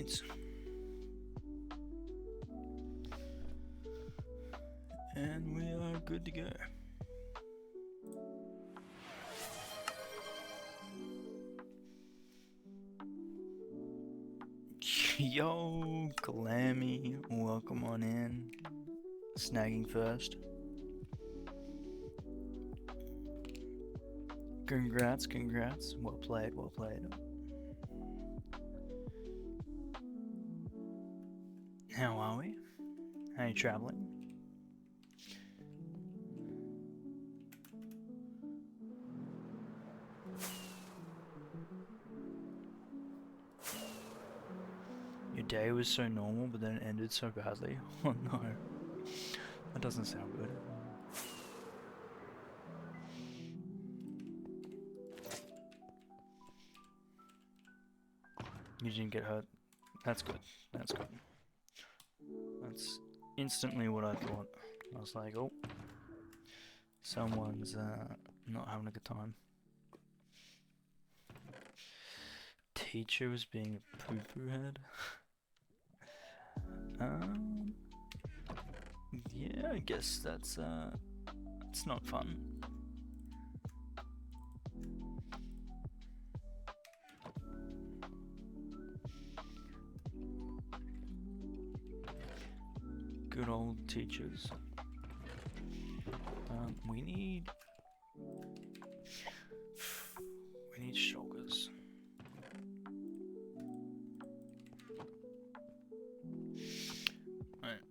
Sweet. And we are good to go. Yo, Glammy, welcome on in. Snagging first. Congrats, congrats. Well played, well played. How are we? How are you traveling? Your day was so normal, but then it ended so badly. Oh no. That doesn't sound good. You didn't get hurt. That's good. That's good. That's instantly what I thought. I was like, oh, someone's not having a good time. Teacher was being a poo-poo head. Yeah, I guess that's not fun. Good old teachers. We need shulkers. Right.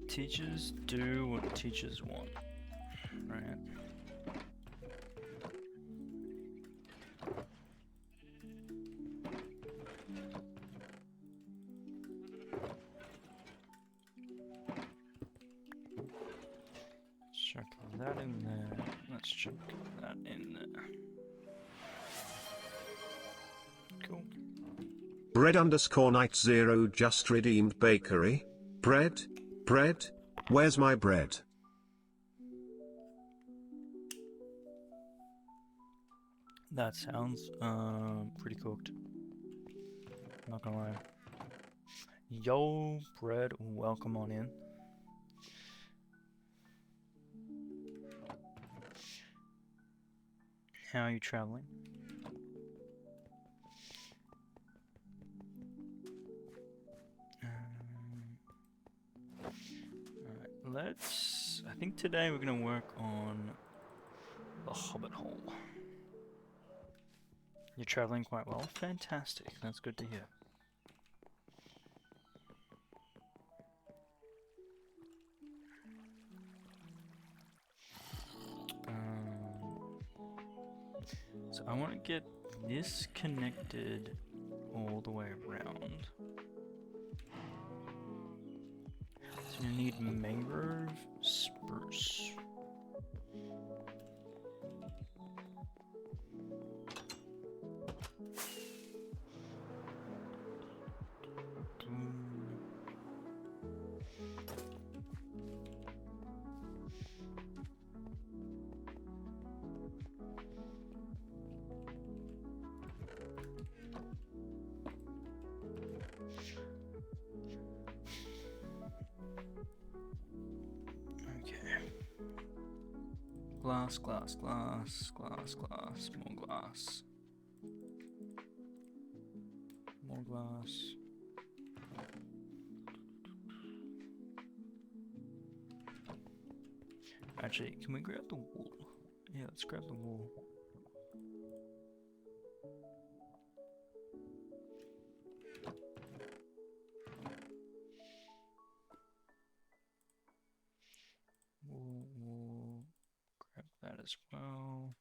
Teachers do what teachers want, right? Chuck that in there. Let's chuck that in there. Cool. Bread_Night0 just redeemed bakery. Bread? Where's my bread? That sounds pretty cooked. Not gonna lie. Yo, Bread, welcome on in. How are you traveling? Alright, I think today we're gonna work on the Hobbit Hole. You're traveling quite well? Fantastic, that's good to hear. So I want to get this connected all the way around. So you need mangrove spruce. Glass, more glass. More glass. Actually, can we grab the wool? Yeah, let's grab the wool. Wool. Grab that as well.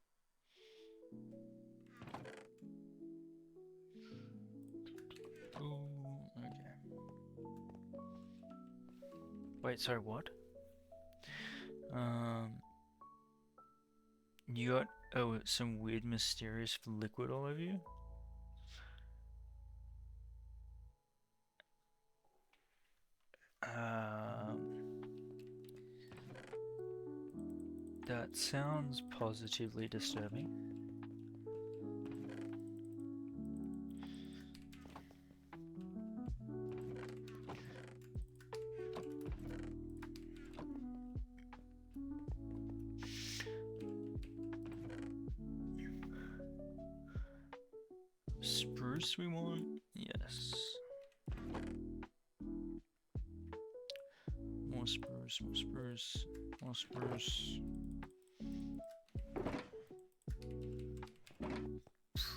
Oh, okay. Wait, sorry, what? You got some weird mysterious liquid all over you? That sounds positively disturbing. Spruce we want? Yes. More spruce, more spruce, more spruce.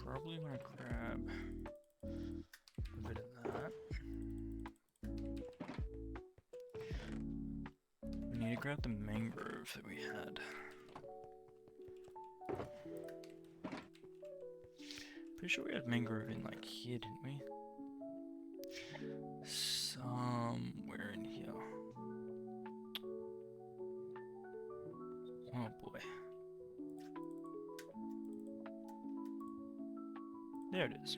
Probably want to grab a bit of that. We need to grab the mangrove that we had. Pretty sure we had mangrove in like here, didn't we? Somewhere in here. Oh boy. There it is.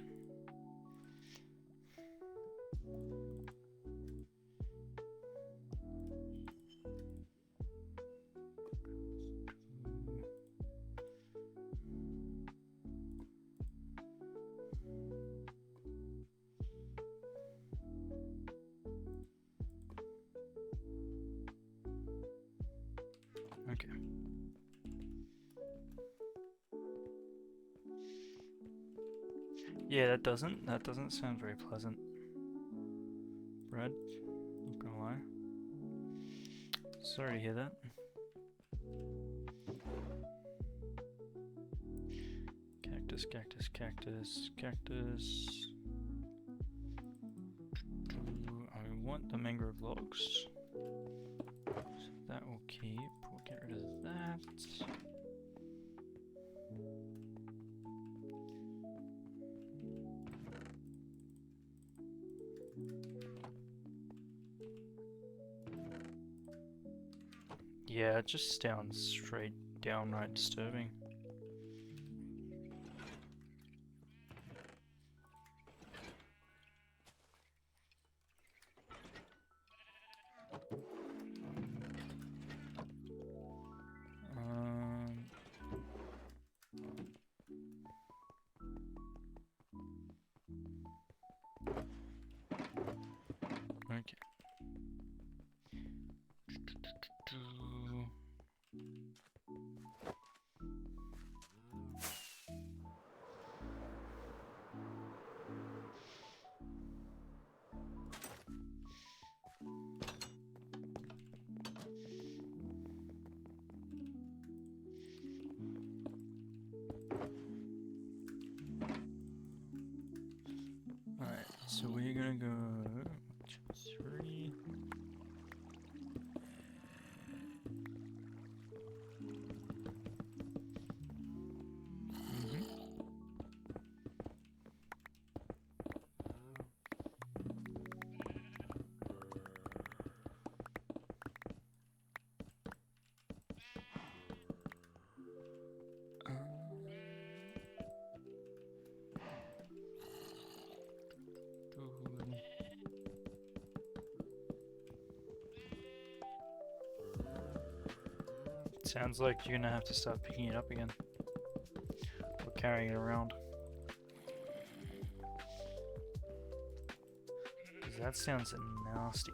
Okay. Yeah, that doesn't sound very pleasant. Brad, not gonna lie. Sorry to hear that. Cactus, cactus, cactus, cactus. I want the mangrove logs. So that will keep. We'll get rid of that. Yeah, it just sounds straight downright disturbing. Okay. Alright, so we're gonna go 1, 2, 3. Sounds like you're gonna have to start picking it up again. Or carrying it around. Because that sounds nasty.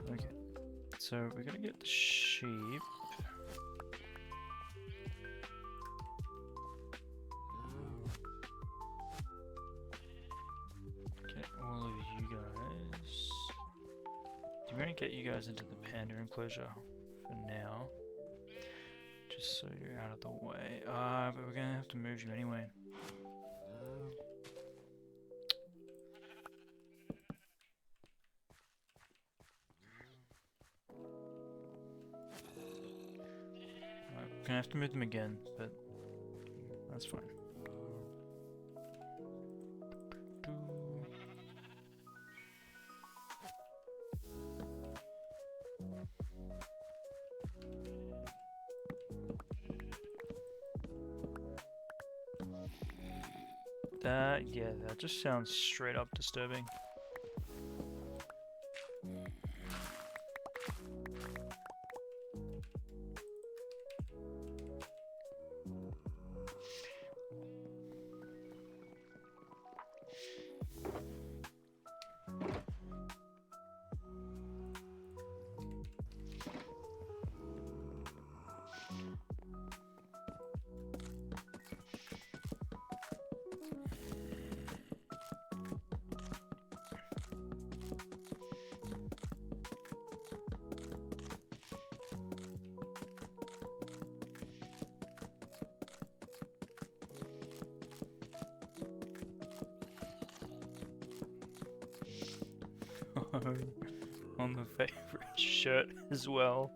Okay, so we're gonna get the sheep. Get all of you guys. I'm gonna get you guys into the panda enclosure for now. Just so you're out of the way. But we're gonna have to move you anyway. We're gonna have to move them again, but that's fine. Yeah, that just sounds straight up disturbing. On the favorite shirt as well.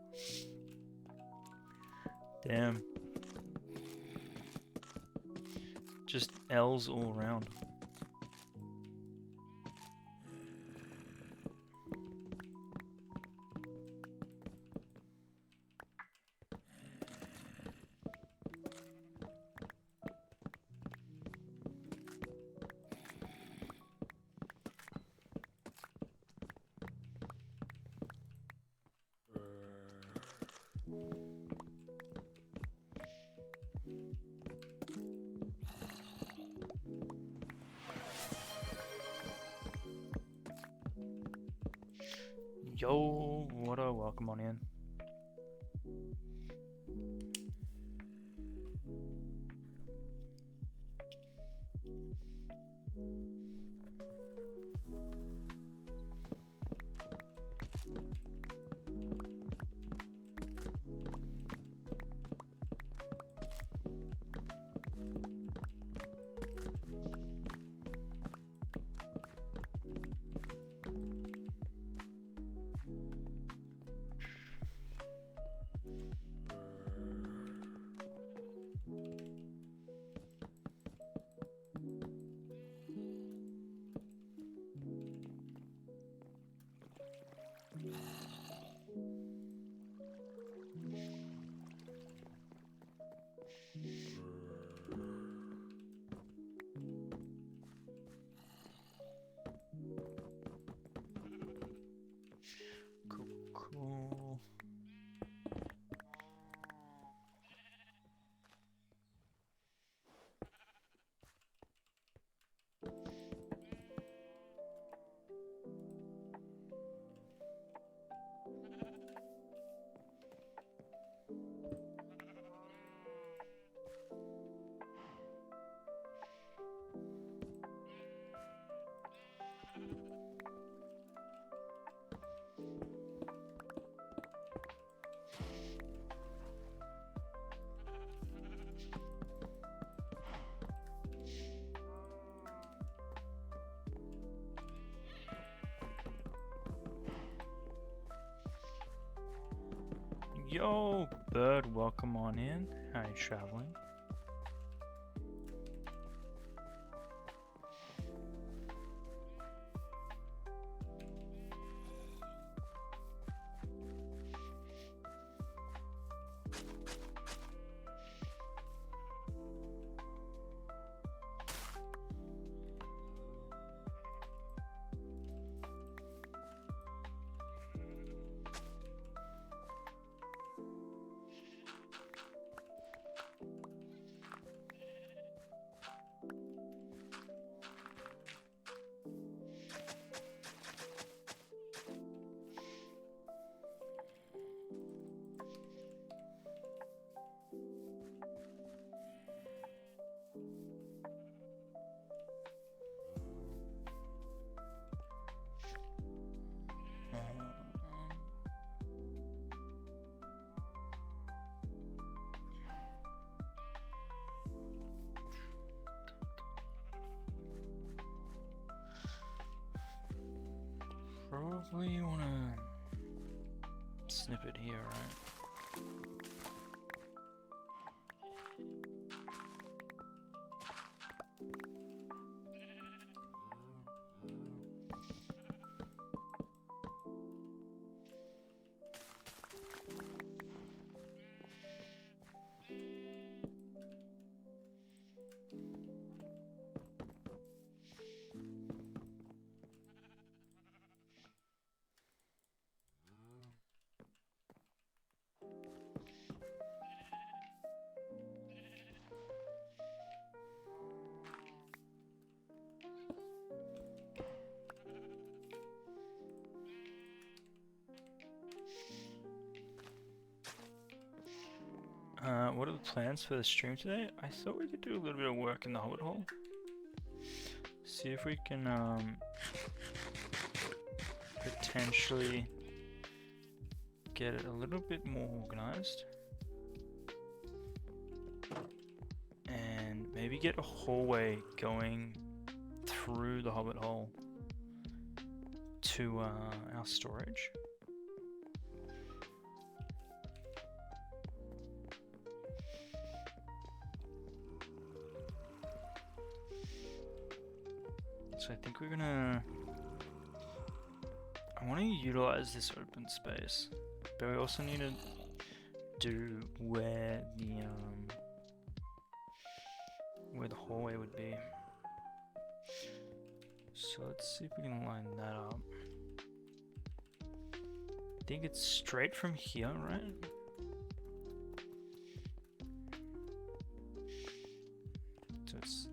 Damn. Just L's all around. Yo, what a welcome on in. Cool. Yo, bird, welcome on in. How are you traveling? Probably you wanna snip it here, right? What are the plans for the stream today? I thought we could do a little bit of work in the Hobbit Hole. See if we can potentially get it a little bit more organized. And maybe get a hallway going through the Hobbit Hole to our storage. So I think we're gonna... I want to utilize this open space, but we also need to do where the hallway would be. So let's see if we can line that up. I think it's straight from here, right? So it's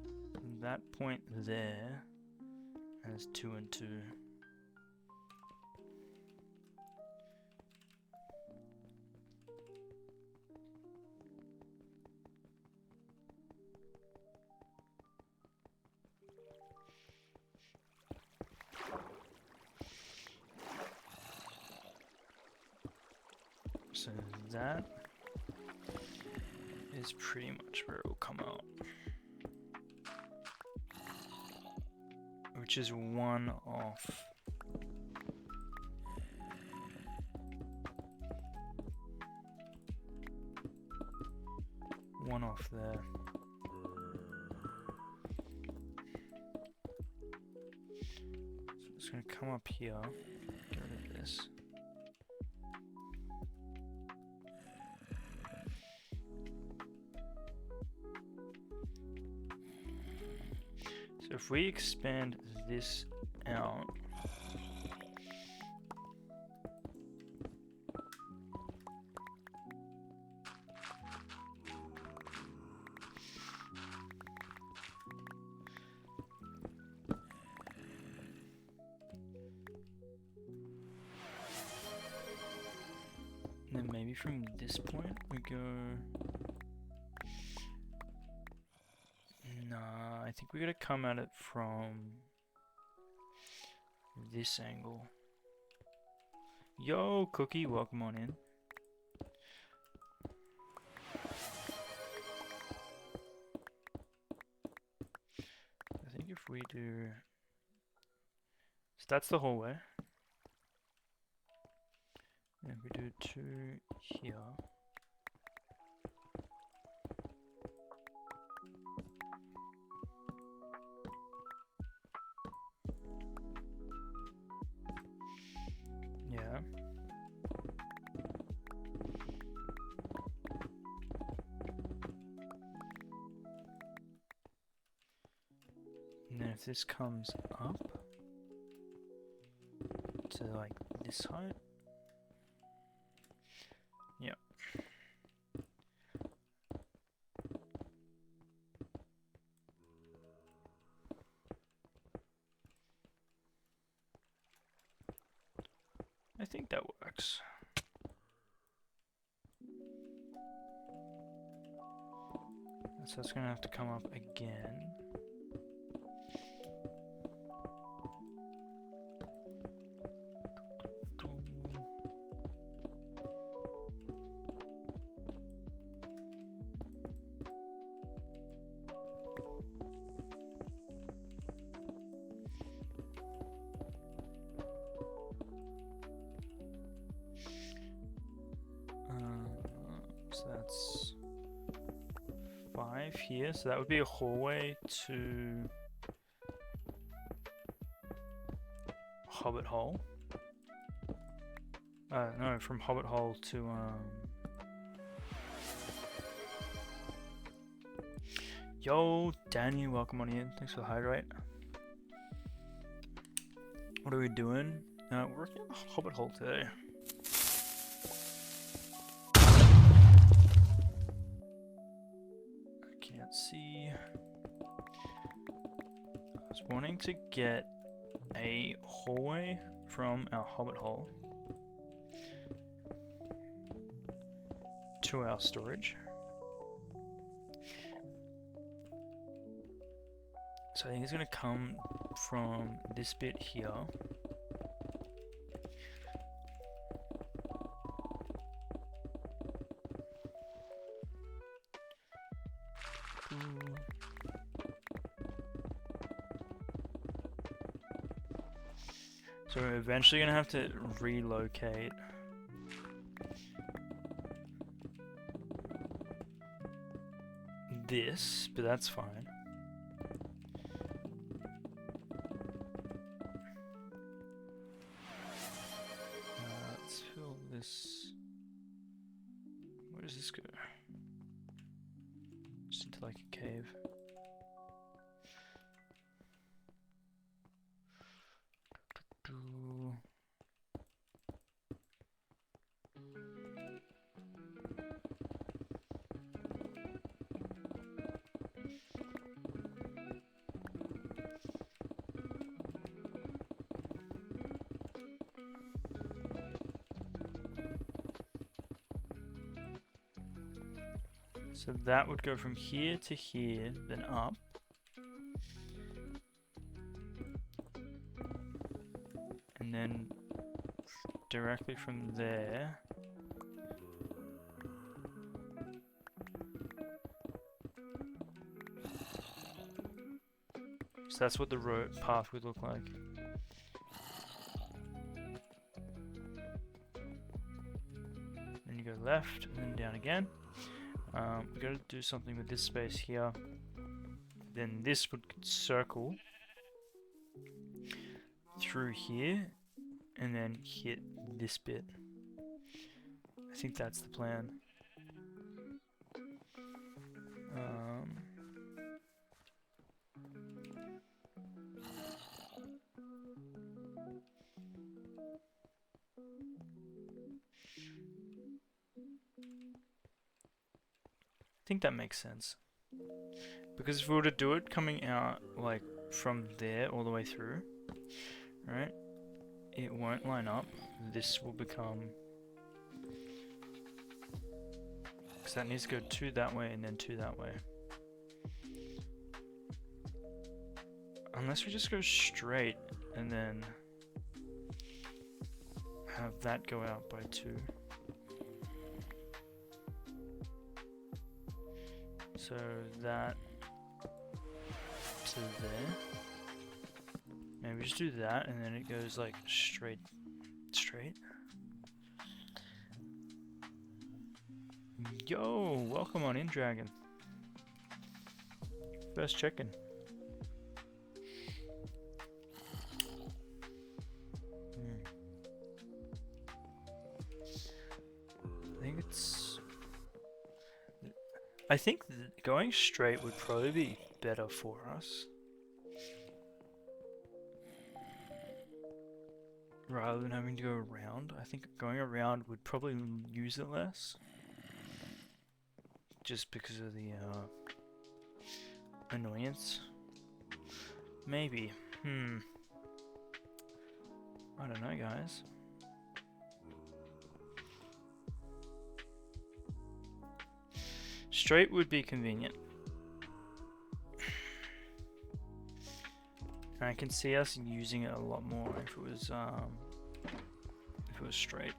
that point there, and it's 2 and 2. So that is pretty much where it will come out. Which is 1 off. One off there. So it's going to come up here. Get rid of this. So if we expand this out, and then maybe from this point we go... Nah, I think we gotta come at it from this angle. Yo, Cookie, welcome on in. I think if we do... So that's the hallway. And if we do 2 here... Yeah. And then if this comes up to like this height, yeah. I think that works. So it's gonna have to come up again. So that's 5 here, so that would be a hallway to Hobbit Hole. No, from Hobbit Hole to Yo, Danny, welcome on in. Thanks for the hydrate. What are we doing? We're working on Hobbit Hole today. See, I was wanting to get a hallway from our Hobbit Hole to our storage. So I think it's going to come from this bit here. So we're eventually going to have to relocate this, but that's fine. Let's fill this. Where does this go? Just into like a cave. So that would go from here to here, then up. And then directly from there. So that's what the road path would look like. Then you go left, and then down again. We've got to do something with this space here. Then this would circle through here, and then hit this bit. I think that's the plan. I think that makes sense. Because if we were to do it coming out like from there all the way through, right, it won't line up. This will become, because that needs to go 2 that way and then 2 that way. Unless we just go straight and then have that go out by 2. So that to there. Maybe just do that and then it goes like straight. Yo, welcome on in, Dragon. First check-in. I think going straight would probably be better for us. Rather than having to go around. I think going around would probably use it less. Just because of the annoyance. Maybe. I don't know, guys. Straight would be convenient. And I can see us using it a lot more if it was straight.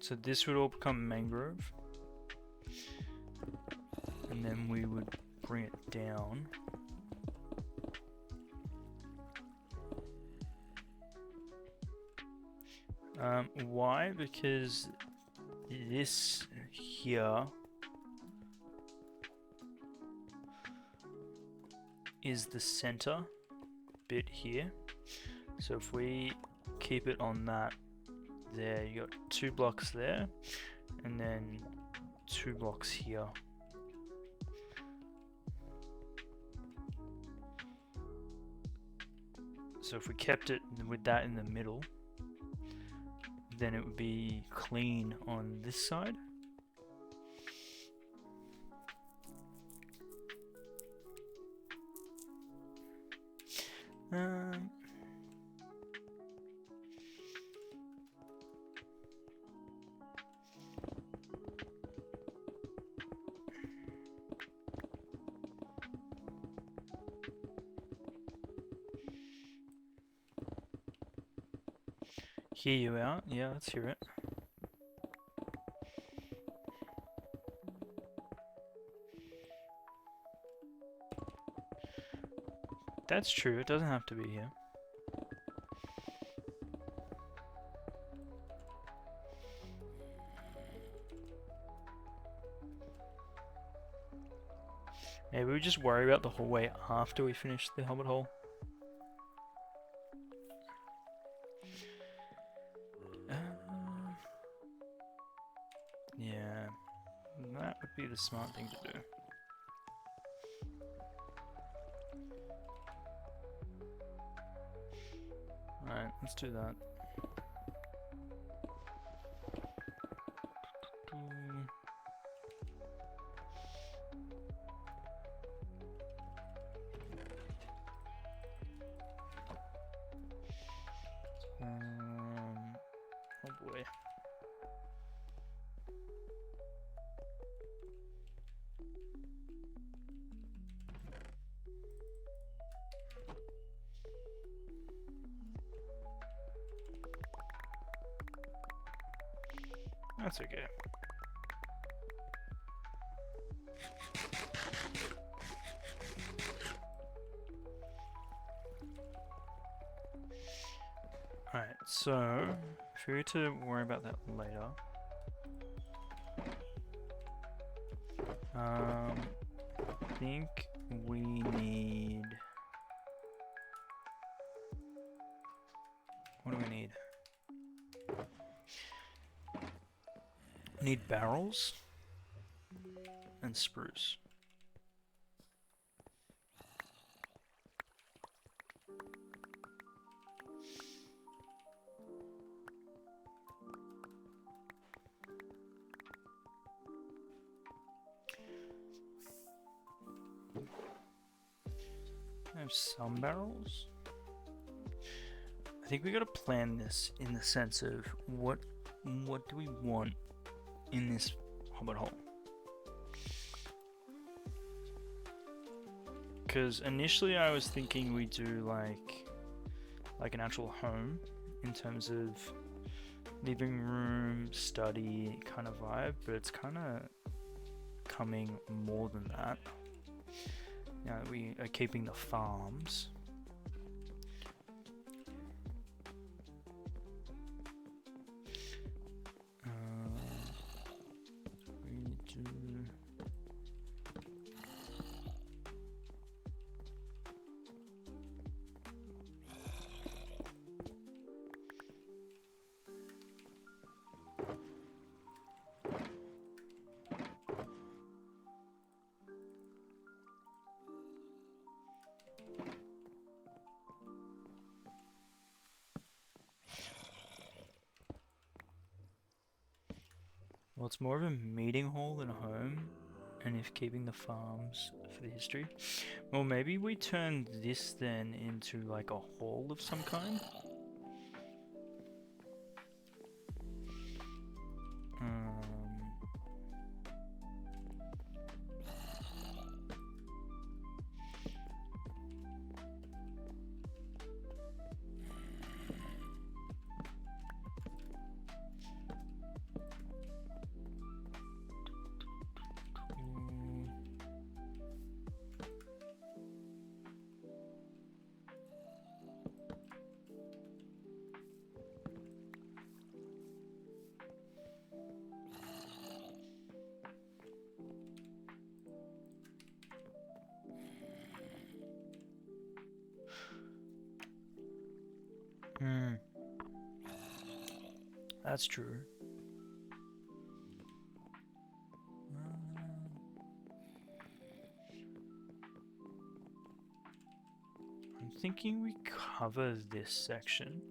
So this would all become mangrove, and then we would bring it down. Why? Because this here is the center bit here. So if we keep it on that there, you got 2 blocks there, and then 2 blocks here. So if we kept it with that in the middle, then it would be clean on this side. Um, Hear you out? Yeah, let's hear it. That's true, it doesn't have to be here. Maybe we just worry about the hallway after we finish the Hobbit hole. Yeah, that would be the smart thing to do. Alright, let's do that. Oh boy. That's okay. Alright, so if we were to worry about that later, I think we need. What do we need? We need barrels and spruce. I have some barrels. I think we gotta plan this in the sense of what do we want in this Hobbit hole? Because initially I was thinking we do like an actual home in terms of living room, study kind of vibe, but it's kind of coming more than that. Now we are keeping the farms. We do. Well, it's more of a meeting hall than a home, and if keeping the farms for the history. Well, maybe we turn this then into like a hall of some kind. That's true. I'm thinking we cover this section.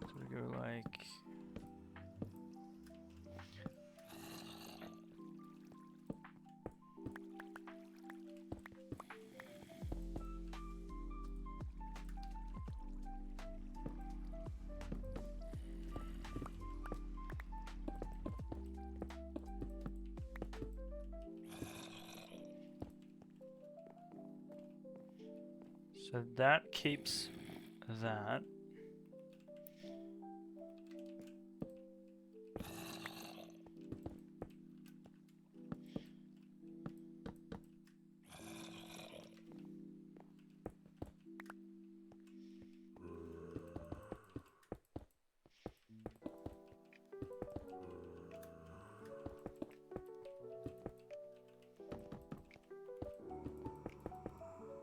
So we go like... So that keeps that.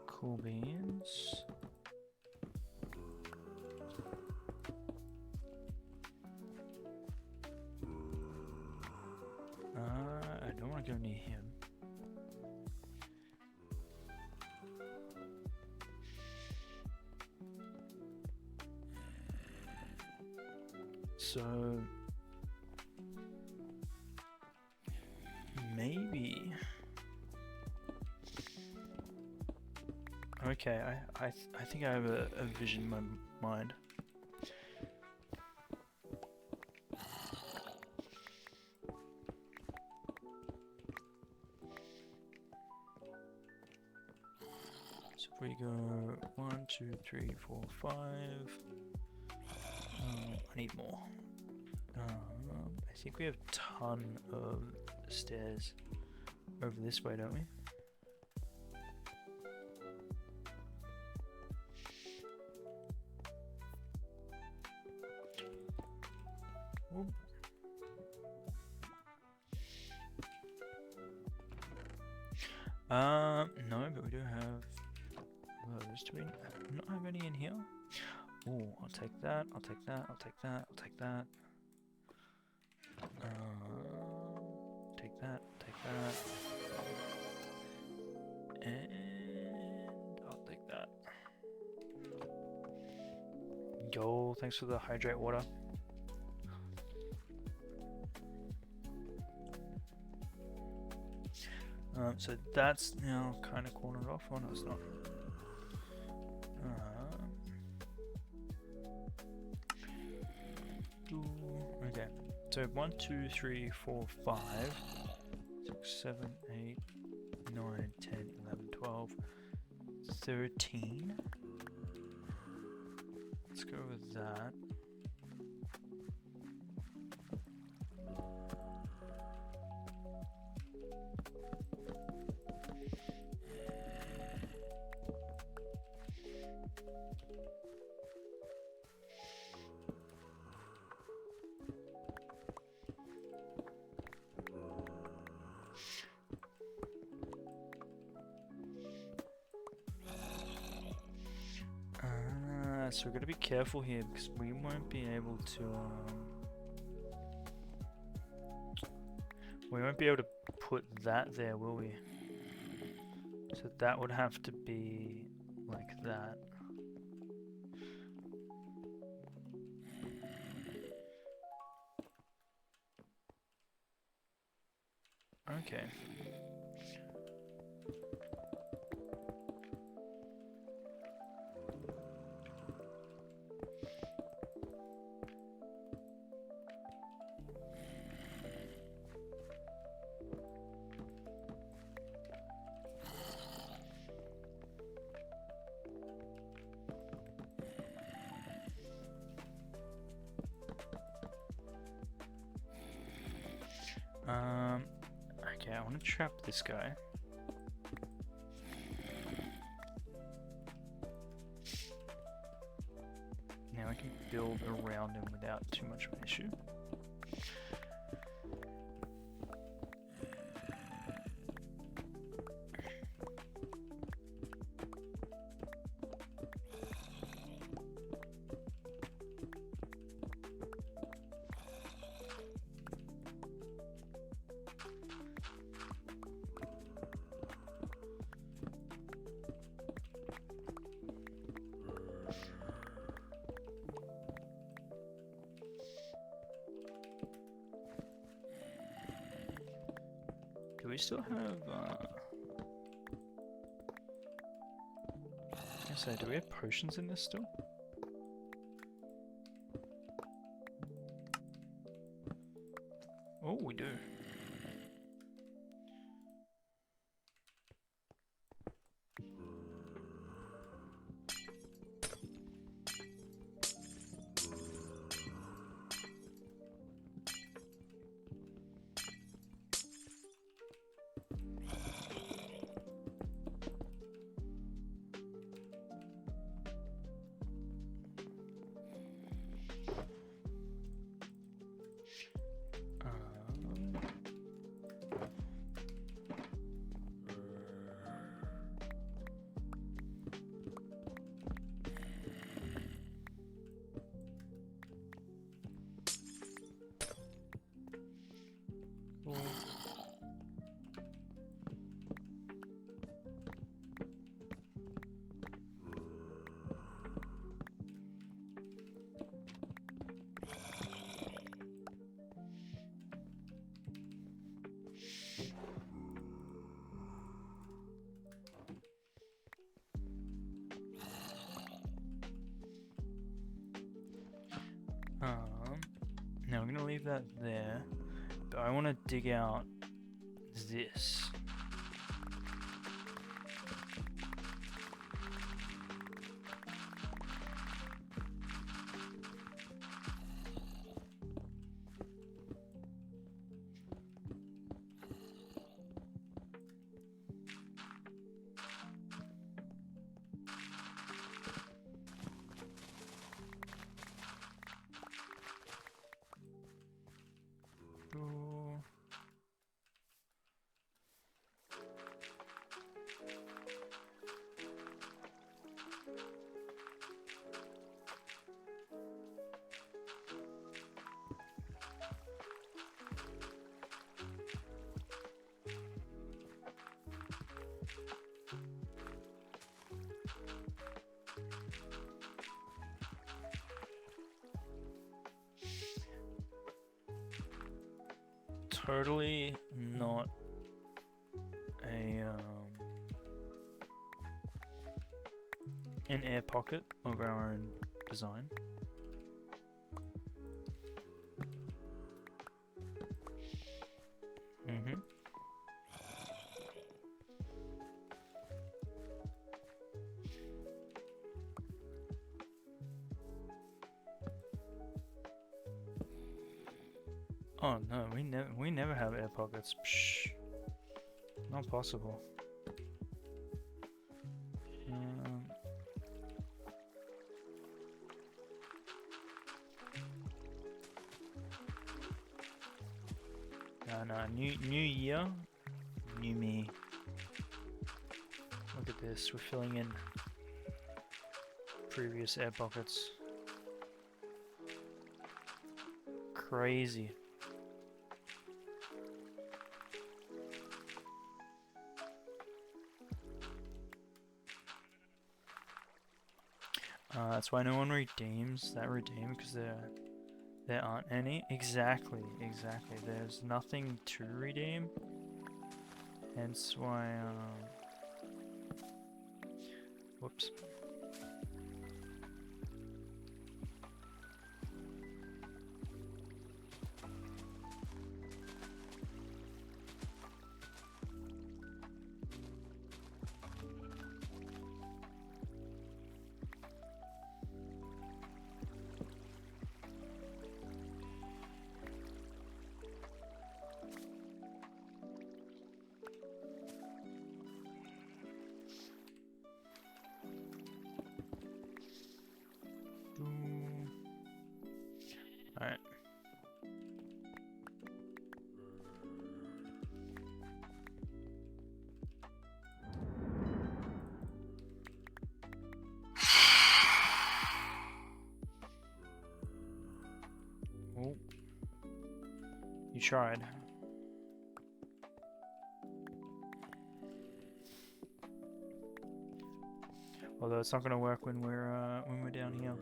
Cool beans. I don't want to go near him. So maybe. Okay, I think I have a vision in my mind. So if we go 1, 2, 3, 4, 5. I need more. I think we have a ton of stairs over this way, don't we? Ooh. No, but we do have those. Do we not have any in here? Oh, I'll take that, I'll take that, I'll take that, I'll take that. Take that, take that. And I'll take that. Yo, thanks for the hydrate water. So that's now kind of cornered off. Oh no, it's not. Okay, so 1, 2, 3, 4, 5, 6, 7, 8, 9, 10, 11, 12, 13. Let's go with that. So we're going to be careful here because we won't be able to put that there, will we? So that would have to be like that. Okay. Okay, I want to trap this guy. Now I can build around him without too much of an issue. Do we still have, I was gonna say, do we have potions in this still? Oh, we do. I'm gonna leave that there, but I want to dig out this. Totally not an air pocket of our own design. Oh no, we never have air pockets. Psh, not possible. No, new year, new me. Look at this, we're filling in previous air pockets. Crazy. That's why no one redeems that redeem, because there aren't any. Exactly. There's nothing to redeem. Hence why, whoops. Alright. Oh. You tried. Although it's not gonna work when we're down here.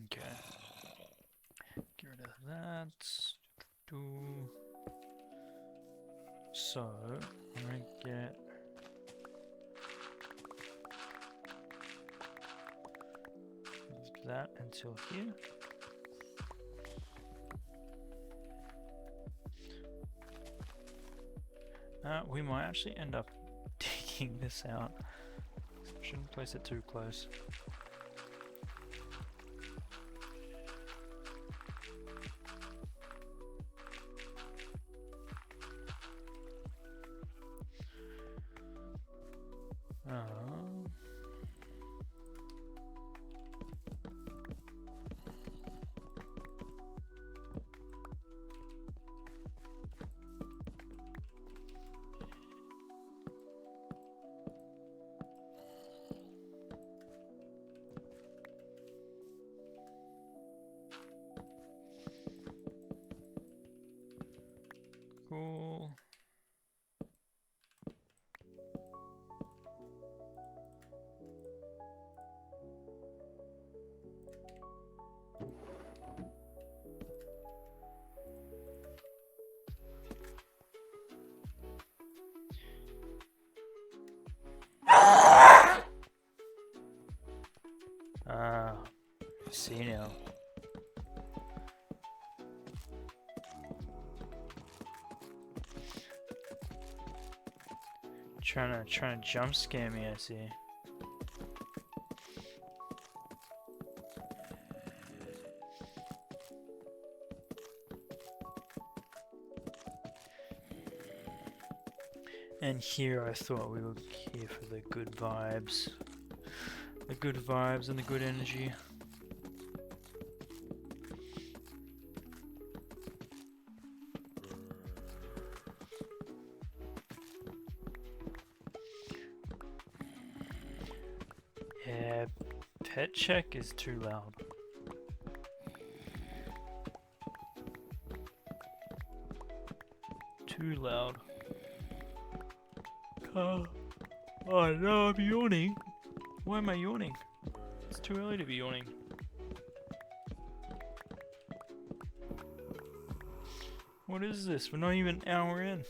Okay. Get rid of that. So I'm gonna get that until here. We might actually end up taking this out. Shouldn't place it too close. see now. Trying to jump scare me, I see. And here I thought we were here for the good vibes. The good vibes and the good energy. Yeah, pet check is too loud. Too loud. Oh no, I'm yawning. Why am I yawning? It's too early to be yawning. What is this? We're not even an hour in.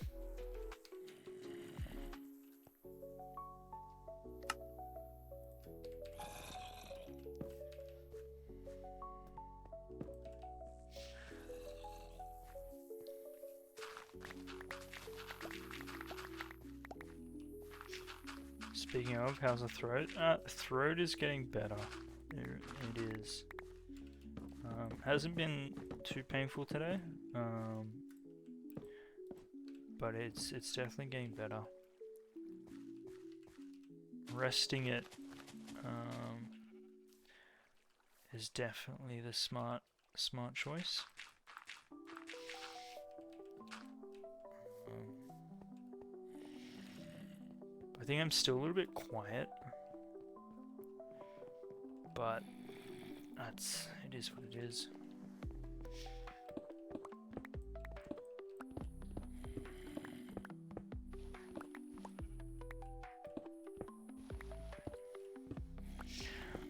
Speaking of, how's the throat? Throat is getting better. It is. Hasn't been too painful today. But it's definitely getting better. Resting it is definitely the smart choice. I think I'm still a little bit quiet, but it is what it is.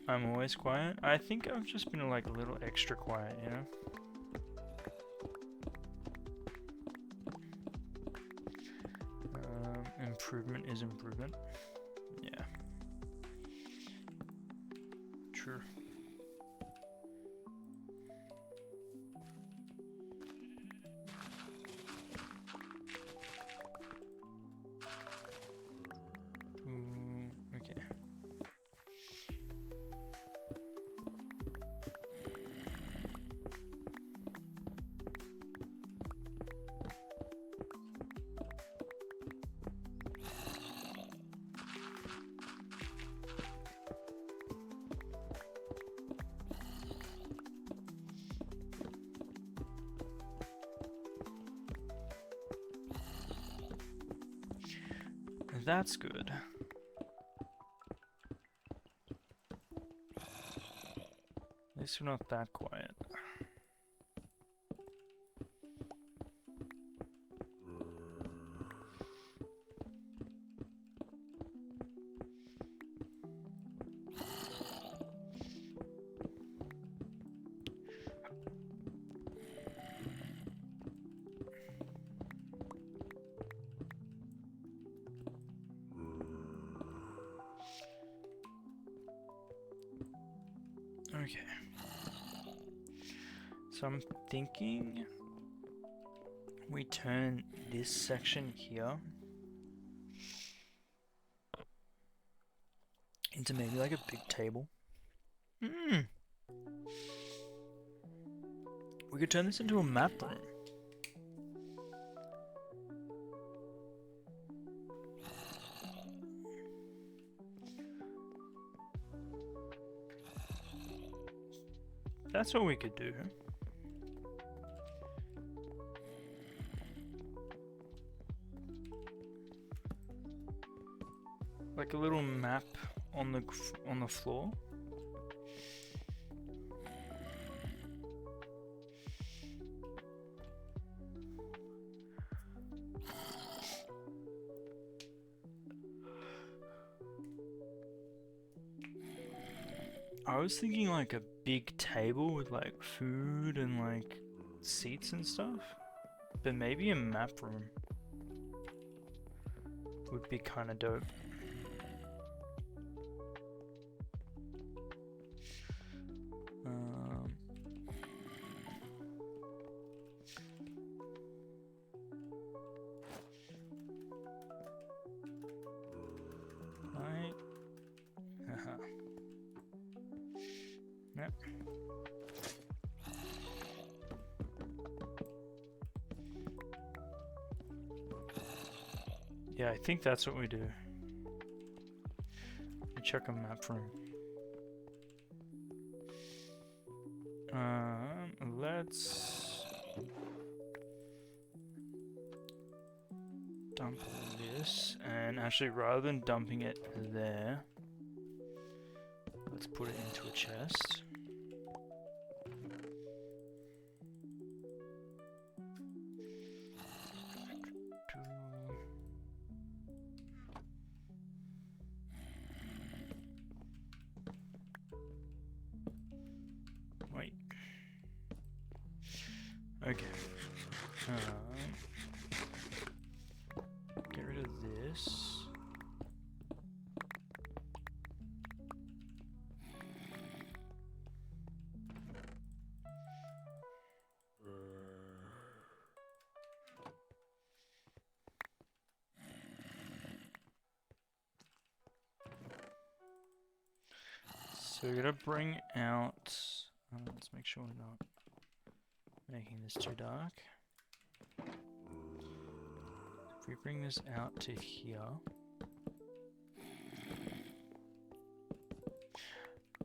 I'm always quiet. I think I've just been like a little extra quiet, you know? Improvement is improvement. Yeah. True. Okay. That's good. At least we're not that quiet. Okay. So I'm thinking we turn this section here into maybe like a big table. We could turn this into a map room. That's what we could do. Like a little map on the floor. I was thinking like a big table with like food and like seats and stuff, but maybe a map room would be kind of dope. Yep. Yeah, I think that's what we do. We check a map room. Let's dump this, and actually rather than dumping it there, let's put it into a chest. Wait. Okay. Get rid of this. So we're gonna bring out. Let's make sure we're not making this too dark. If we bring this out to here,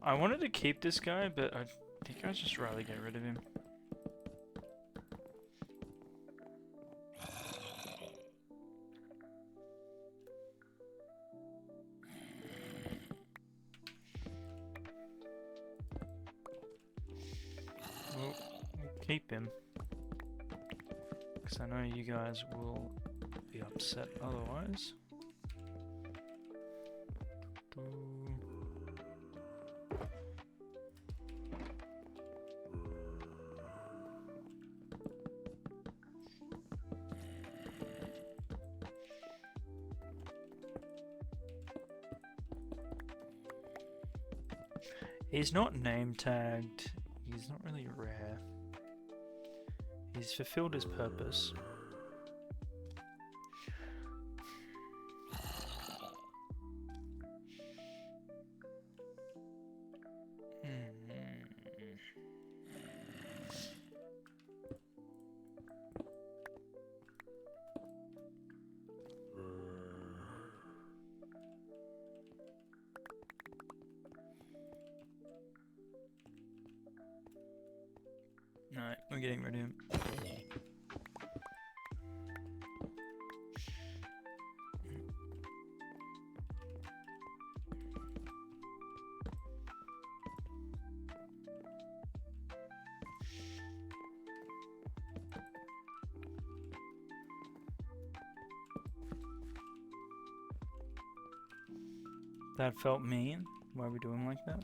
I wanted to keep this guy, but I think I'd just rather get rid of him. We'll keep him, because I know you guys will be upset otherwise. He's not name tagged, he's not really rare. He's fulfilled his purpose. Alright, we're getting rid of him. That felt mean. Why are we doing like that?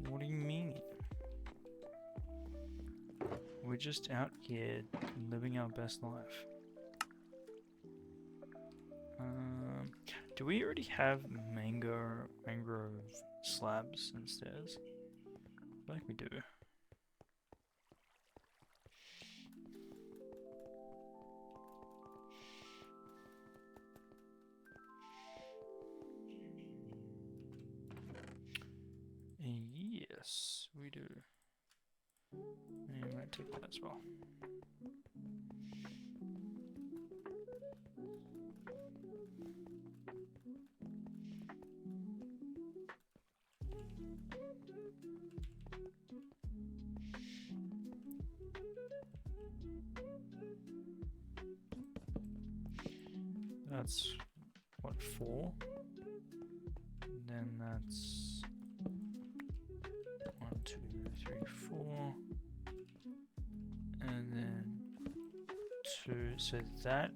What do you mean? We're just out here living our best life. Do we already have mangrove slabs and stairs? I feel like we do. Yes, we do. And I'm going to take that as well. That's what, 4? And then that's 1, 2, 3, 4. And then 2. So that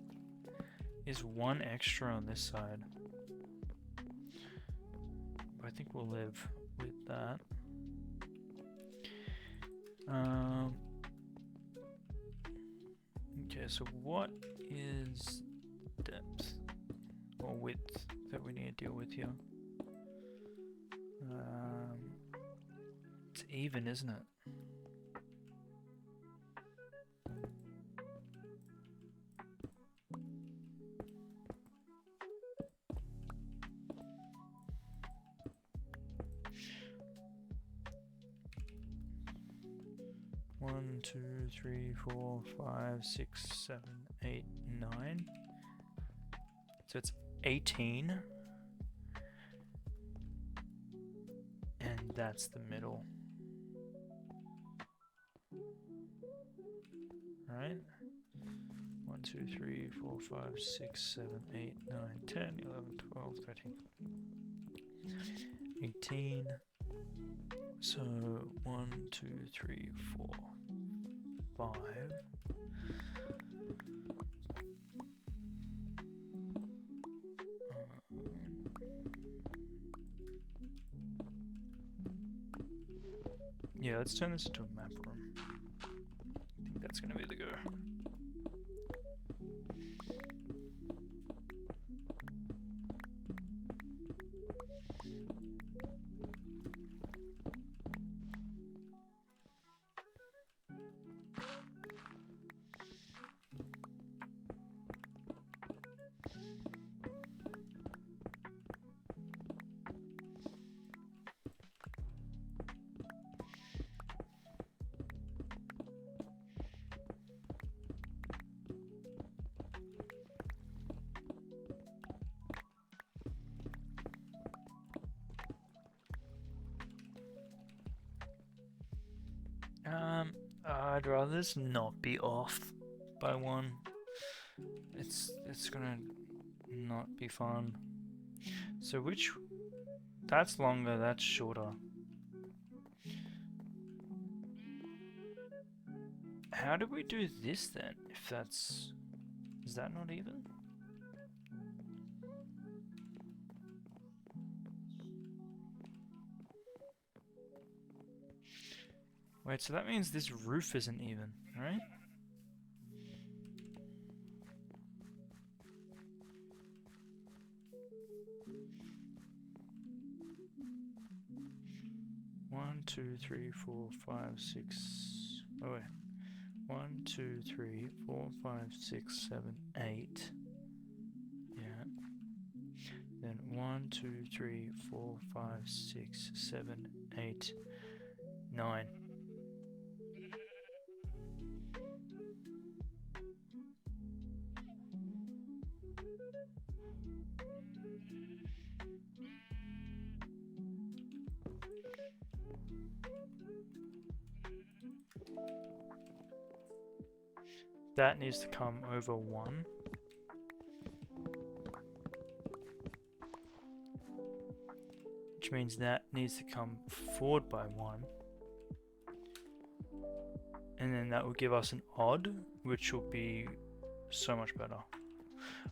is 1 extra on this side. I think we'll live with that. Okay, so what is depth or width that we need to deal with here? It's even, isn't it? 1, 2, 3, 4, 5, 6, 7, 8, 9. So it's 18. And that's the middle. Right? 1, 2, 3, 4, 5, 6, 7, 8, 9, 10, 11, 12, 13, 18. So 1, 2, 3, 4, 5. Yeah, let's turn this into a map room. I think that's gonna be the go. I'd rather this not be off by 1. It's gonna not be fun. So which... That's longer, that's shorter. How do we do this then? If that's... Is that not even? Wait, so that means this roof isn't even, right? One, 2, 3, 4, 5, 6. Oh wait. 1, 2, 3, 4, 5, 6, 7, 8. Yeah. Then 1, 2, 3, 4, 5, 6, 7, 8, 9. That needs to come over 1. Which means that needs to come forward by 1. And then that will give us an odd, which will be so much better.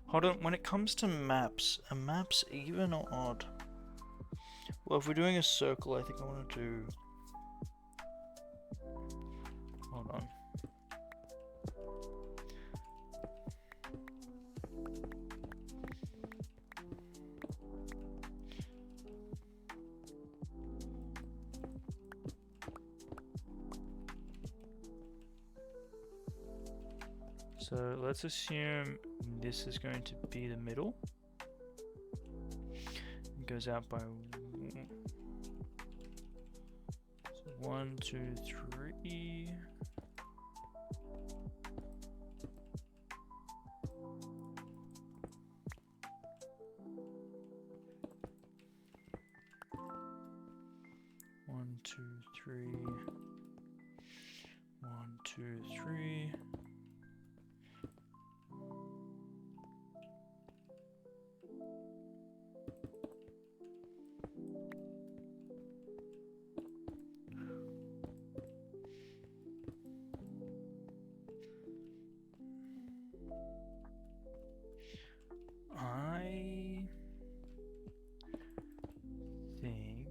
Hold on, when it comes to maps, are maps even or odd? Well, if we're doing a circle, I think I want to do... Hold on. So let's assume this is going to be the middle. It goes out by 1, 2, 3. One, two, three. 1, 2, 3. I think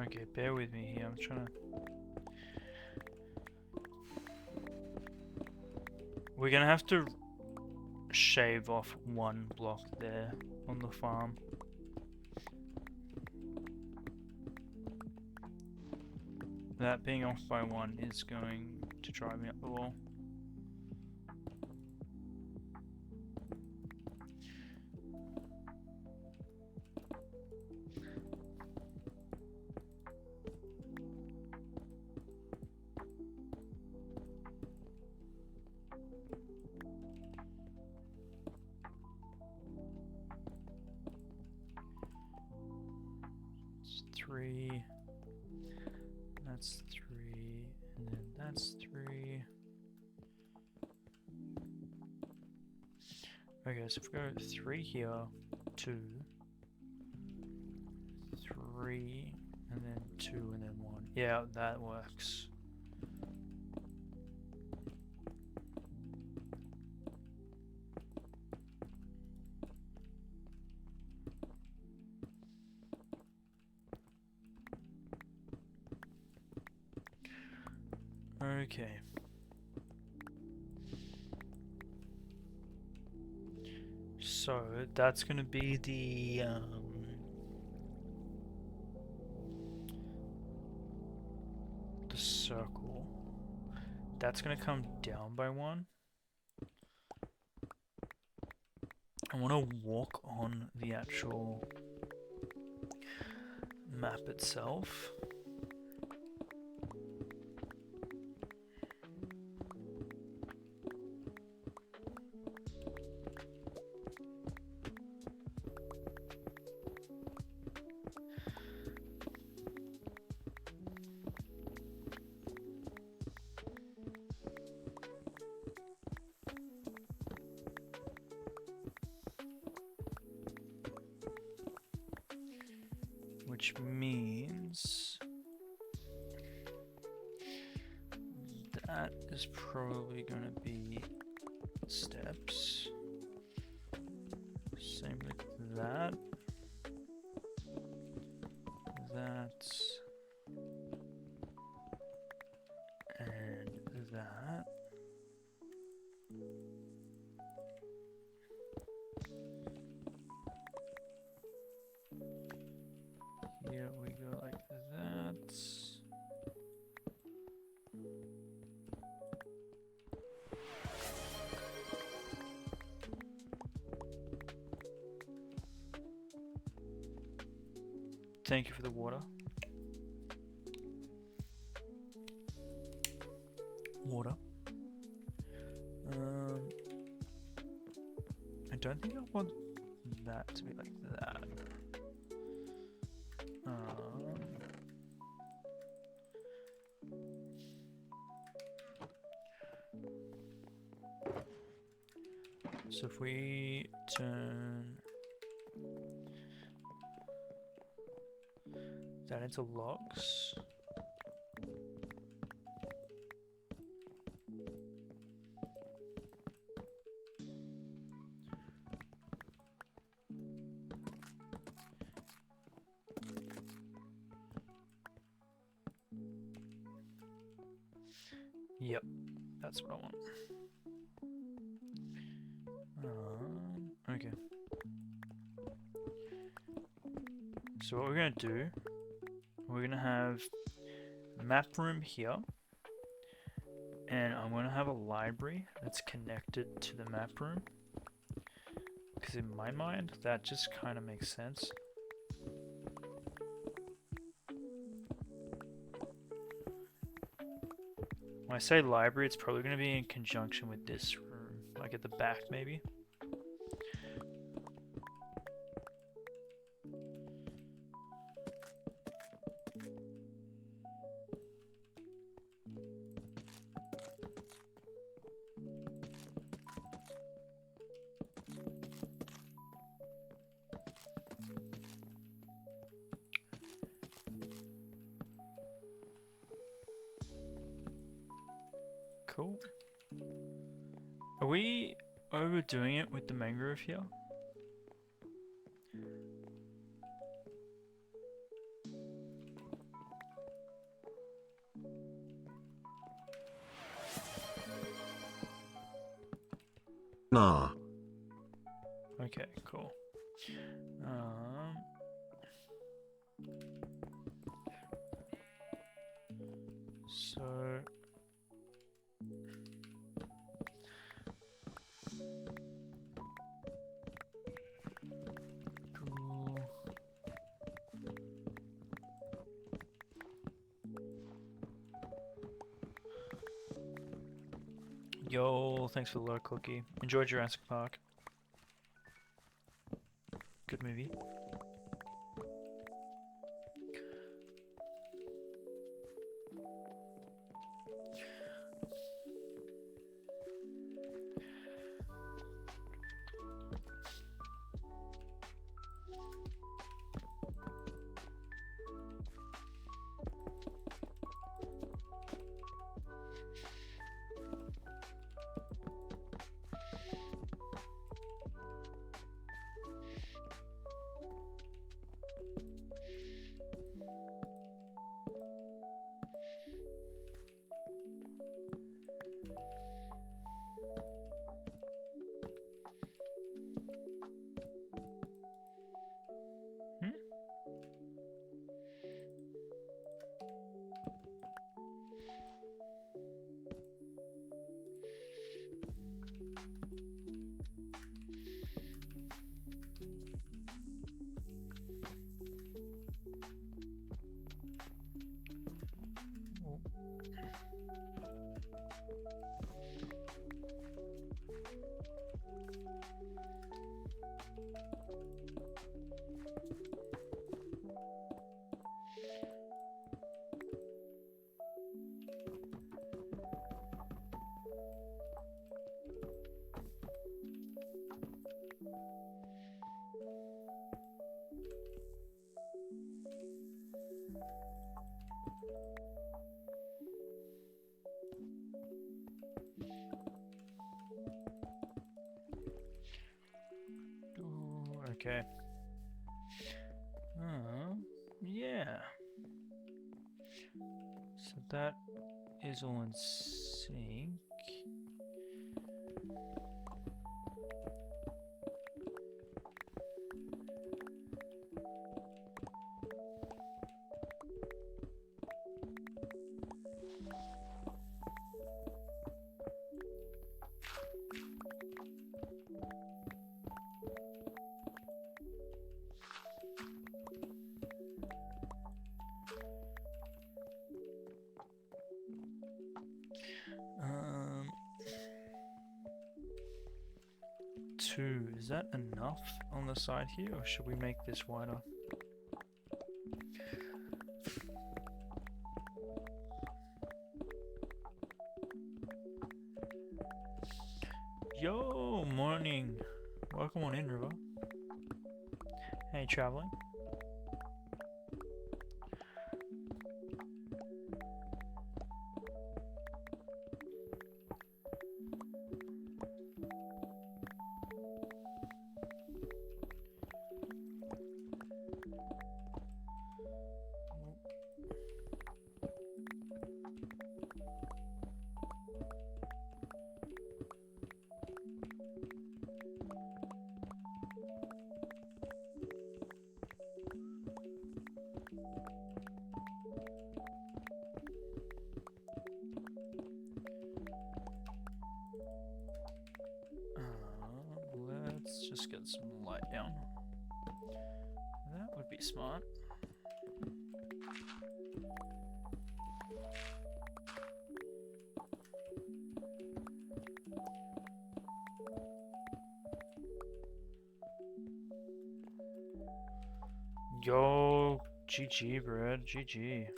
Okay, bear with me here. I'm trying to. We're gonna have to shave off one block there on the farm. That being off by one is going to drive me up the wall. It's 3. That's 3. And then that's 3. Okay, so if we go 3 here, 2, 3, and then 2, and then 1. Yeah, that works. Okay. So that's gonna be the circle. That's gonna come down by 1. I want to walk on the actual map itself. Which means that is probably going to be steps. Same with that. That's and that. Here we go like that. Thank you for the water. Water. I don't think I want that to be like that. So if we turn that into logs. Yep, that's what I want. Okay. So what we're gonna do, we're gonna have map room here, and I'm gonna have a library that's connected to the map room, because in my mind that just kind of makes sense. When I say library, it's probably going to be in conjunction with this room, like at the back maybe. Cool. Are we overdoing it with the mangrove here? Nah. Okay, cool. Um, so cool. Yo, thanks for the lurk, Cookie. Enjoy Jurassic Park. Good movie. Hmm? Ooh, okay. Yeah. So that is all in sync. Um, 2, is that enough on the side here, or should we make this wider? Yo, morning. Welcome on in, River. Hey, traveling. Let's just get some light down. That would be smart. Yo, GG, Brad, GG.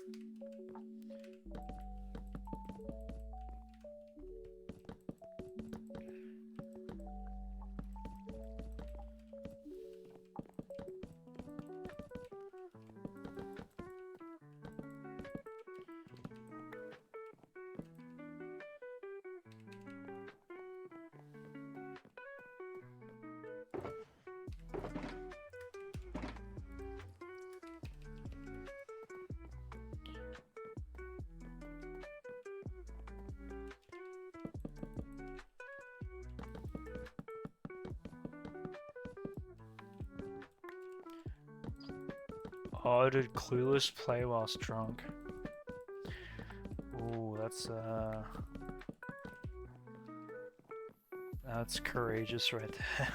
Oh, did Clueless play whilst drunk? Ooh, that's courageous right there.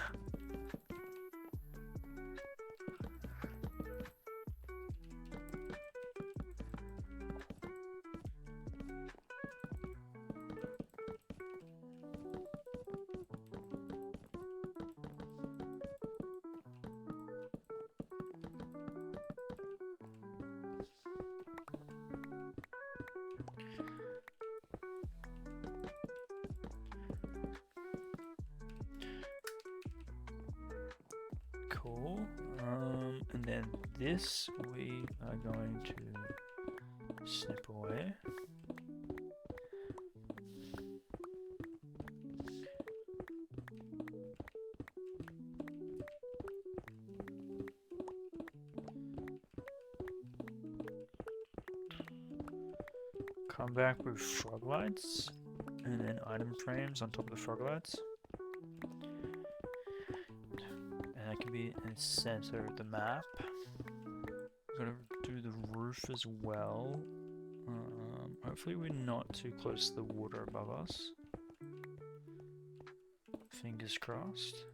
Cool. And then this we are going to snip away. Come back with frog lights, and then item frames on top of the frog lights. And that can be in the center of the map. We're gonna do the roof as well. Hopefully we're not too close to the water above us. Fingers crossed.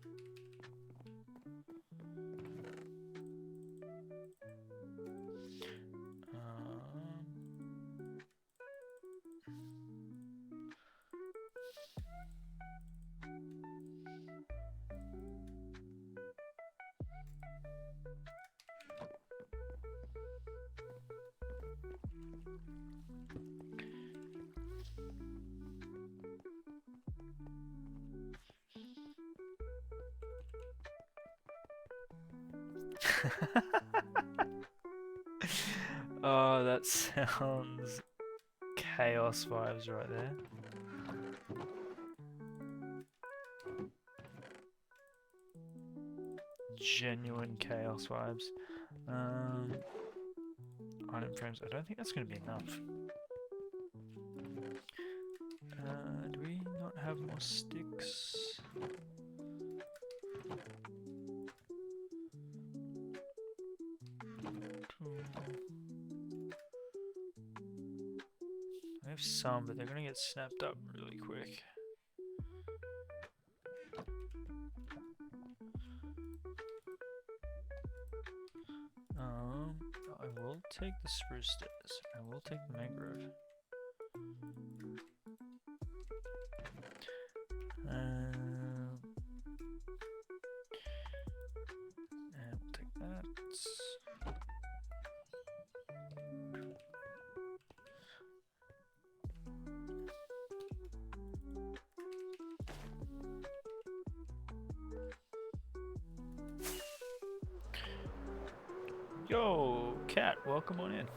Oh, that sounds chaos vibes right there. Genuine chaos vibes. Item frames. I don't think that's going to be enough. Do we not have more sticks? I have some, but they're going to get snapped up really quick. I will take the spruce stairs. I will take the mangrove. And we'll take that. Yo, cat, welcome on in.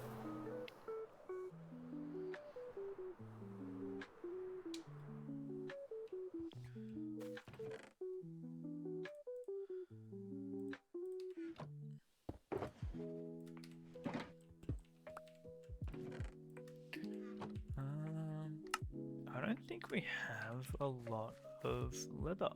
I don't think we have a lot of leather.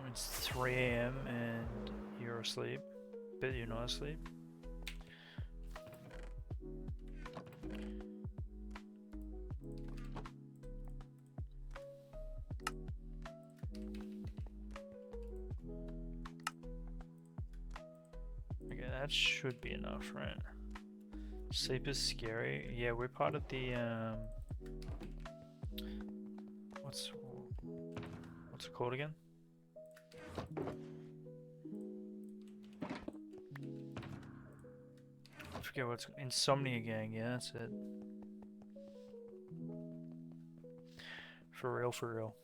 It's 3 AM and you're asleep, but you're not asleep. Okay, that should be enough, right? Sleep is scary. Yeah, we're part of the what's it called again? I forget what's Insomnia Gang. Yeah, that's it. For real, for real.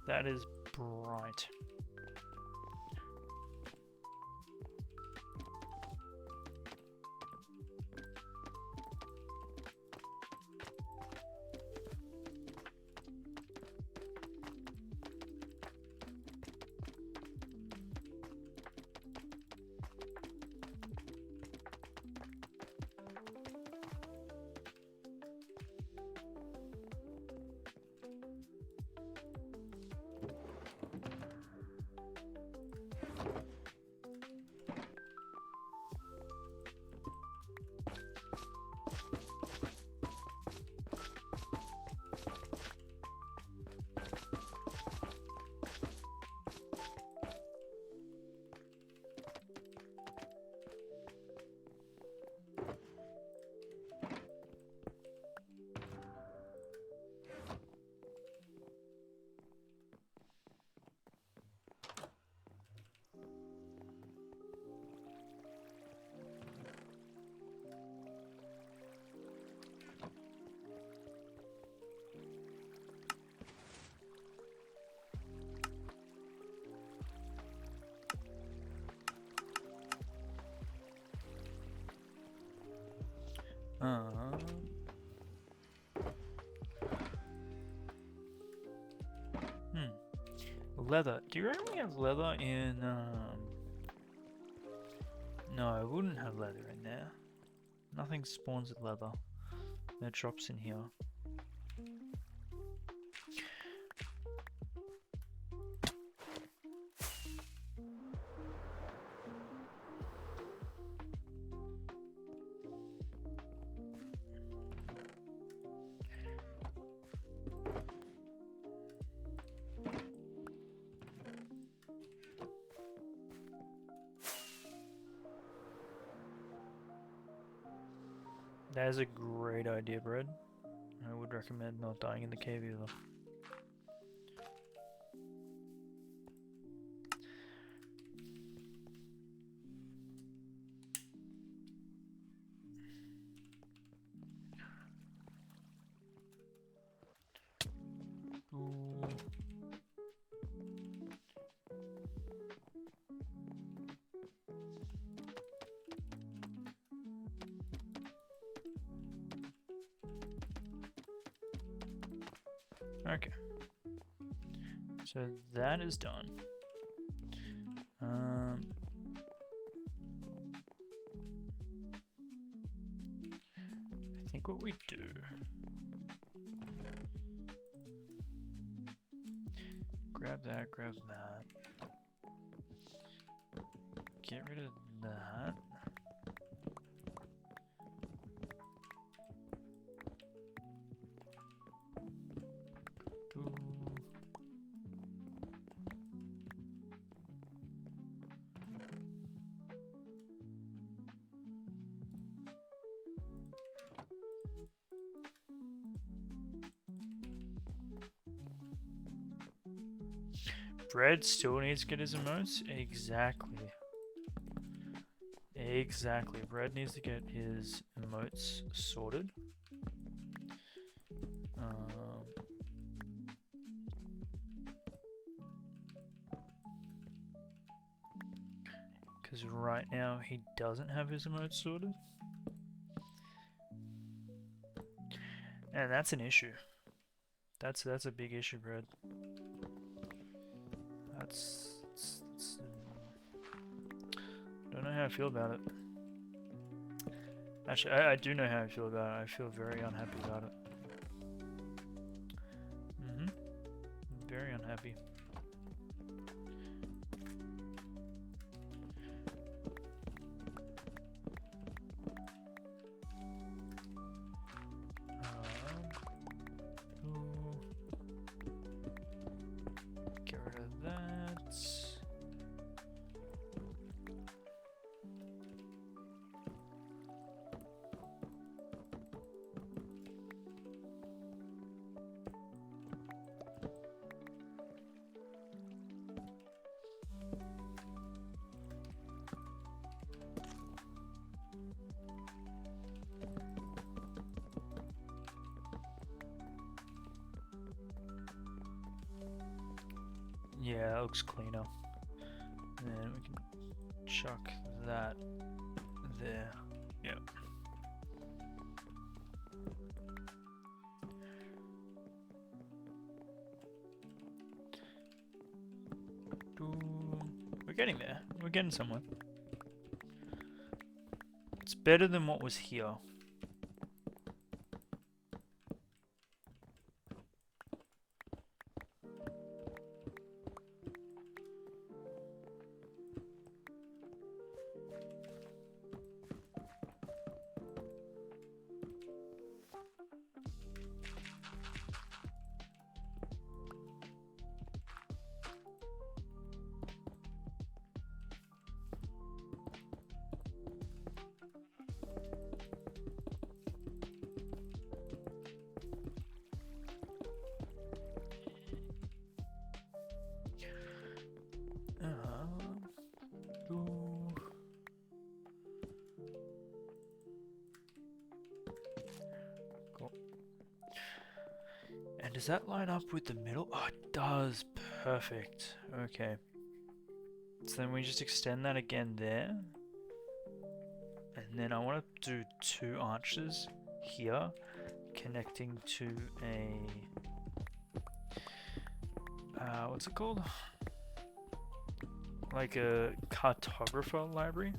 That is bright. Leather. Do you reckon we have leather in, No, I wouldn't have leather in there. Nothing spawns with leather. It drops in here. That is a great idea, Brad. I would recommend not dying in the cave either. Ooh. Okay. So that is done. I think what we do... Grab that, grab that. Get rid of that. Bread still needs to get his emotes? Exactly. Exactly. Bread needs to get his emotes sorted. Because right now he doesn't have his emotes sorted. And that's an issue. That's a big issue, Bread. Don't know how I feel about it. Actually, I do know how I feel about it. I feel very unhappy about it. Very unhappy. Get rid of that. Yeah, that looks cleaner. And then we can chuck that there. Yep. We're getting there. We're getting somewhere. It's better than what was here. Cool. And does that line up with the middle? Oh, it does. Perfect. Okay. So then we just extend that again there. And then I want to do 2 arches here, connecting to a... what's it called? Like a cartographer library.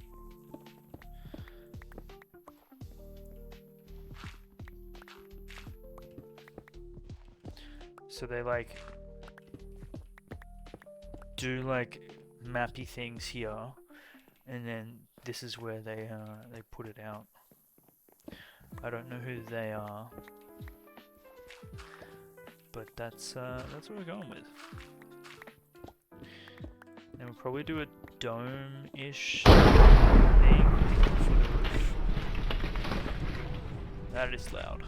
So they like do like mappy things here, and then this is where they put it out. I don't know who they are, but that's what we're going with. And we'll probably do a dome-ish thing for the roof. That is loud.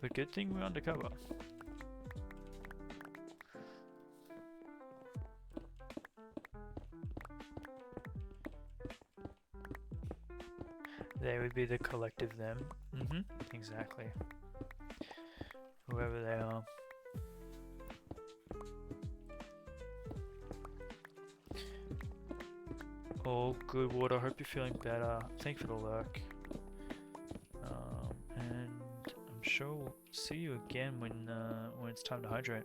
But good thing we're undercover. They would be the collective them. Exactly. Whoever they are. Oh, good water. Hope you're feeling better. Thanks for the lurk. And I'm sure we'll see you again when it's time to hydrate.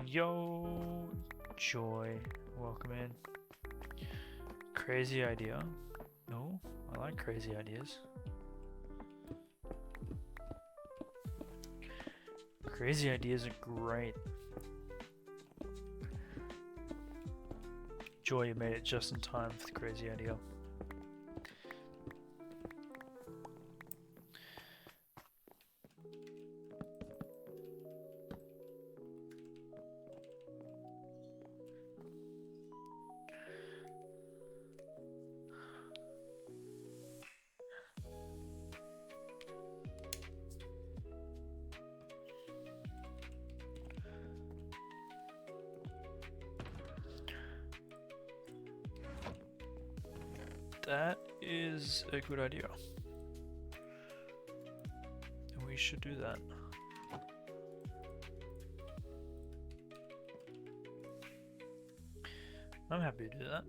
Yo, Joy, welcome in. Crazy idea. No, I like crazy ideas. Crazy ideas are great. Joy, you made it just in time for the crazy idea. That is a good idea. And we should do that. I'm happy to do that.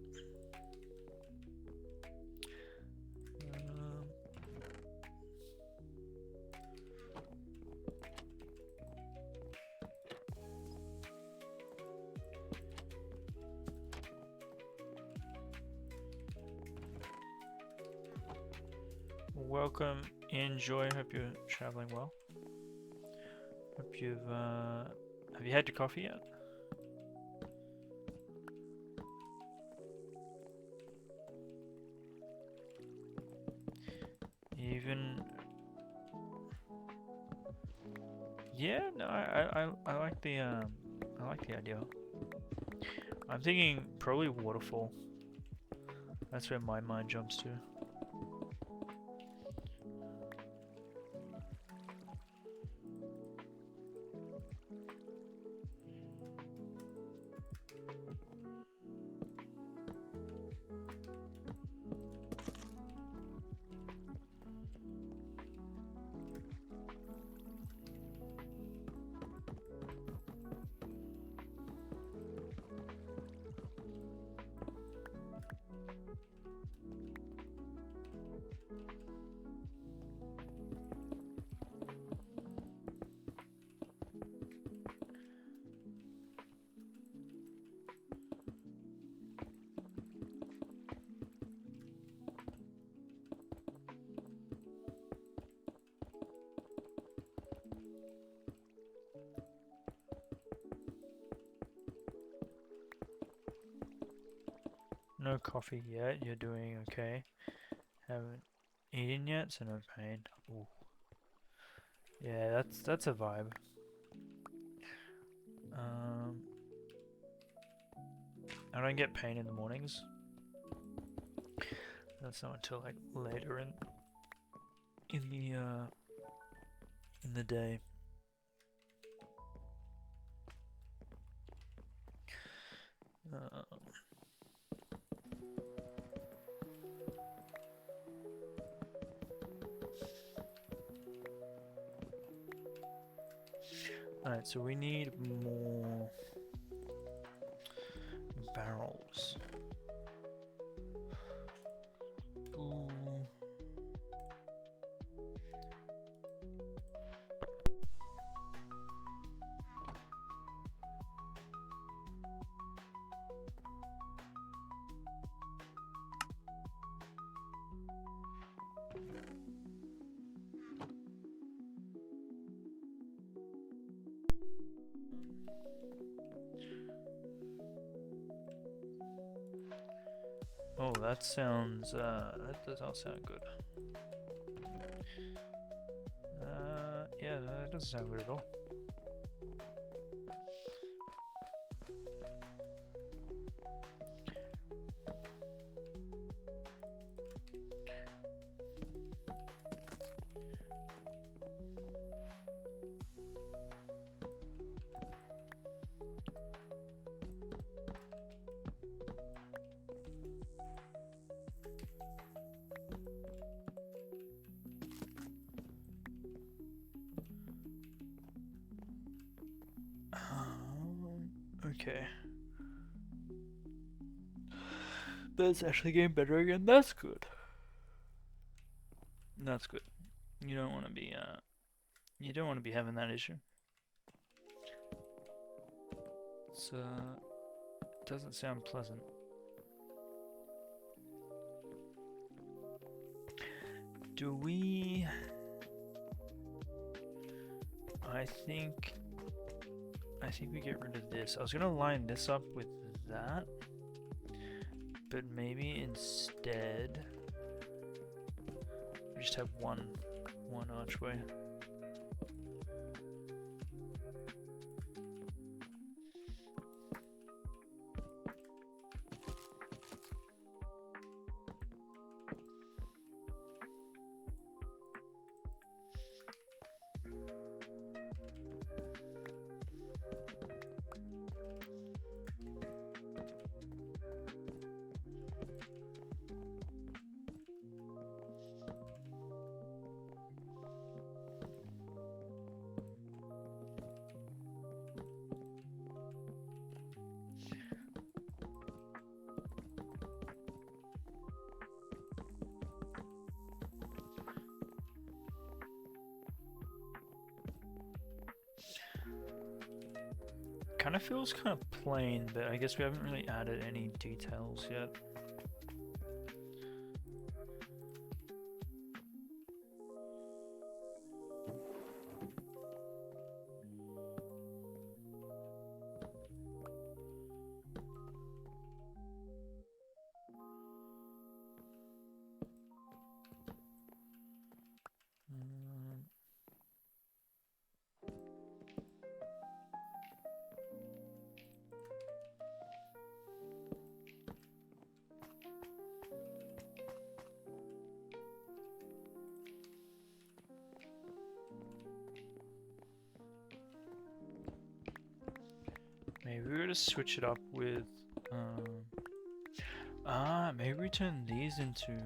Welcome, enjoy. Hope you're traveling well. Hope you've have you had your coffee yet? Even yeah, no, I like the idea. I'm thinking probably waterfall. That's where my mind jumps to. No coffee yet. You're doing okay. Haven't eaten yet, so no pain. Ooh. Yeah, that's a vibe. I don't get pain in the mornings. That's not until like later in the day. Alright, so we need more barrels. Ooh. Oh, that sounds, that does not sound good. Yeah, that doesn't sound good at all. Okay. That's actually getting better again. That's good. That's good. You don't want to be you don't want to be having that issue. So it doesn't sound pleasant. Do we? I think we get rid of this. I was gonna line this up with that, but maybe instead we just have one archway. Kind of feels kind of plain, but I guess we haven't really added any details yet. Maybe we were to switch it up with, maybe we turn these into,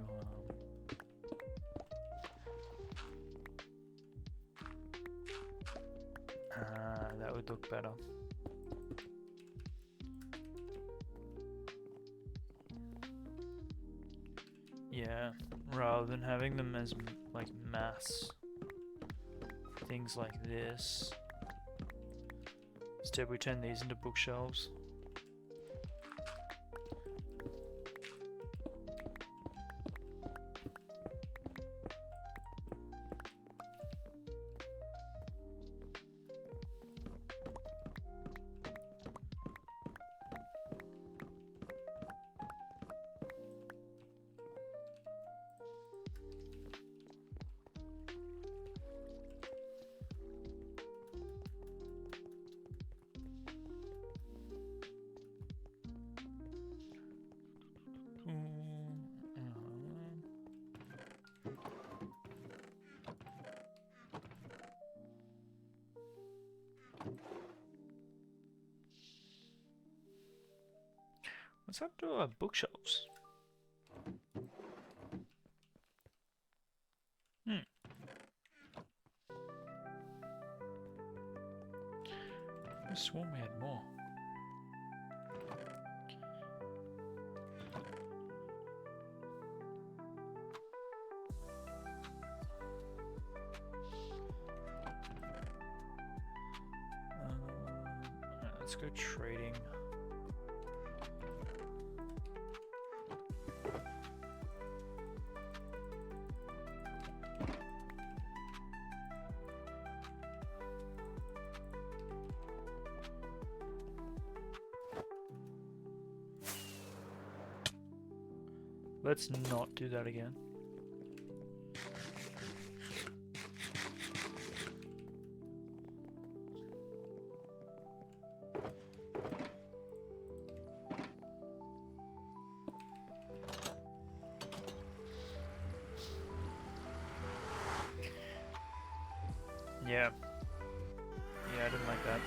that would look better. Yeah, rather than having them as, like, mass things like this. Instead we turn these into bookshelves. What's up to our bookshelves? I sworn we had more. Alright, let's go trading. Let's not do that again. Yeah. Yeah, I didn't like that.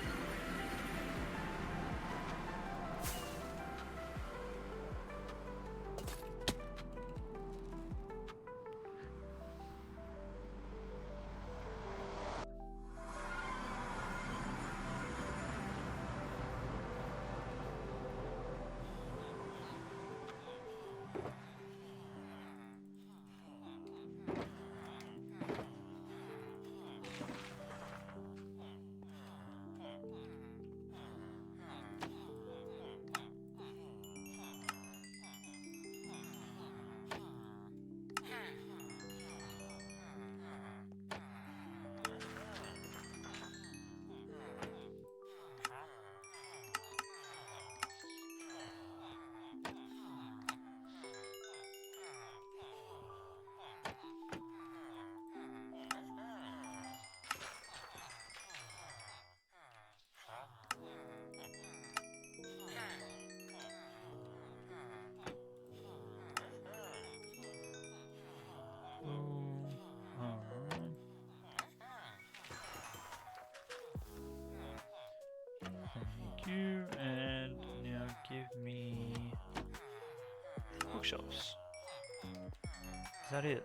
Alright. Thank you, and now give me bookshelves. Is that it?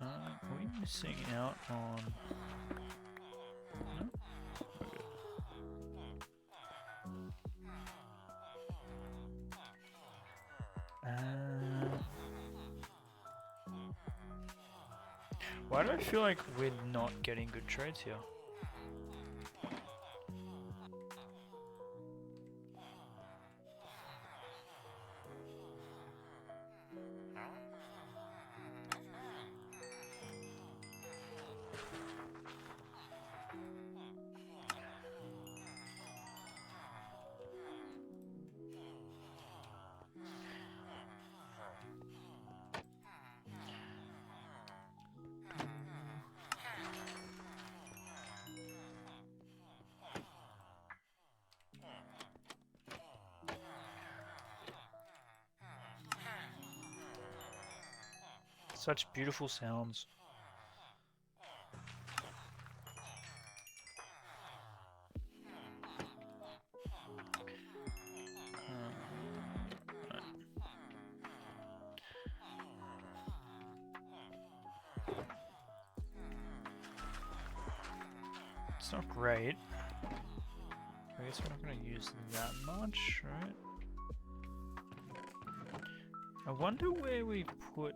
Are we missing out on... No? We're good. Why do I feel like we're not getting good trades here? Such beautiful sounds. Right. It's not great. I guess we're not going to use that much, right? I wonder where we put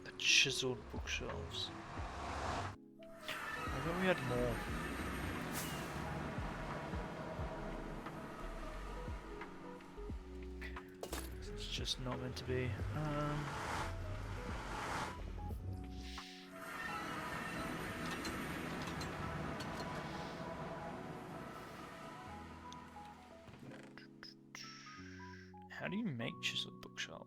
the chiseled bookshelves. I thought we had more. It's just not meant to be. How do you make chiseled bookshelves?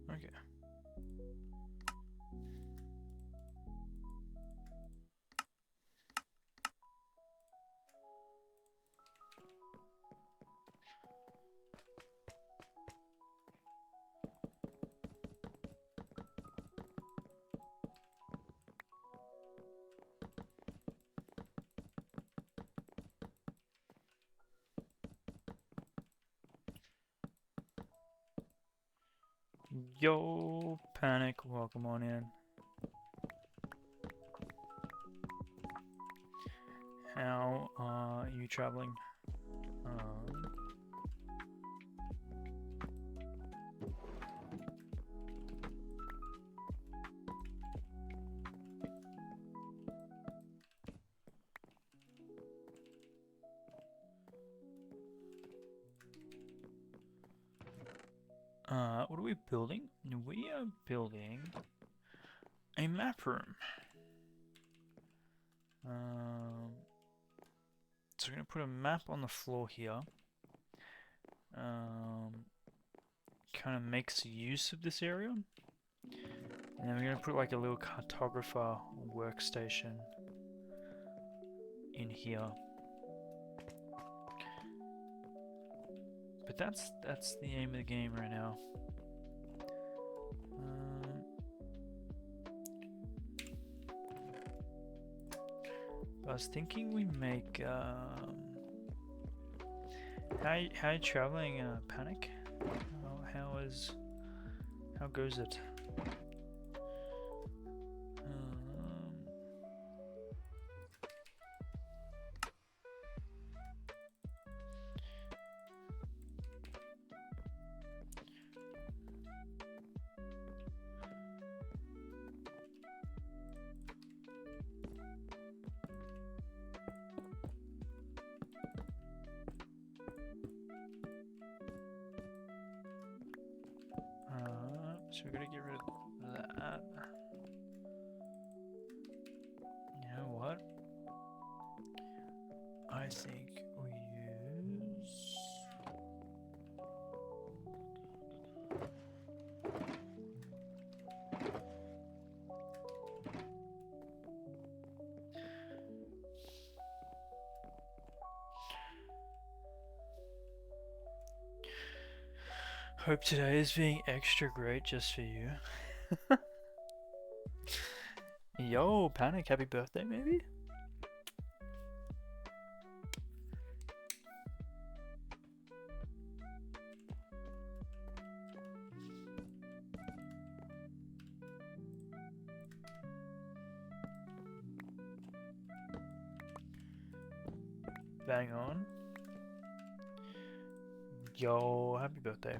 Okay. Yo, Panic, welcome on in. How are you traveling? What are we building? We are building a map room. So we're gonna put a map on the floor here. Kind of makes use of this area. And then we're gonna put like a little cartographer workstation in here. But that's the aim of the game right now. I was thinking we make how you traveling, Panic? How goes it? So we're gonna get rid of that. You know what? I think we use... Hope today is being extra great just for you. Yo, Panic, happy birthday, maybe? Bang on. Yo, happy birthday.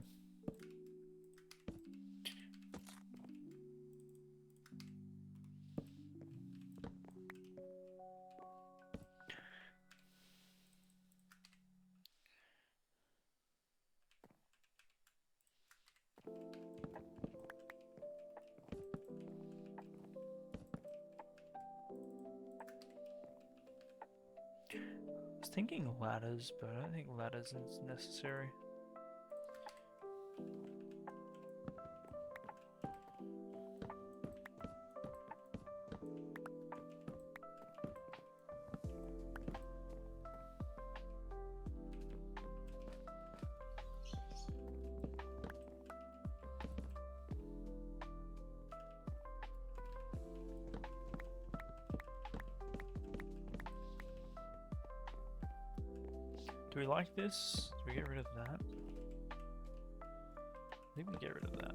I was thinking ladders, but I don't think ladders is necessary. Do we like this? Do we get rid of that? I think we get rid of that.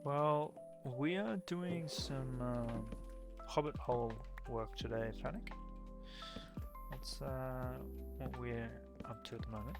Well, we are doing some Hobbit hole work today, Panic. That's what we're up to at the moment.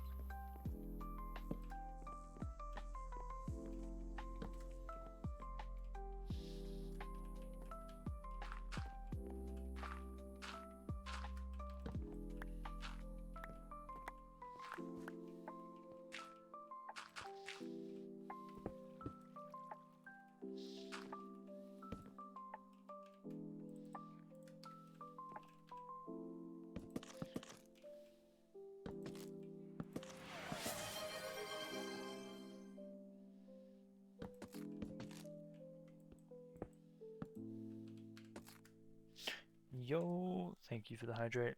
Yo, thank you for the hydrate.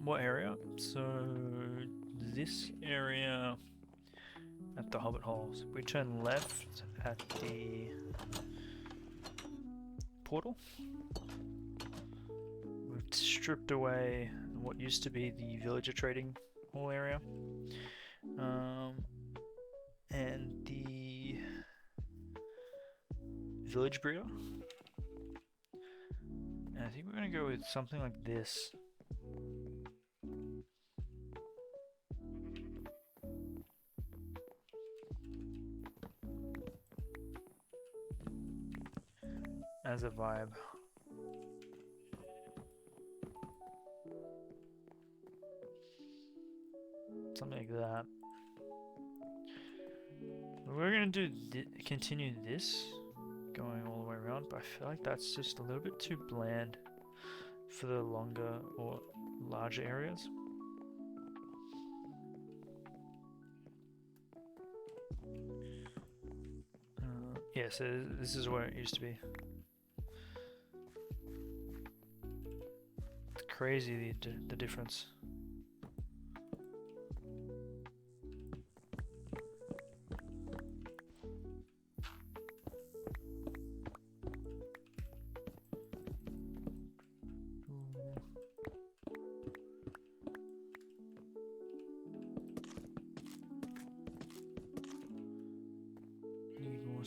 What area? So this area at the Hobbit Holes. We turn left at the portal. We've stripped away what used to be the villager trading hall area. And the village breeder. And I think we're going to go with something like this. As a vibe. Something like that. We're going to do continue this, going all the way around, but I feel like that's just a little bit too bland for the longer or larger areas. Yeah, so this is where it used to be. It's crazy the difference.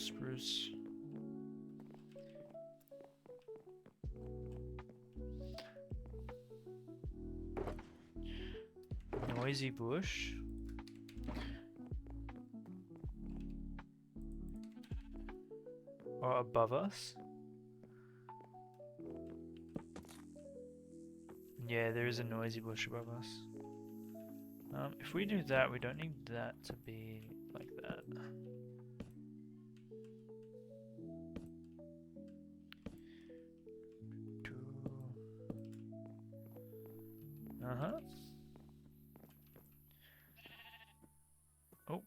Spruce. Noisy bush. Or above us. Yeah, there is a noisy bush above us. If we do that, we don't need that to be like that. Oh.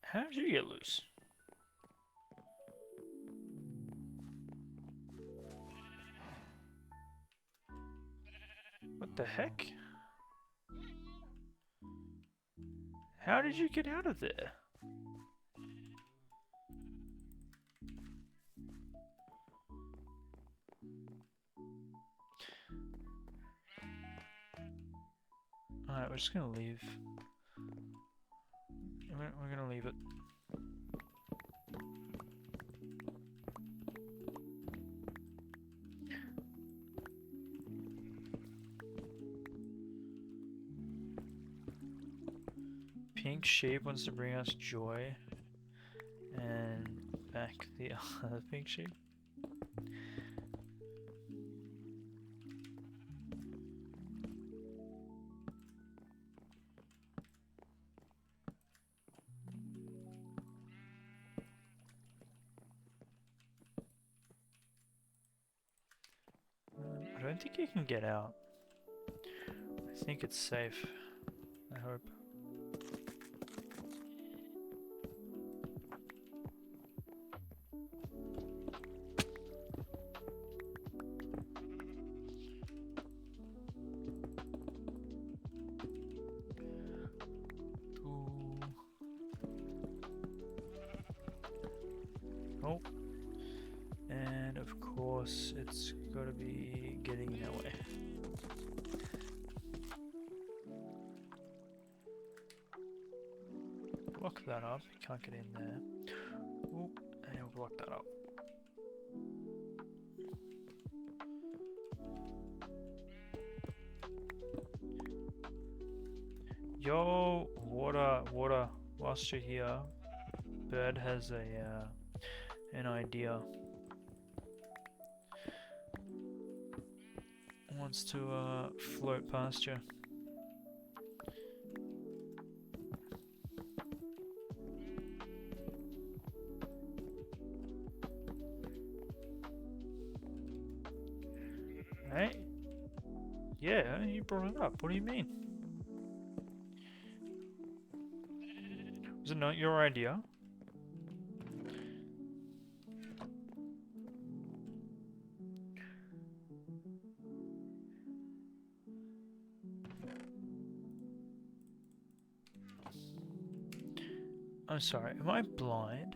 How did you get loose? What the heck? How did you get out of there? Alright, we're just gonna leave. We're gonna leave it. Pink sheep wants to bring us joy. And back the other pink sheep. I don't think you can get out. I think it's safe. I hope. Oh. And of course, it's gotta be getting in our way. Block that up, you can't get in there. Ooh, and we'll block that up. Yo, water, whilst you're here, Bird has an idea. Wants to float past you. Hey? Yeah, you brought it up. What do you mean? Is it not your idea? I'm sorry, am I blind?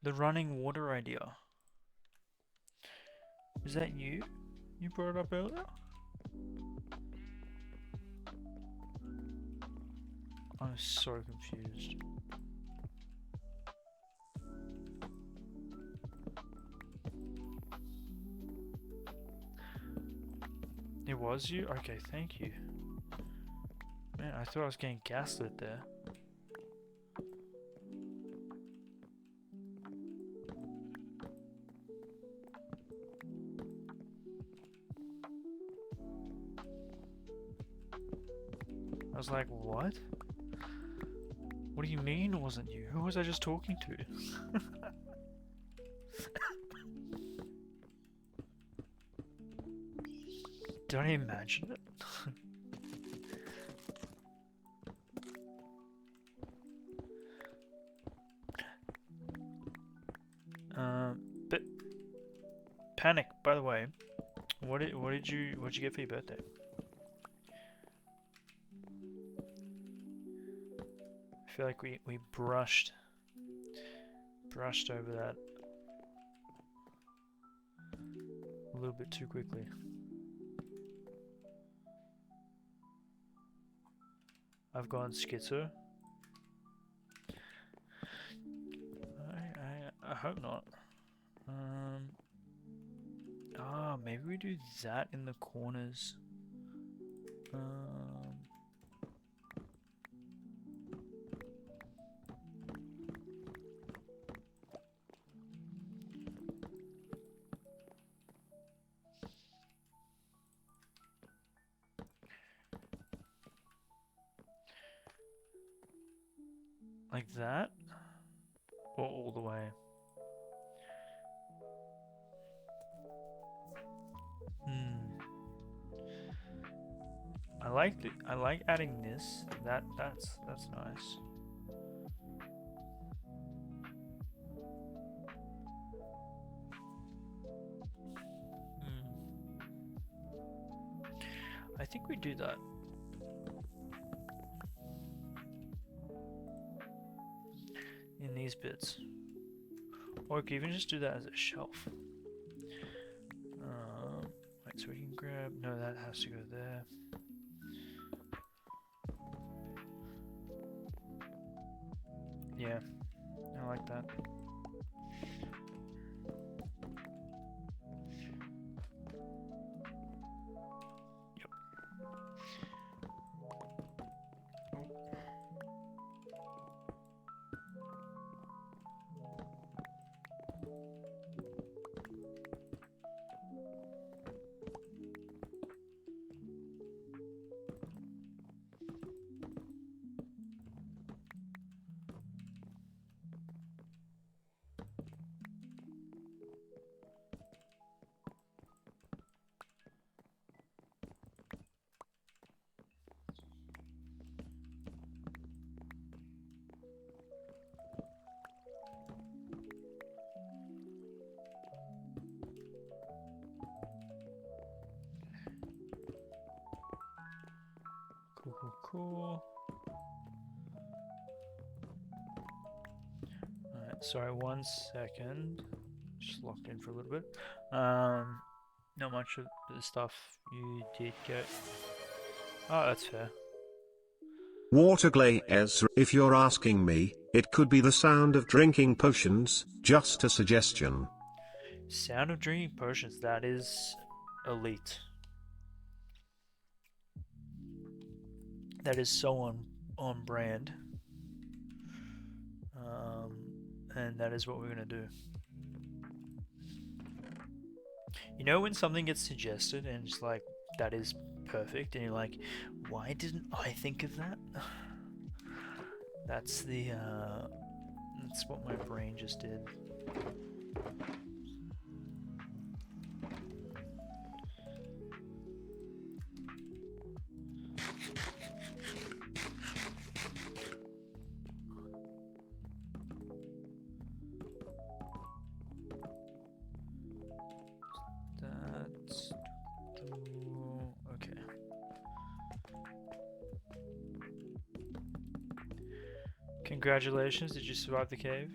The running water idea. Is that you? You brought it up earlier? I'm so confused. It was you? Okay, thank you. Man, I thought I was getting gaslit there. I was like, what? What do you mean it wasn't you? Who was I just talking to? Did I imagine it? But Panic, by the way, what'd you get for your birthday? I feel like we brushed over that a little bit too quickly. I've gone schizo. I hope not. Maybe we do that in the corners. Like that? Or all the way? I like adding this. That's nice. I think we do that. In these bits. Or we could even just do that as a shelf. Right, so we can grab... No, that has to go there. Yeah, I like that. Yep. Cool. Alright, sorry, 1 second. Just locked in for a little bit. Not much of the stuff you did get. Oh, that's fair. Water glaze. If you're asking me, it could be the sound of drinking potions, just a suggestion. Sound of drinking potions, that is elite. That is so on brand. And that is what we're gonna do. You know when something gets suggested and it's like, that is perfect, and you're like, why didn't I think of that? That's what my brain just did. That's okay. Congratulations, did you survive the cave?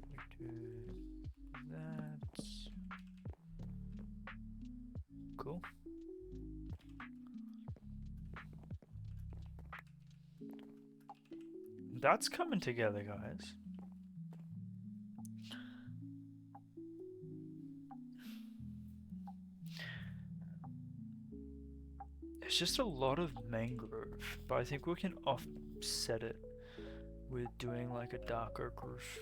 We do that. Cool. That's coming together, guys. It's just a lot of mangrove, but I think we can offset it with doing like a dark oak roof.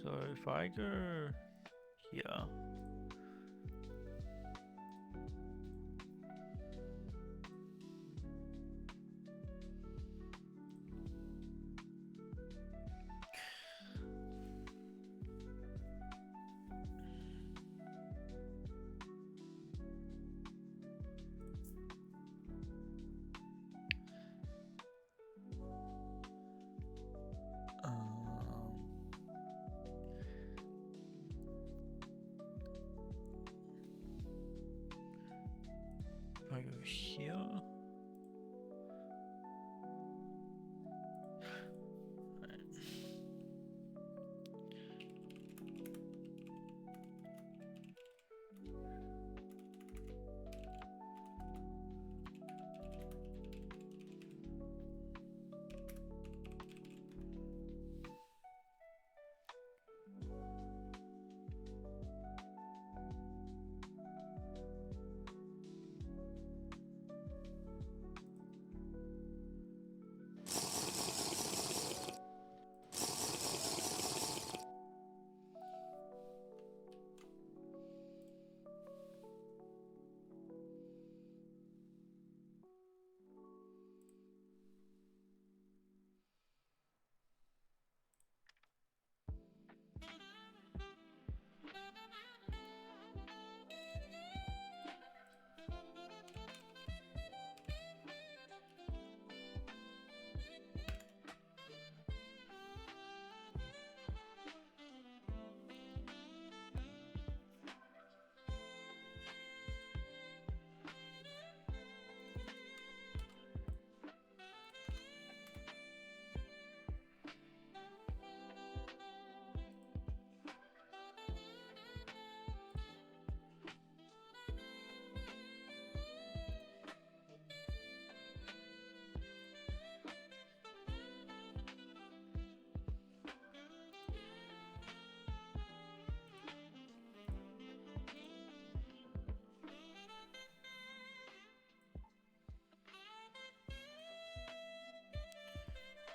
So if I go here, if I go here.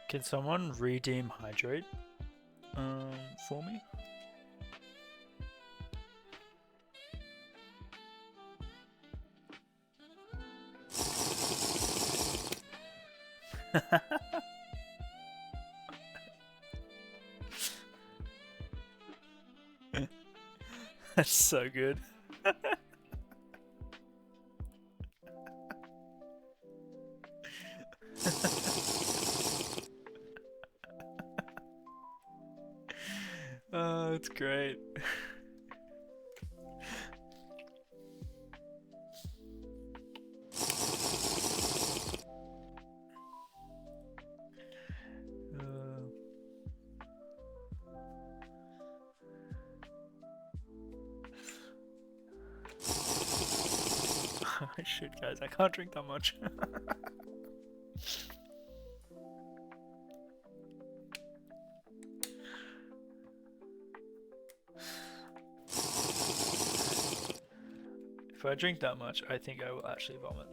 Can someone redeem hydrate for me? That's so good. Oh, it's great. I should, guys. I can't drink that much. If I drink that much, I think I will actually vomit.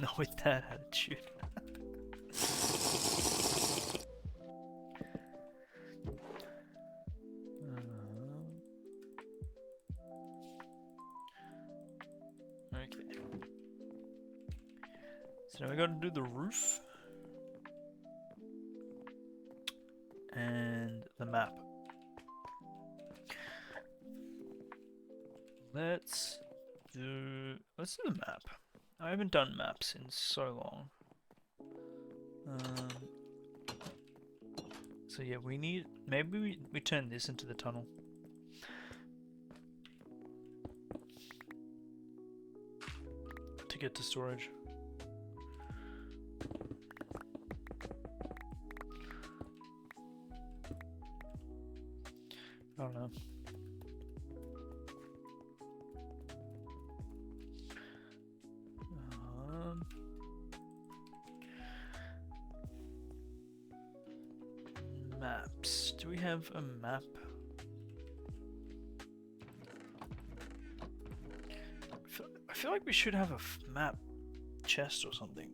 Not with that attitude. Okay. So now we gotta do the roof. And the map. Let's do the map. I haven't done maps in so long. So yeah, we need, maybe we turn this into the tunnel. To get to storage. I don't know. Maps. Do we have a map? I feel like we should have a map chest or something.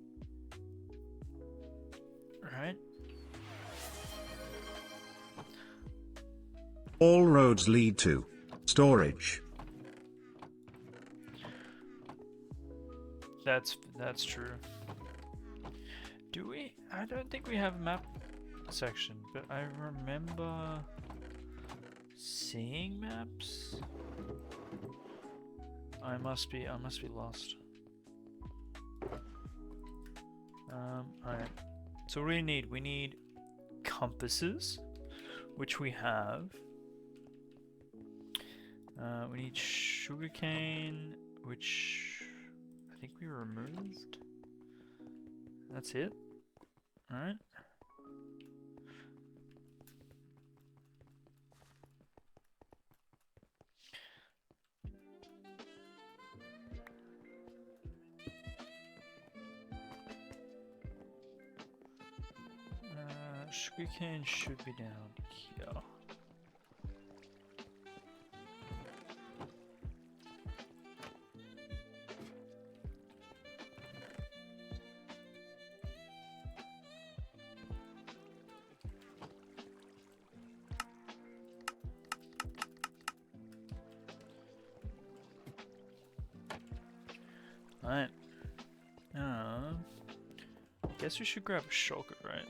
Right? All roads lead to storage. That's true. Do we? I don't think we have a map section, but I remember seeing maps. I must be lost. Alright. So what do we need compasses, which we have. We need sugarcane, which I think we removed. That's it. Alright. Sugarcane should be down here. Alright. Guess we should grab a shulker, right?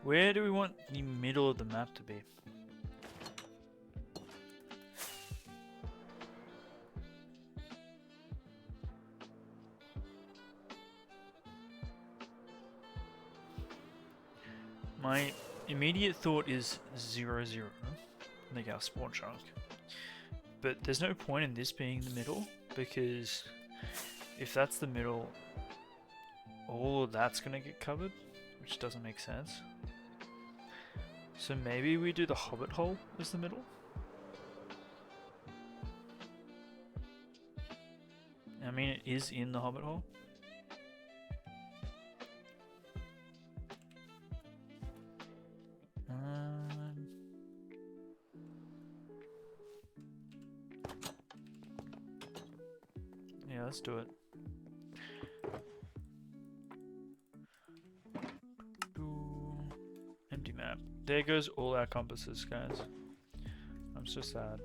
Where do we want the middle of the map to be? My immediate thought is 0-0, like our spawn chunk. But there's no point in this being the middle, because if that's the middle, all of that's gonna get covered, which doesn't make sense. So maybe we do the hobbit hole as the middle? I mean, it is in the hobbit hole. Yeah, let's do it. Empty map. There goes all our compasses, guys. I'm so sad.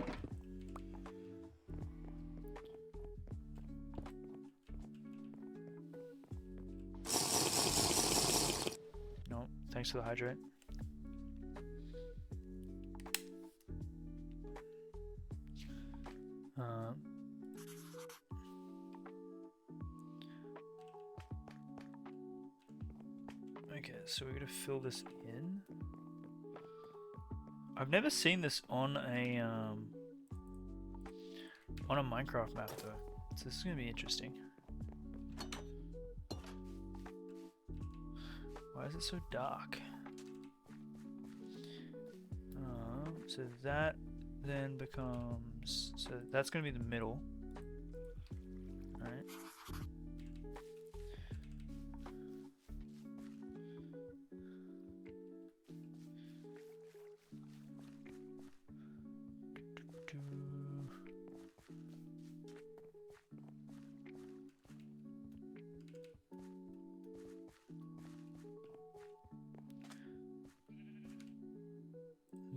No, thanks for the hydrate. Okay, so we're gonna fill this in. I've never seen this on On a Minecraft map though. So this is gonna be interesting. Why is it so dark? So that then becomes, so that's gonna be the middle. Alright.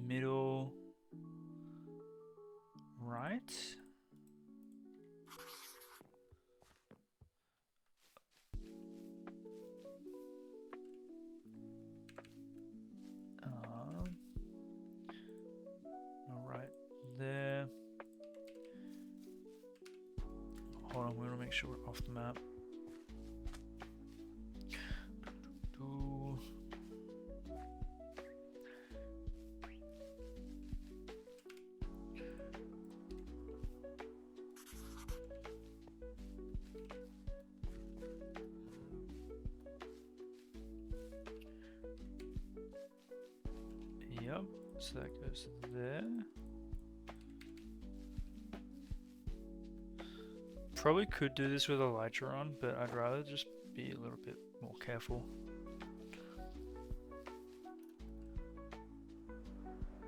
Middle right. Right there. Hold on, we want to make sure we're off the map. Yep, so that goes there. Probably could do this with a Elytra on, but I'd rather just be a little bit more careful.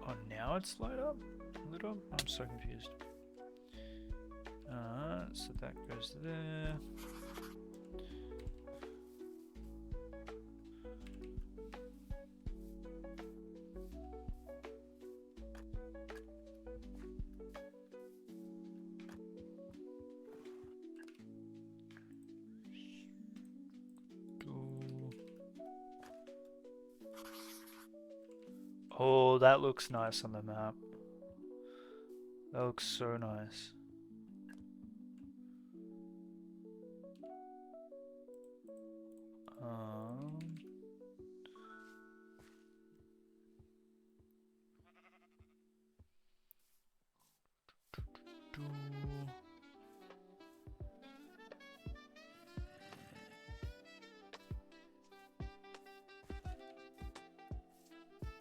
Oh, now it's lit up? I'm so confused. So that goes there. Oh, that looks nice on the map. That looks so nice.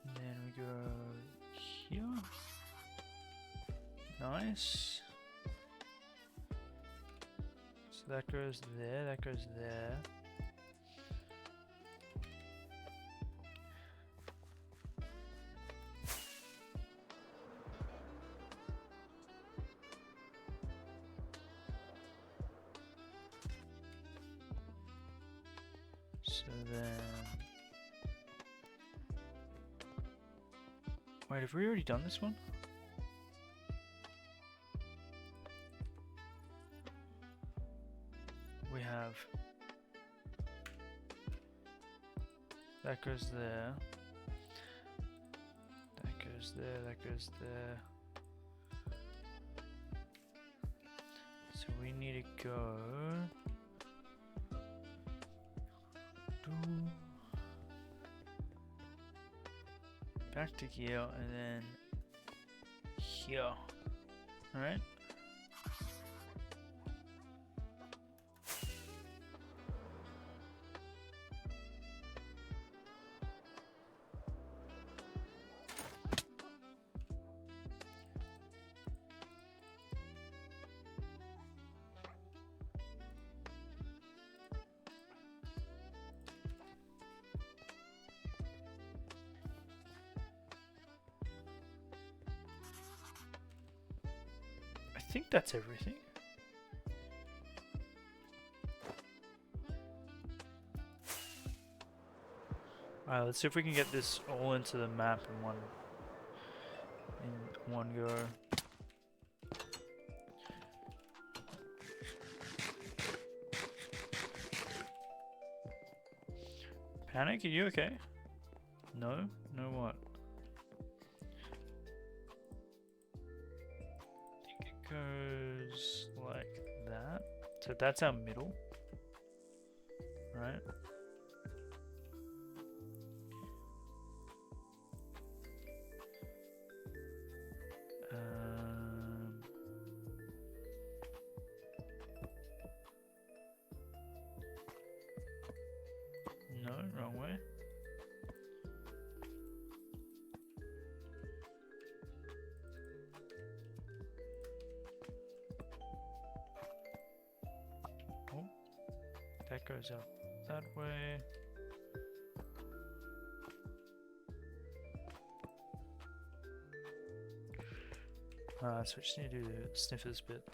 And then we go here. Nice. So that goes there, that goes there. So then... Wait, have we already done this one? We have... That goes there. That goes there, that goes there. So we need to go... Back to here and then here. Alright? I think that's everything. Alright, let's see if we can get this all into the map in one go. Panic, are you okay? No? No what? Goes like that. So that's our middle, right? Wrong way. Oh, that goes out that way. So we just need to do the sniffers bit.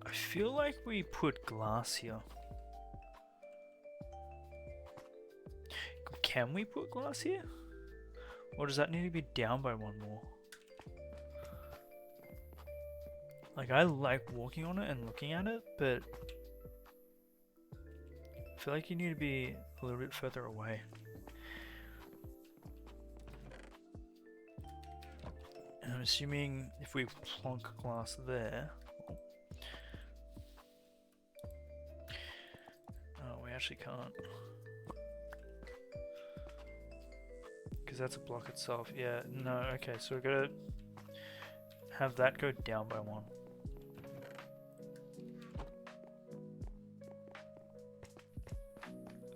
I feel like we put glass here. Can we put glass here? Or does that need to be down by one more? Like, I like walking on it and looking at it, but I feel like you need to be a little bit further away. And I'm assuming if we plonk glass there... Oh, we actually can't. Because that's a block itself. Yeah, no, okay, so we're gonna have that go down by one.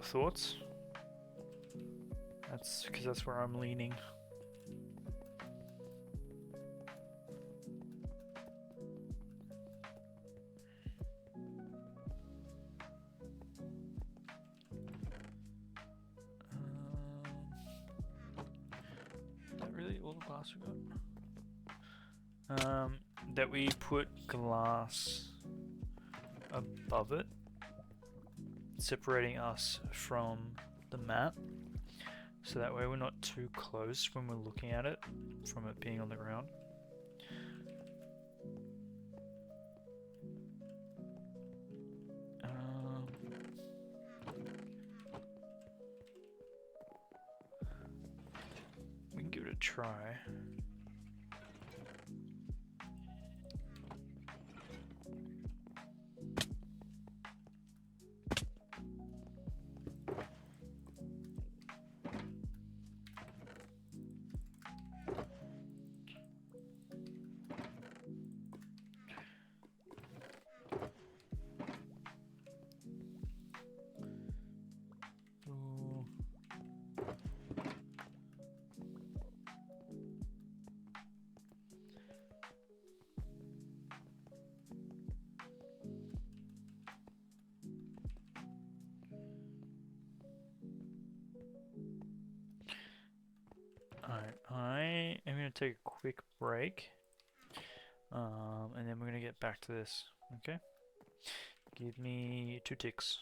Thoughts? That's because that's where I'm leaning. Is that really all the glass we got? That we put glass above it, separating us from the mat, so that way we're not too close when we're looking at it from it being on the ground. We can give it a try. Alright, I am going to take a quick break, and then we're going to get back to this, okay? Give me 2 ticks.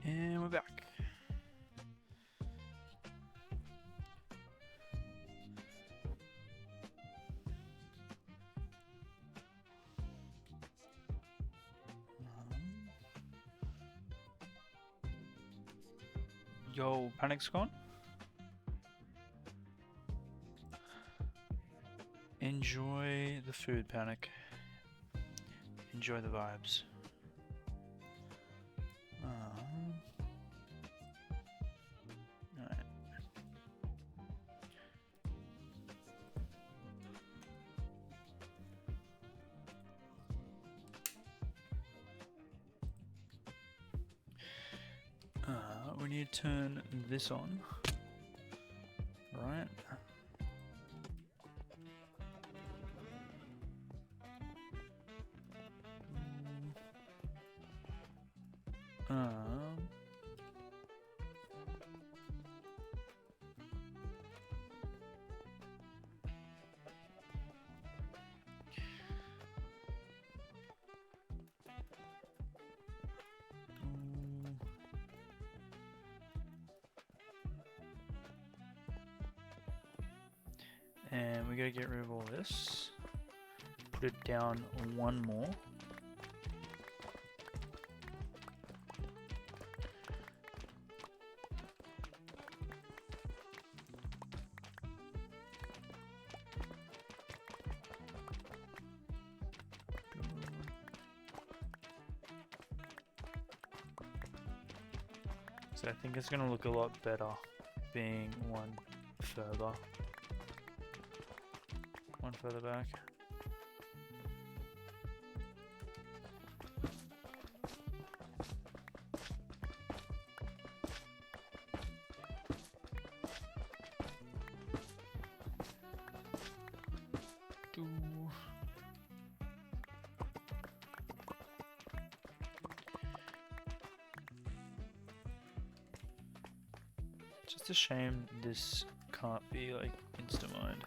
And we're back. Yo, Panic's gone? Enjoy the food, Panic. Enjoy the vibes. Alright. We need to turn this on. Right. And we gotta get rid of all this. Put it down one more. So I think it's gonna look a lot better being one further back. Just a shame this can't be like insta-mined.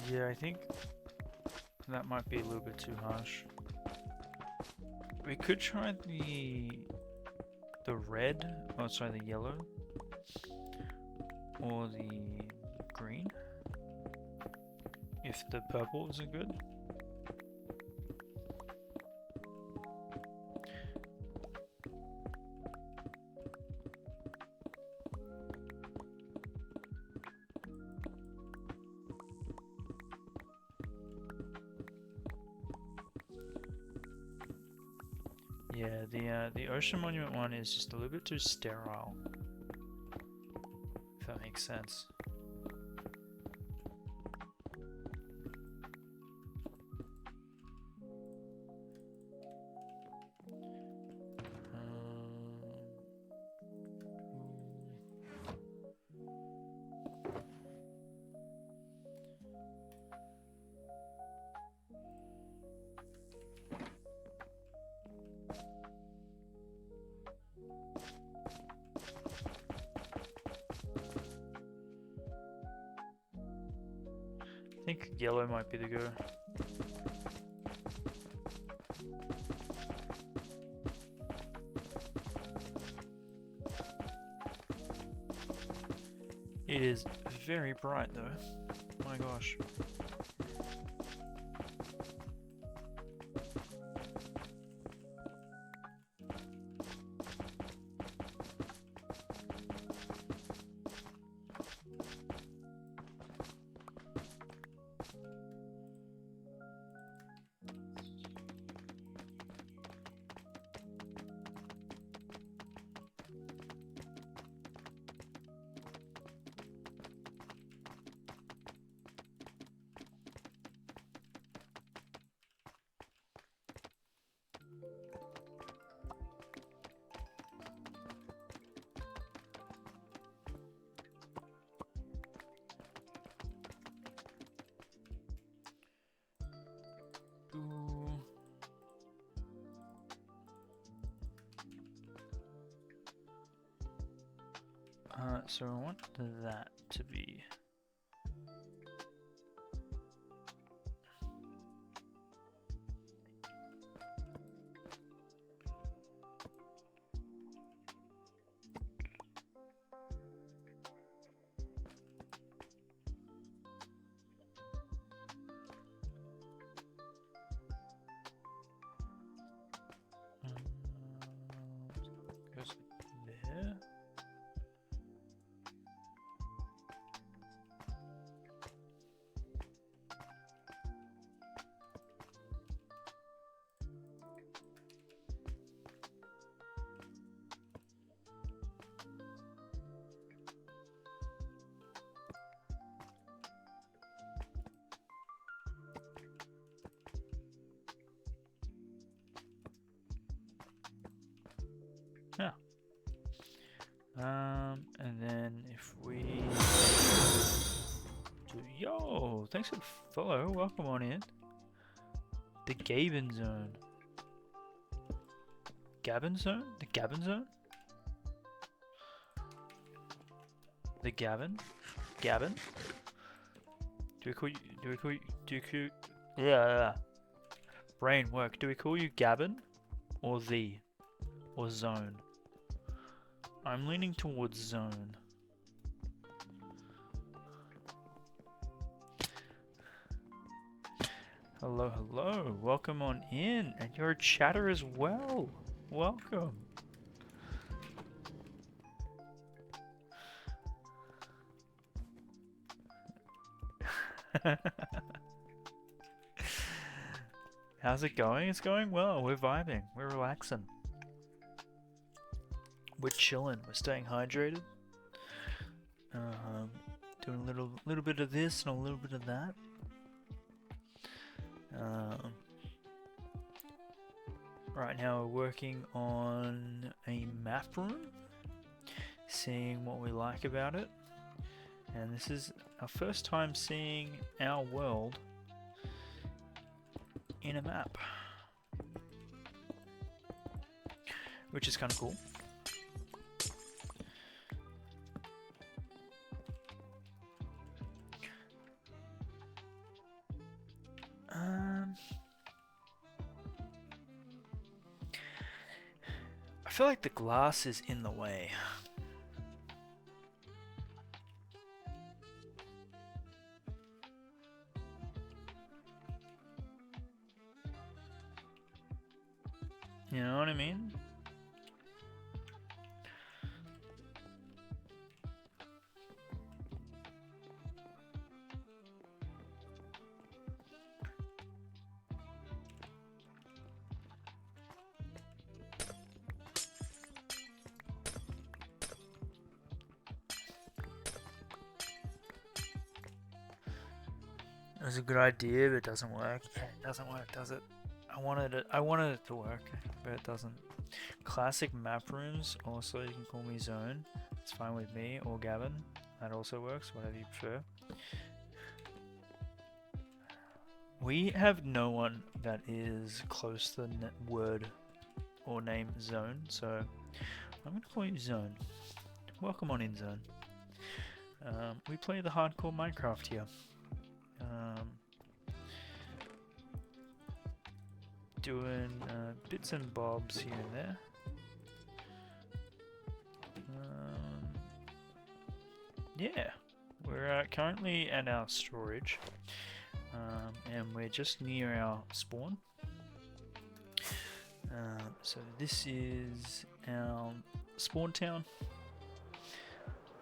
Yeah, I think that might be a little bit too harsh. We could try the red, oh sorry, the yellow, or the green, if the purple isn't good. Yeah, the Ocean Monument one is just a little bit too sterile, if that makes sense. I think yellow might be the go. It is very bright though. My gosh. So I want that to be. Goes there. Yeah. And then if we do, yo, thanks for the follow. Welcome on in. The Gabin Zone. Gabin Zone? The Gabin Zone? The Gavin? Gavin? Do we call you, yeah. Brain work. Do we call you Gavin? Or the? Or Zone? I'm leaning towards Zone. Hello, hello. Welcome on in. And you're a chatter as well. Welcome. How's it going? It's going well. We're vibing. We're relaxing. We're chilling. We're staying hydrated. Doing a little bit of this and a little bit of that. Right now we're working on a map room, seeing what we like about it. And this is our first time seeing our world in a map, which is kind of cool. I feel like the glass is in the way. You know what I mean? It was a good idea, but it doesn't work. Yeah, it doesn't work, does it? I wanted it to work, but it doesn't. Classic map rooms. Also, you can call me Zone. It's fine with me, or Gavin. That also works, whatever you prefer. We have no one that is close to the word or name Zone, so I'm going to call you Zone. Welcome on in, Zone. We play the hardcore Minecraft here. Doing bits and bobs here and there. Yeah, we're currently at our storage, and we're just near our spawn. So this is our spawn town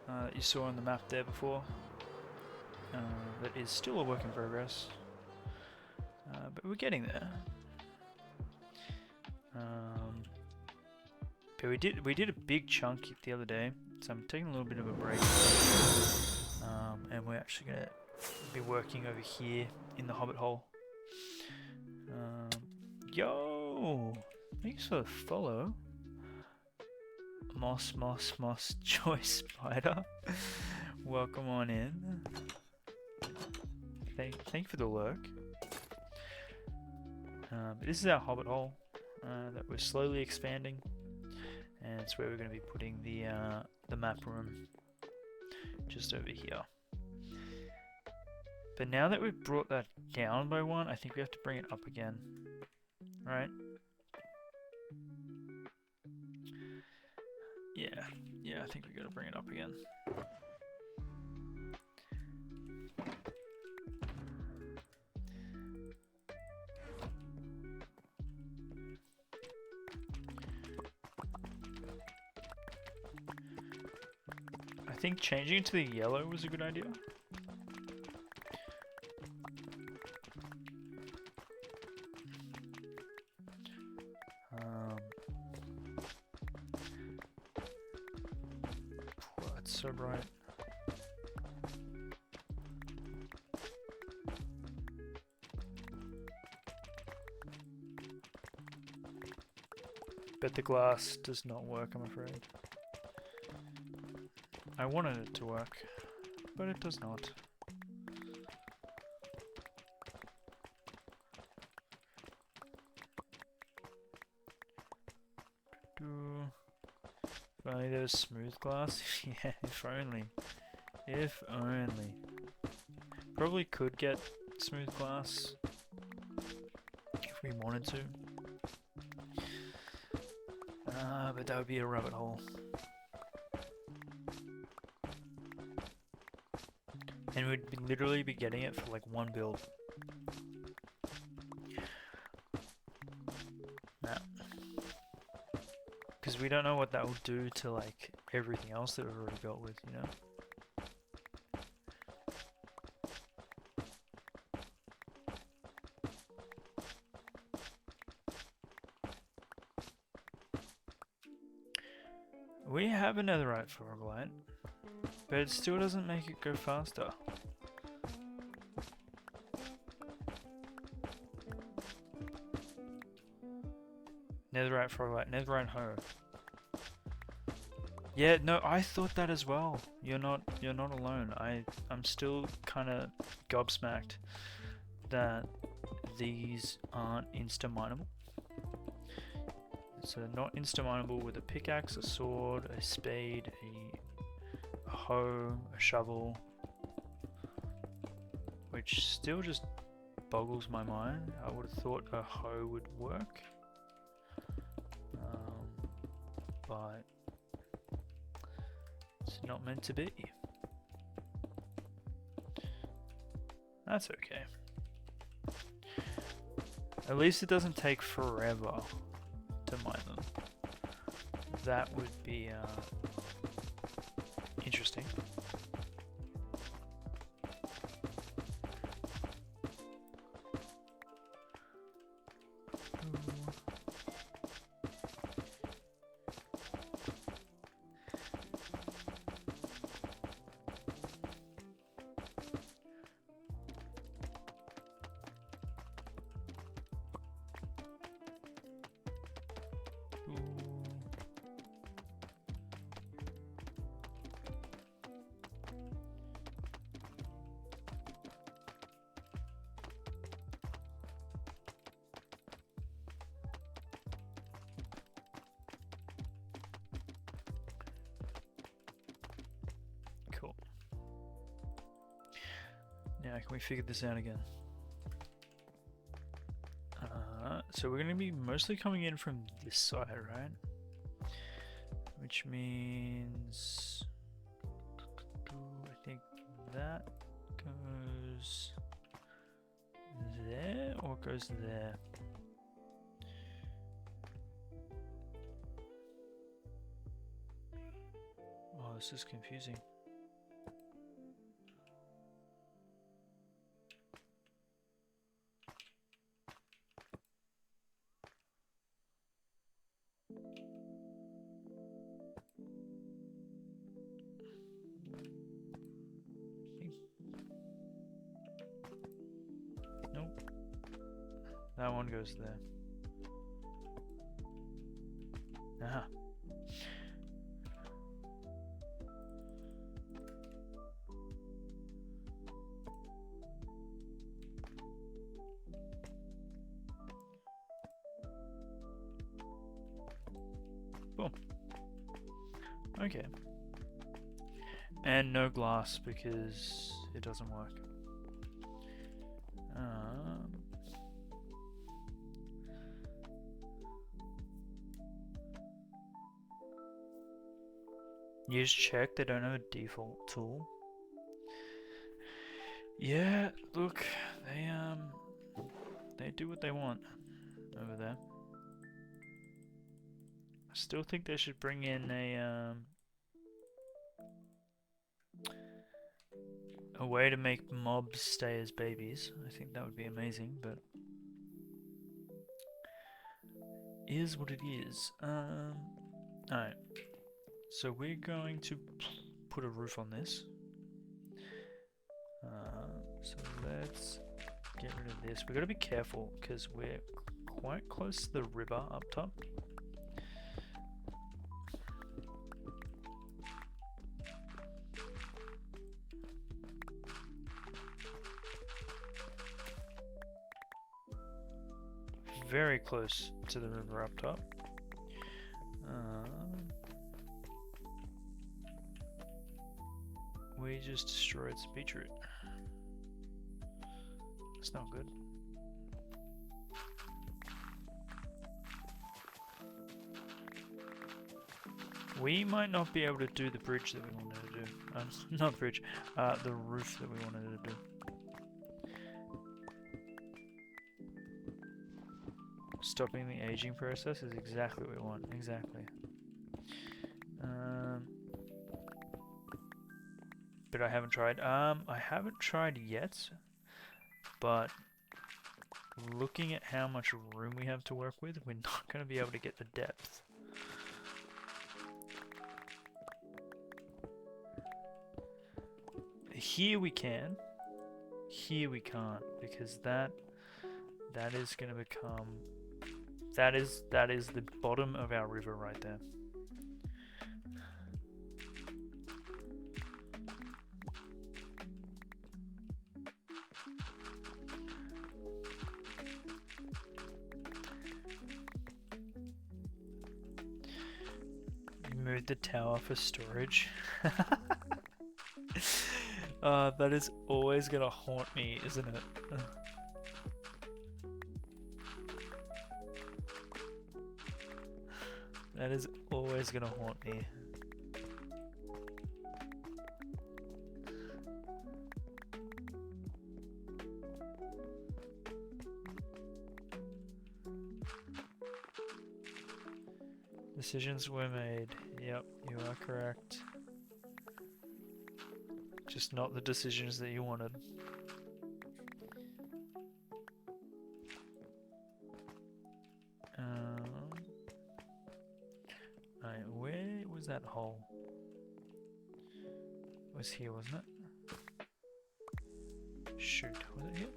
that you saw on the map there before. That is still a work in progress, but we're getting there. But we did a big chunk the other day, so I'm taking a little bit of a break. And we're actually gonna be working over here in the Hobbit hole. Yo, thanks for the follow, Moss Joy Spider. Welcome on in. Thank you for the lurk. This is our Hobbit hole that we're slowly expanding, and it's where we're going to be putting the map room just over here. But now that we've brought that down by 1, I think we have to bring it up again. Right? Yeah, I think we gotta bring it up again. I think changing it to the yellow was a good idea. It's so bright. But the glass does not work, I'm afraid. I wanted it to work, but it does not. If only there was smooth glass. Yeah, if only. If only. Probably could get smooth glass if we wanted to. But that would be a rabbit hole. And we'd literally be getting it for like 1 build. Nah. Because we don't know what that will do to like everything else that we've already built with, you know? We have a netherite froglight, but it still doesn't make it go faster. Netherite froglight, netherite hoe. Yeah, no, I thought that as well. You're not alone. I'm still kind of gobsmacked that these aren't insta-mineable. So not insta-mineable with a pickaxe, a sword, a spade, a hoe, a shovel, which still just boggles my mind. I would have thought a hoe would work, but it's not meant to be. That's okay. At least it doesn't take forever to mine them. That would be interesting. Cool. Now, can we figure this out again? So we're going to be mostly coming in from this side, right? Which means I think that goes there or goes there. Oh, this is confusing. Nope. That one goes there. Aha. Boom. Okay. And no glass because it doesn't work. You just check they don't have a default tool. Yeah, look, they do what they want over there. I still think they should bring in a way to make mobs stay as babies. I think that would be amazing, but is what it is. Alright, so we're going to put a roof on this. So let's get rid of this. We've got to be careful because we're quite close to the river up top. Very close to the river up top. We just destroyed some beetroot. That's not good. We might not be able to do the bridge that we wanted to do. Not bridge, the roof that we wanted to do. Stopping the aging process is exactly what we want. Exactly. But I haven't tried. I haven't tried yet. But looking at how much room we have to work with, we're not going to be able to get the depth. Here we can. Here we can't, because that is going to become that is the bottom of our river right there. Move the tower for storage. That is always gonna haunt me, isn't it? That is always gonna haunt me. Decisions were made. Yep, you are correct. Just not the decisions that you wanted. Alright, where was that hole? It was here, wasn't it? Shoot, was it here?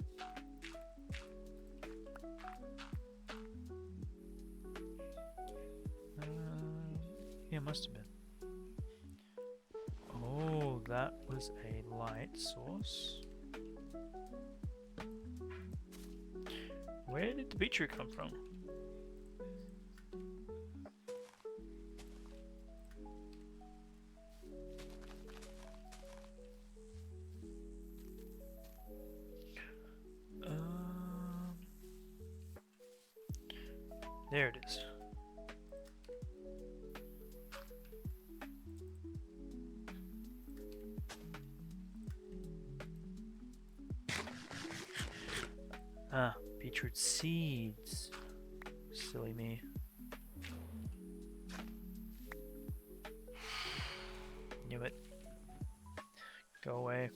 Yeah, it must have been. Oh, that was a light source. Where did the beetroot come from? There it is. Ah, beetroot seeds. Silly me. Knew it. Go away.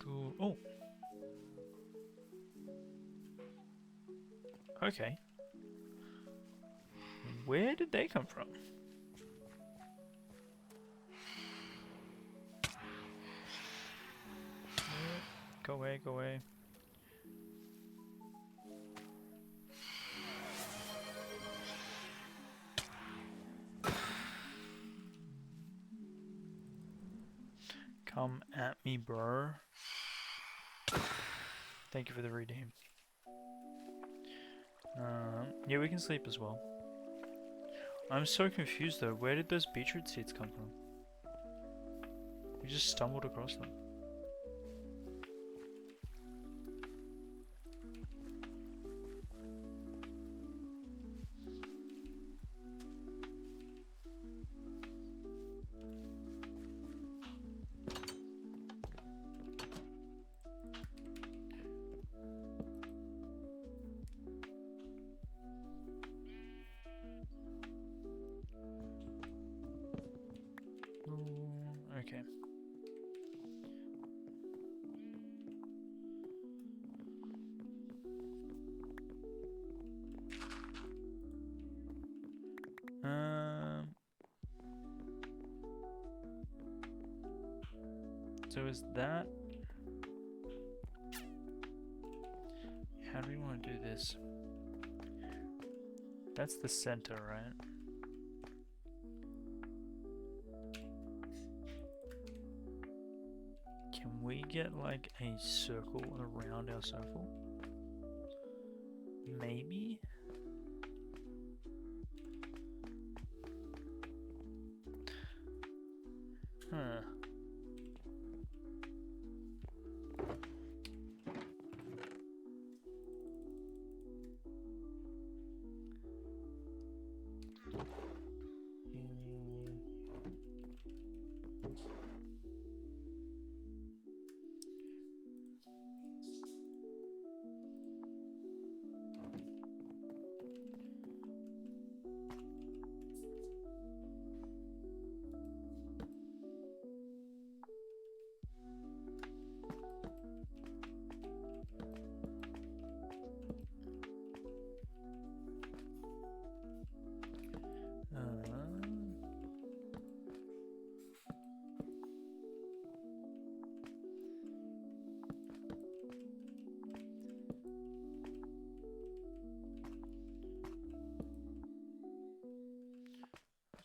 Go. Oh. Okay. Where did they come from? Go away, go away. Come at me, bro. Thank you for the redeem. Yeah, we can sleep as well. I'm so confused though. Where did those beetroot seeds come from? We just stumbled across them. Okay. So is that... How do we want to do this? That's the center, right? Can we get like a circle around our circle? Maybe? Huh.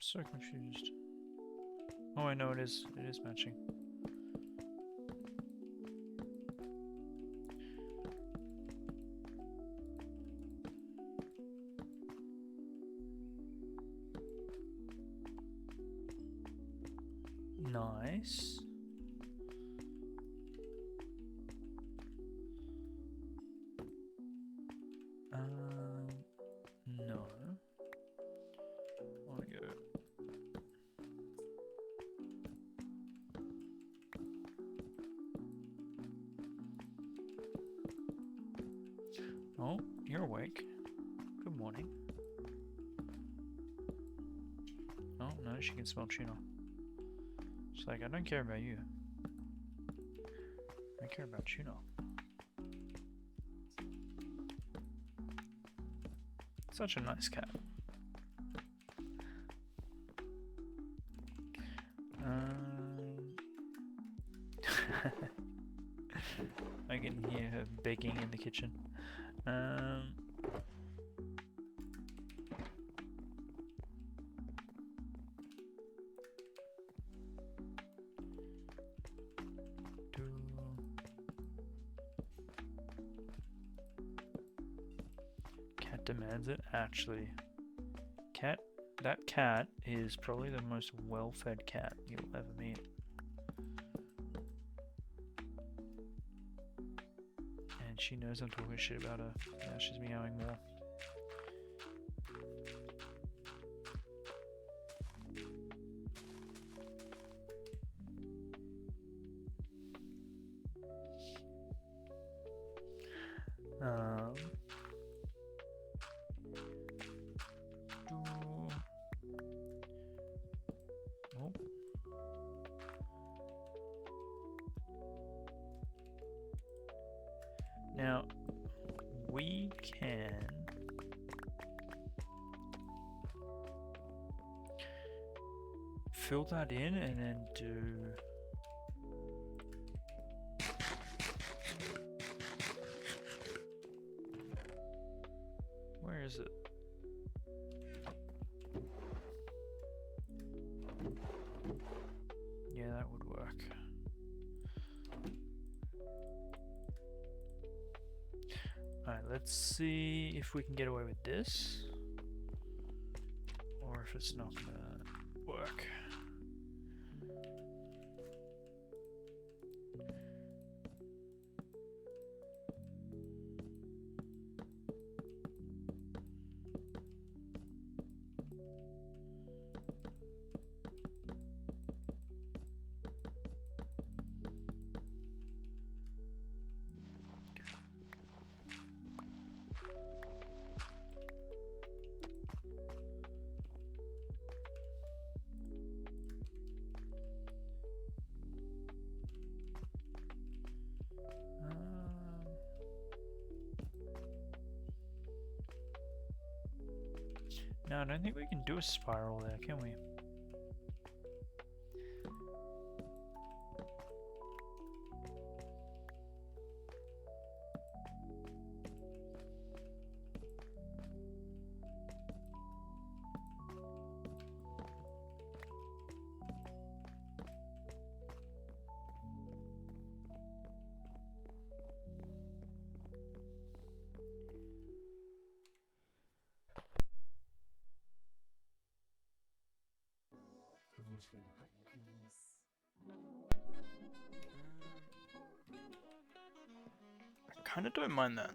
So confused. Oh, I know it is. It is matching. Nice. No. I wanna go. Oh, you're awake. Good morning. Oh, no, she can smell tuna. She's like, I don't care about you. I care about tuna. Such a nice cat. I can hear her begging in the kitchen. Cat demands it. Actually, that cat is probably the most well-fed cat you'll ever meet. And she knows I'm talking shit about her. Now she's meowing more. Now, we can fill that in and then do where is it? Yeah, that would work. Alright, let's see if we can get away with this. Or if it's not gonna work. No, I don't think we can do a spiral there, can we? I kind of don't mind that.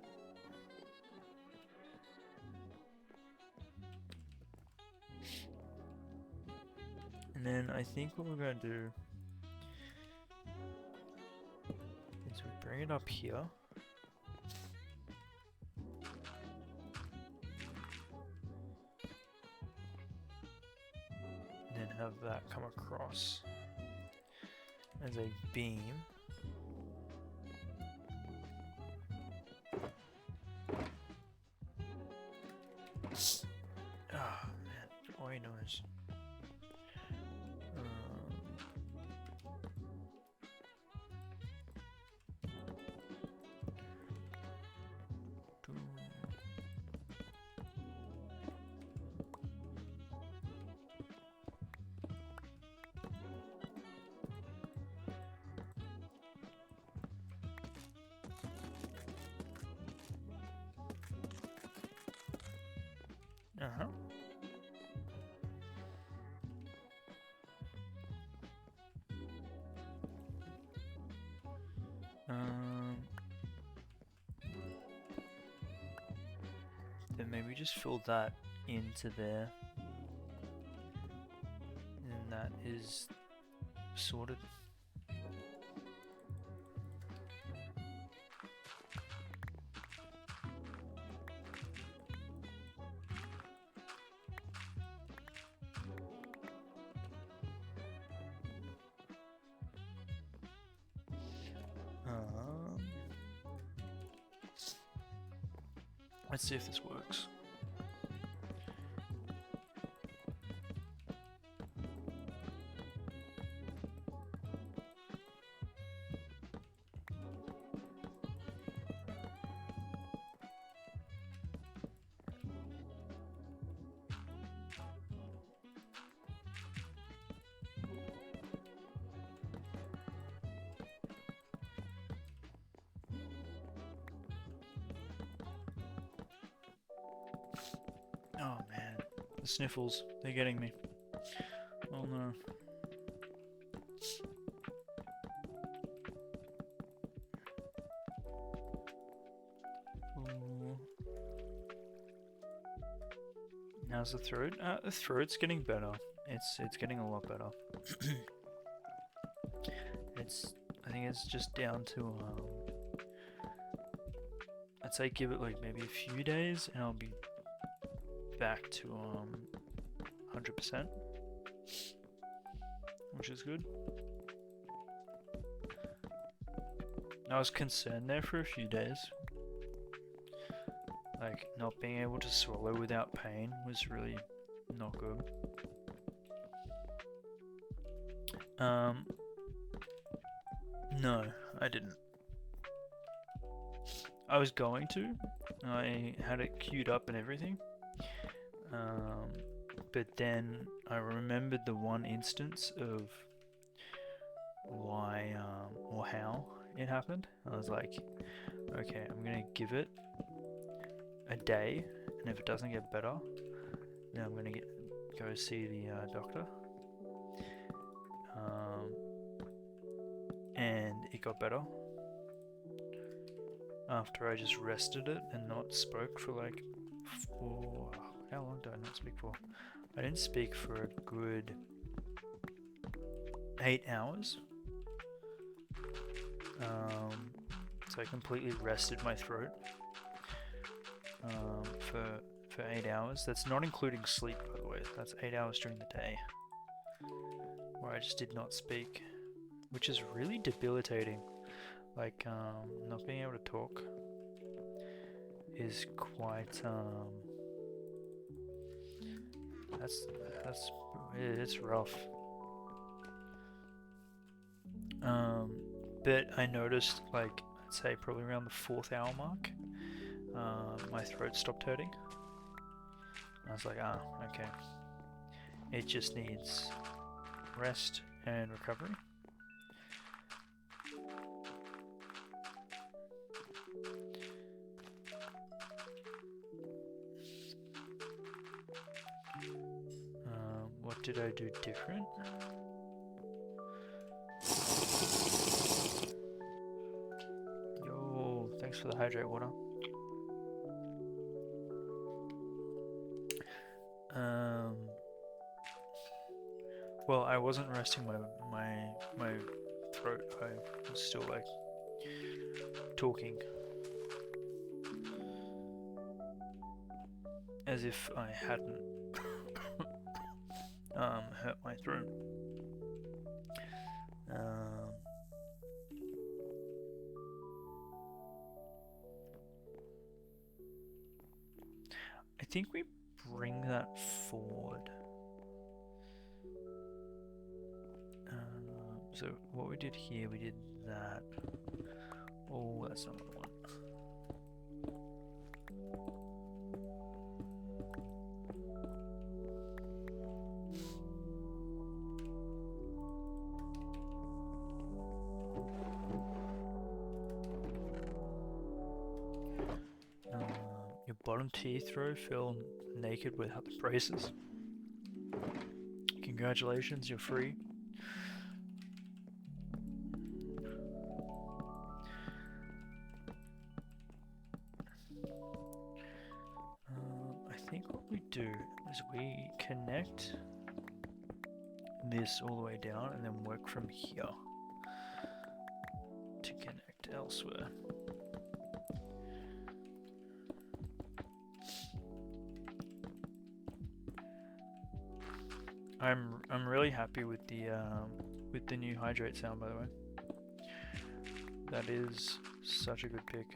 And then I think what we're going to do is we bring it up here. And then have that come across as a beam. Oh man, oi noise. Uh-huh. Then maybe just fill that into there. And that is sorted. Let's see if this works. Oh man, the sniffles, they're getting me. Oh no. Ooh. How's the throat? The throat's getting better. It's getting a lot better. I think it's just down to I'd say give it like maybe a few days and I'll be back to 100%, which is good. I was concerned there for a few days, like not being able to swallow without pain was really not good. No, I didn't. I was going to. I had it queued up and everything. But then I remembered the one instance of why or how it happened. I was like, okay, I'm gonna give it a day, and if it doesn't get better, then I'm gonna go see the doctor, and it got better after I just rested it and not spoke for like how long did I not speak for? I didn't speak for a good 8 hours. So I completely rested my throat for 8 hours. That's not including sleep, by the way. That's 8 hours during the day where I just did not speak, which is really debilitating. Like, not being able to talk is quite, it's rough. But I noticed, like, I'd say probably around the 4th hour mark, my throat stopped hurting. I was like, okay. It just needs rest and recovery. What did I do different? Yo, thanks for the hydrate water. Well, I wasn't resting my throat. I was still like talking as if I hadn't hurt my throat. I think we bring that forward. So what we did here, we did that. Oh, that's not what I want. Your bottom teeth row fell naked without the braces. Congratulations, you're free. I think what we do is we connect this all the way down and then work from here to connect elsewhere. I'm really happy with the new hydrate sound, by the way. That is such a good pick.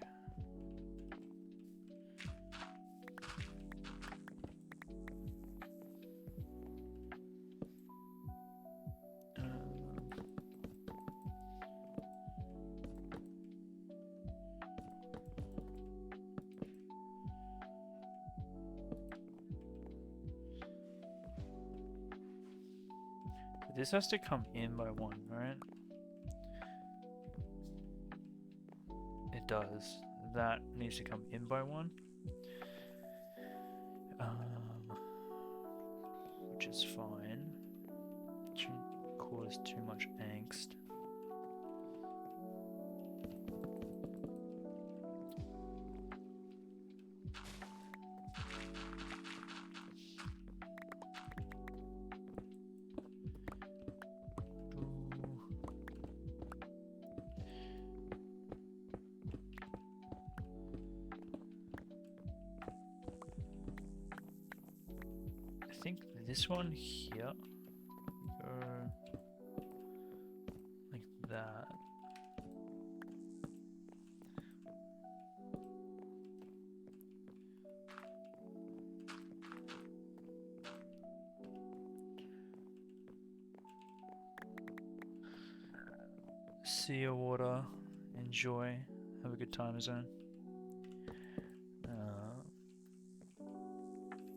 This has to come in by 1, right? It does. That needs to come in by 1. Which is fine. Shouldn't cause too much angst. I think this one here, go like that. See your water, enjoy, have a good time zone.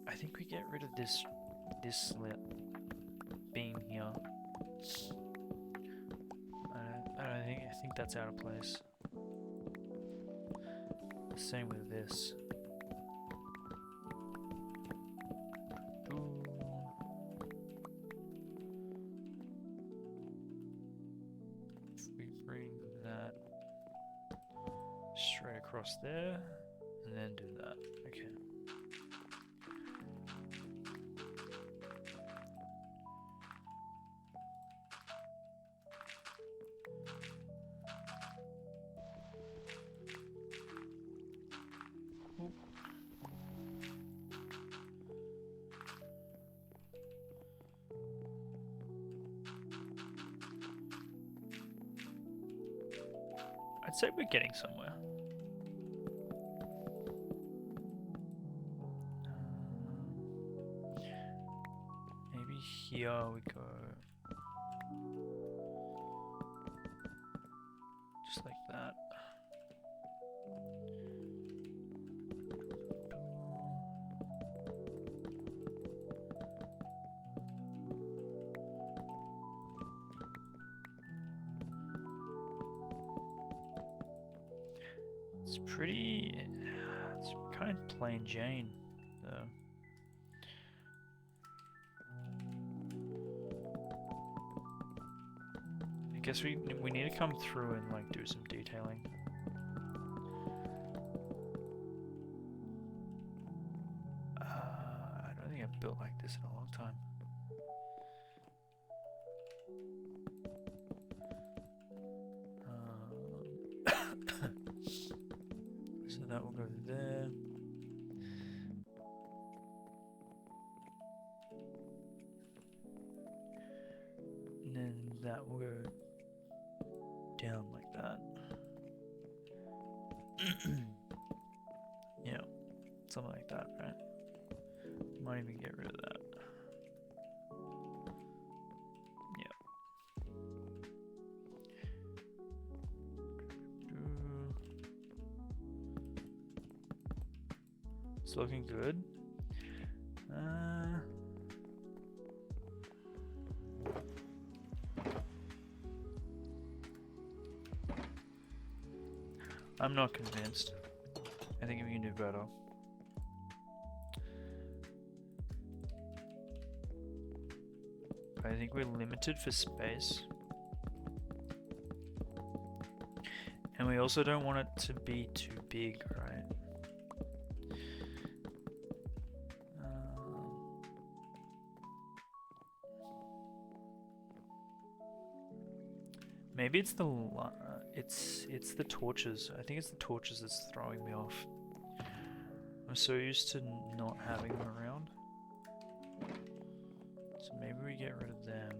I think we get rid of this slit beam here. I think that's out of place. The same with this. Ooh. we bring that straight across there, and then do that. Okay. Oop. I'd say we're getting somewhere. Maybe here we go. Just like that. It's pretty. It's kind of plain Jane, though. I guess we need to come through and like do some detailing. I don't think I've built like this in a long time. So that will go there. And then that will go down like that. Yeah, something like that, right? Might even get rid of that. Yeah. It's looking good. I'm not convinced. I think we can do better. I think we're limited for space. And we also don't want it to be too big, right? Maybe it's the it's the torches. I think it's the torches that's throwing me off. I'm so used to not having them around. So maybe we get rid of them.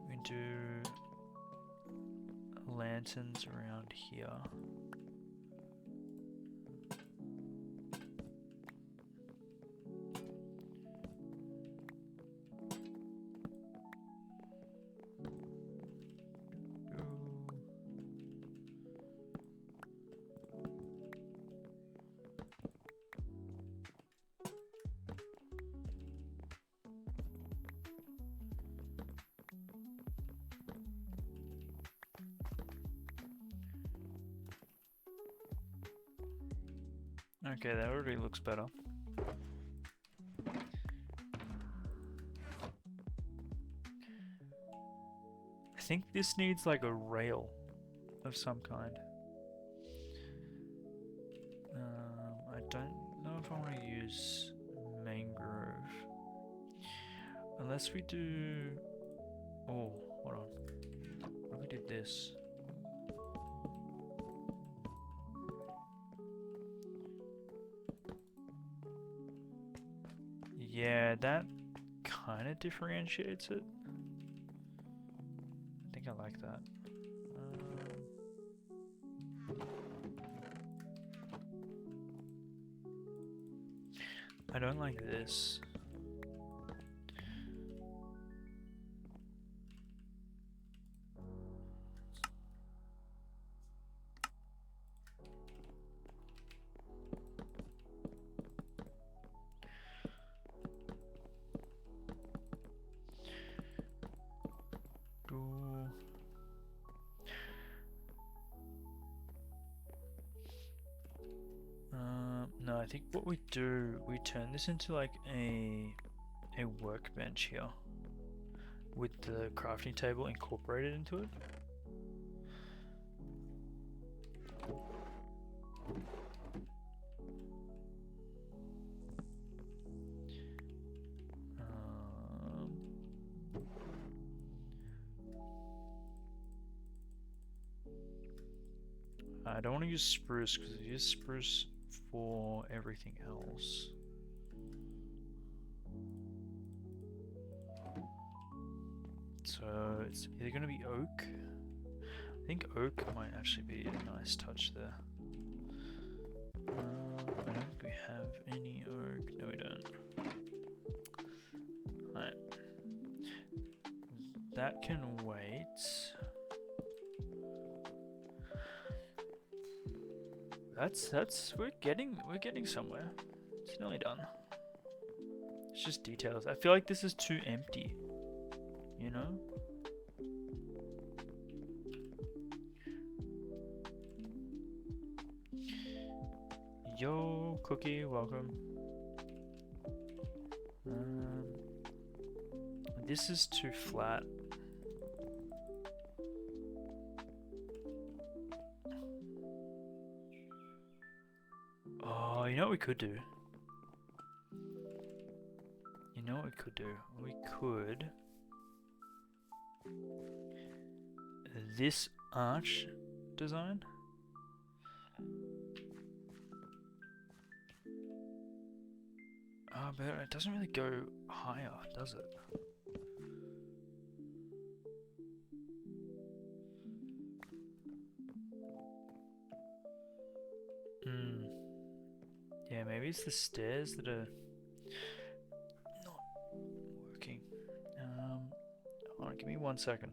We can do lanterns around here. Okay, that already looks better. I think this needs like a rail of some kind. I don't know if I want to use mangrove. Unless we do... Oh, hold on. What if we did this? Yeah, that kind of differentiates it. I think I like that. I don't like this. No, I think what we do, we turn this into like a workbench here. with the crafting table incorporated into it. I don't want to use spruce because I use spruce for everything else. So it's either going to be oak. I think oak might actually be a nice touch there. I don't think we have any oak. No, we don't. Alright. That can wait. We're getting somewhere. It's nearly done. It's just details. I feel like this is too empty. You know? Yo, Cookie, welcome. This is too flat. Oh, you know what we could do? You know what we could do? We could... This arch design? But it doesn't really go higher, does it? Yeah, maybe it's the stairs that are not working. Hold on, give me 1 second.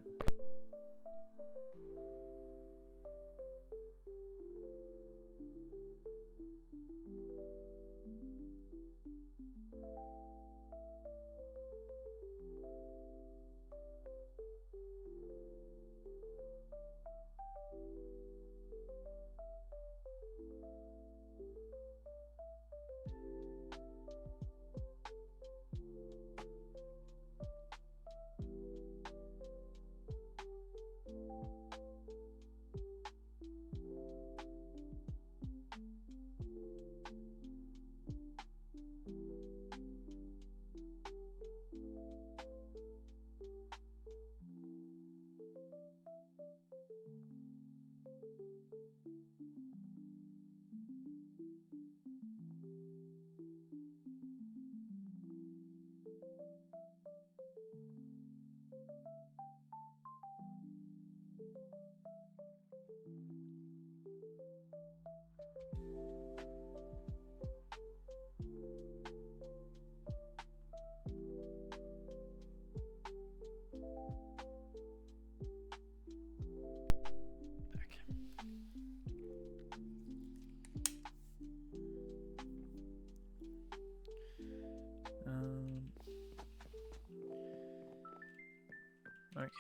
Okay.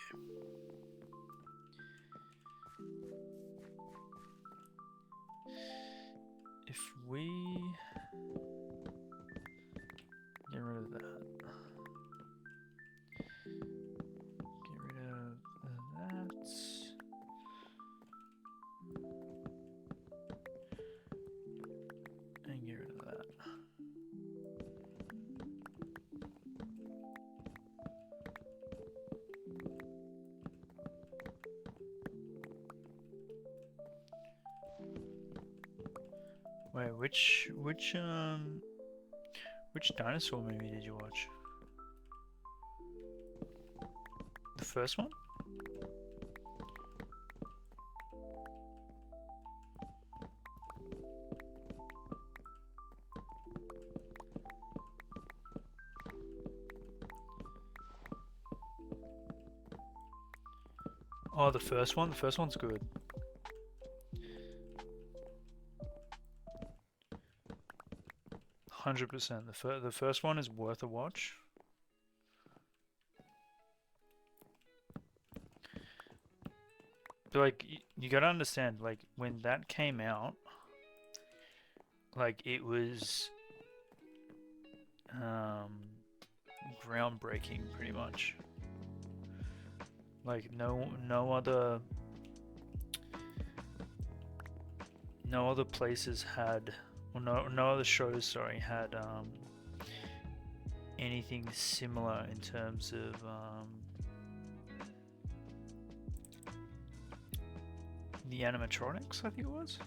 If we get rid of that, get rid of that, and get rid of that. Wait, which dinosaur movie did you watch? The first one? Oh, the first one? The first one's good. %. The first one is worth a watch. But like, you gotta understand, like, when that came out, like, it was groundbreaking, pretty much. Like no other places had, or no other shows, sorry, had anything similar in terms of the animatronics, I think it was.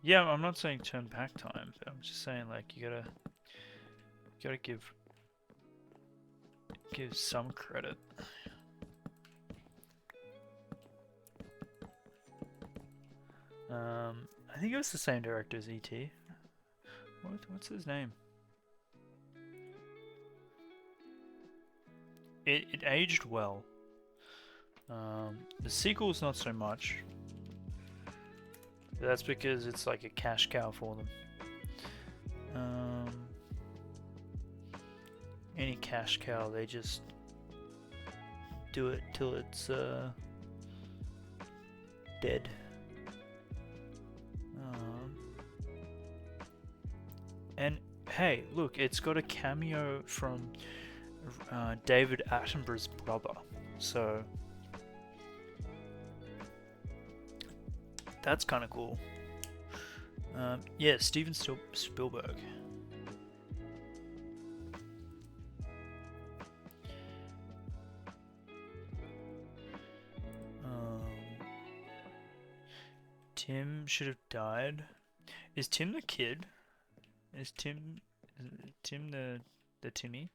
Yeah, I'm not saying turn back time, but I'm just saying like you gotta give some credit. I think it was the same director as E.T. What's his name? It aged well. The sequel's not so much. But that's because it's like a cash cow for them. Any cash cow, they just do it till it's dead. And hey, look, it's got a cameo from David Attenborough's brother, so that's kind of cool. Yeah, Steven Spielberg. Tim should have died. Is Tim the kid? Is Tim the Timmy?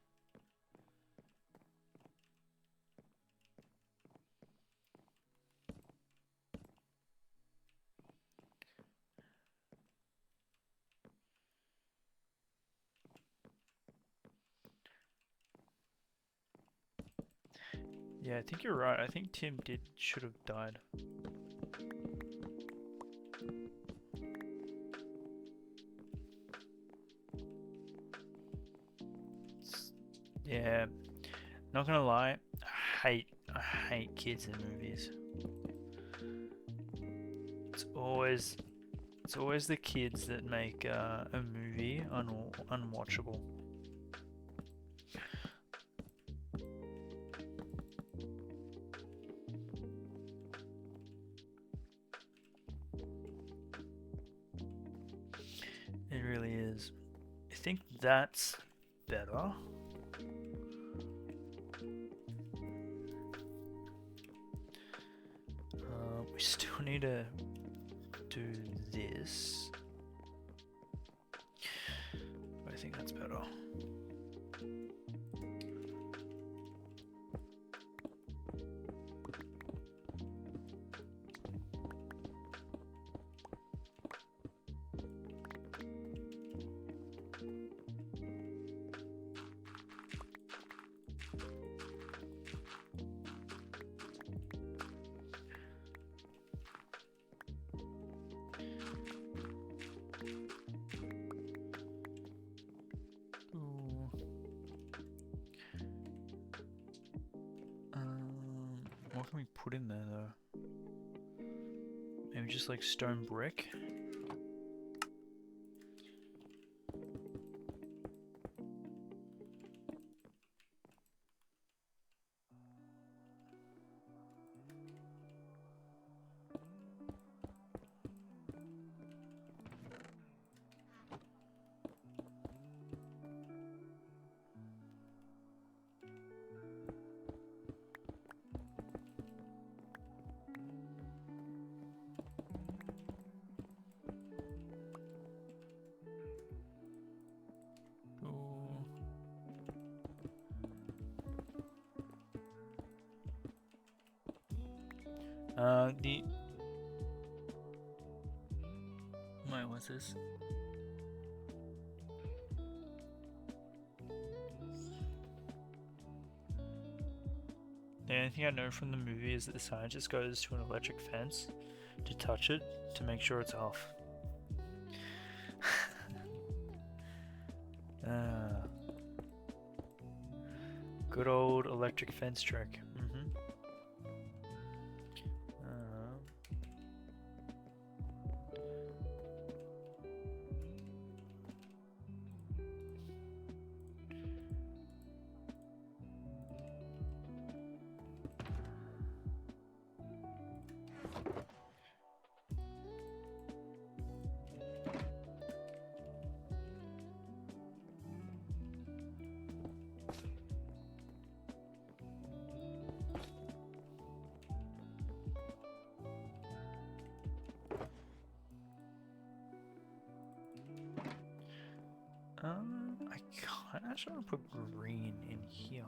Yeah, I think you're right. I think Tim should have died. Yeah, not gonna lie, I hate kids in movies. It's always the kids that make a movie unwatchable. It really is. I think that's better. We still need to do this. But I think that's better. What can we put in there though? Maybe just like stone brick? Wait, what's this? The only thing I know from the movie is that the scientist goes to an electric fence to touch it to make sure it's off. Good old electric fence trick. I kind of actually want to put green in here.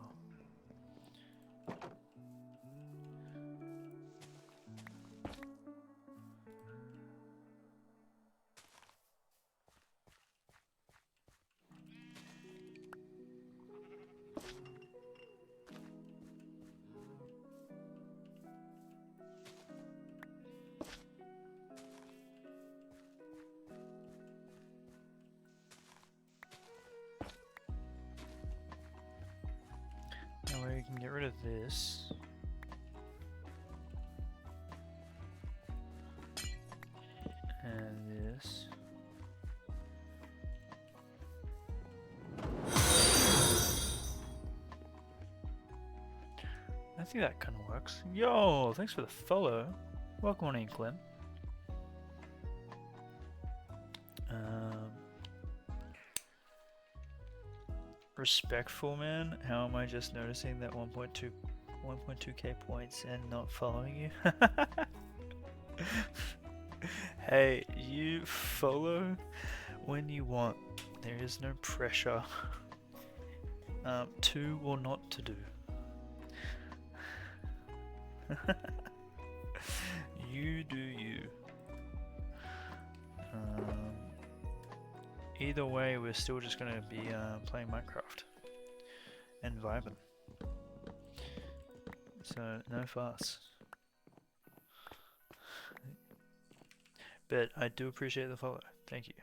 That way we can get rid of this. And this. I think that kind of works. Yo, thanks for the follow. Welcome on in, Clem. Respectful, man. How am I just noticing that 1.2k points and not following you? Hey, you follow when you want. There is no pressure to or not to do. You do you. Either way, we're still just gonna be playing Minecraft and vibing. So no fuss. But I do appreciate the follow. Thank you.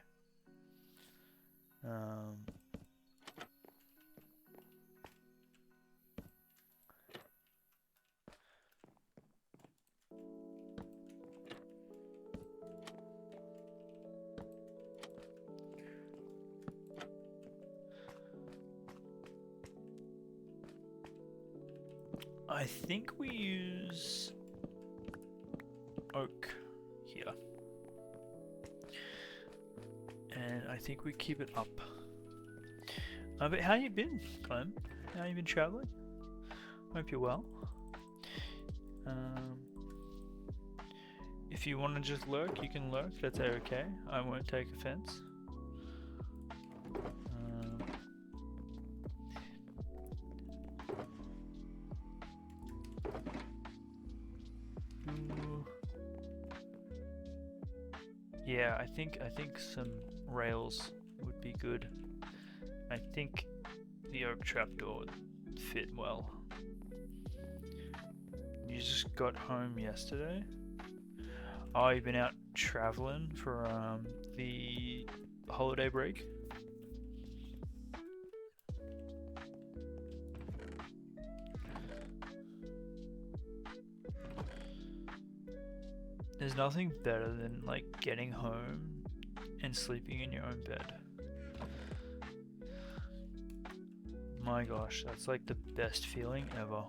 I think we use oak here. And I think we keep it up. But how you been, Clem? How you been traveling? Hope you're well. If you want to just lurk, you can lurk. That's okay. I won't take offense. Yeah, I think some rails would be good. I think the oak trapdoor would fit well. You just got home yesterday? Oh, you've been out traveling for the holiday break? There's nothing better than like getting home and sleeping in your own bed. My gosh, that's like the best feeling ever.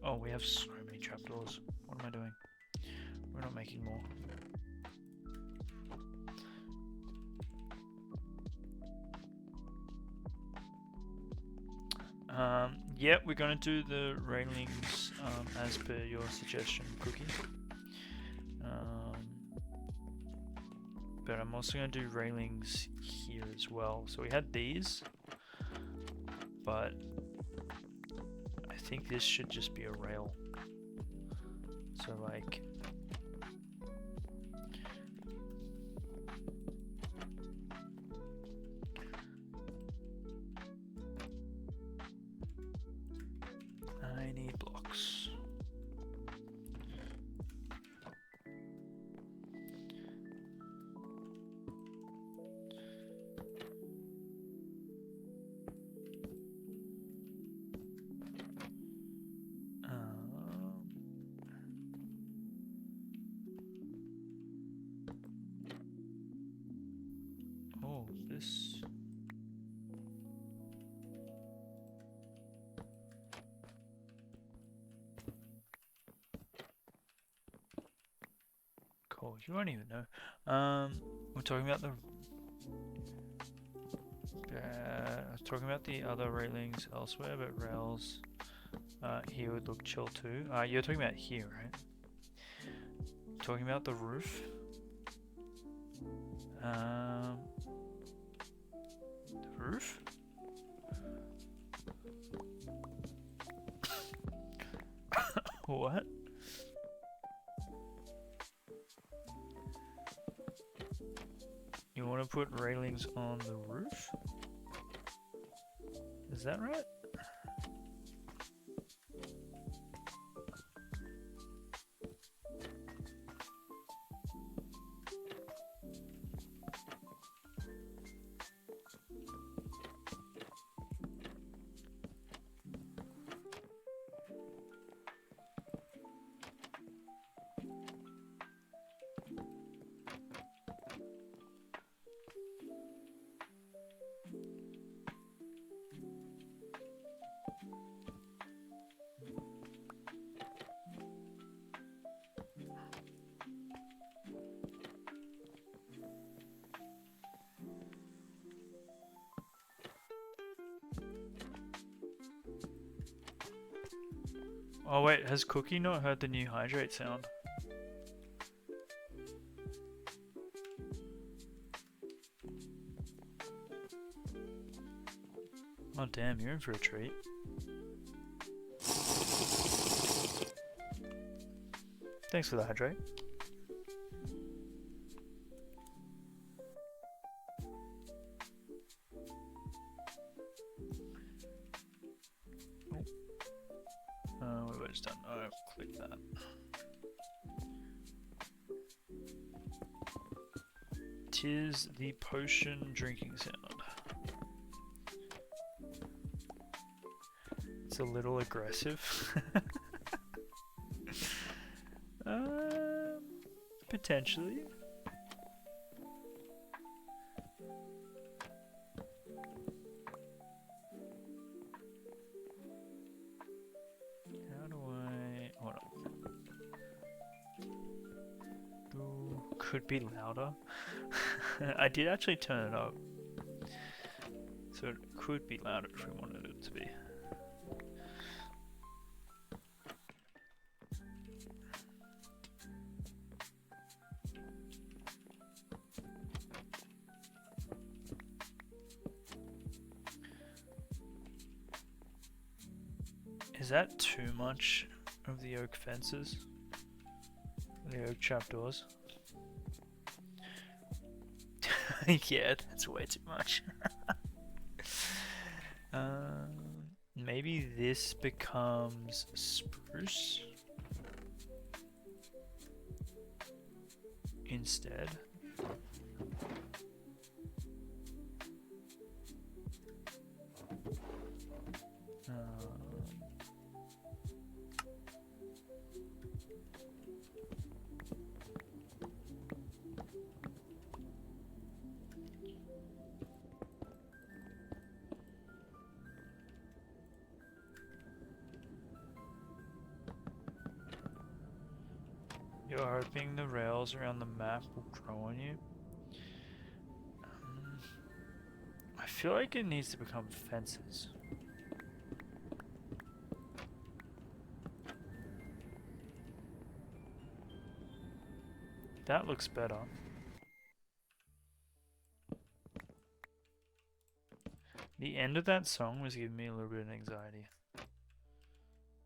Oh, we have so many trapdoors. What am I doing? We're not making more. Yeah, we're gonna do the railings as per your suggestion, Cookie. But I'm also gonna do railings here as well. So we had these, but I think this should just be a rail. So like, I need blocks. this. Cool, you won't even know. We're talking about the... I was talking about the other railings elsewhere, but rails here would look chill too. You're talking about here, right? Talking about the roof. The roof? What? You want to put railings on the roof? Is that right? Oh wait, has Cookie not heard the new hydrate sound? Oh damn, you're in for a treat. Thanks for the hydrate. What have I just done? Oh, I've clicked that. Tis the potion drinking sound. It's a little aggressive. Potentially. How do I... hold on. Ooh, could be louder. I did actually turn it up. So it could be louder if we wanted it to be. Is that too much of the oak fences? The oak trapdoors? Yeah, that's way too much. Maybe this becomes spruce instead. You're hoping the rails around the map will grow on you? I feel like it needs to become fences. That looks better. The end of that song was giving me a little bit of anxiety.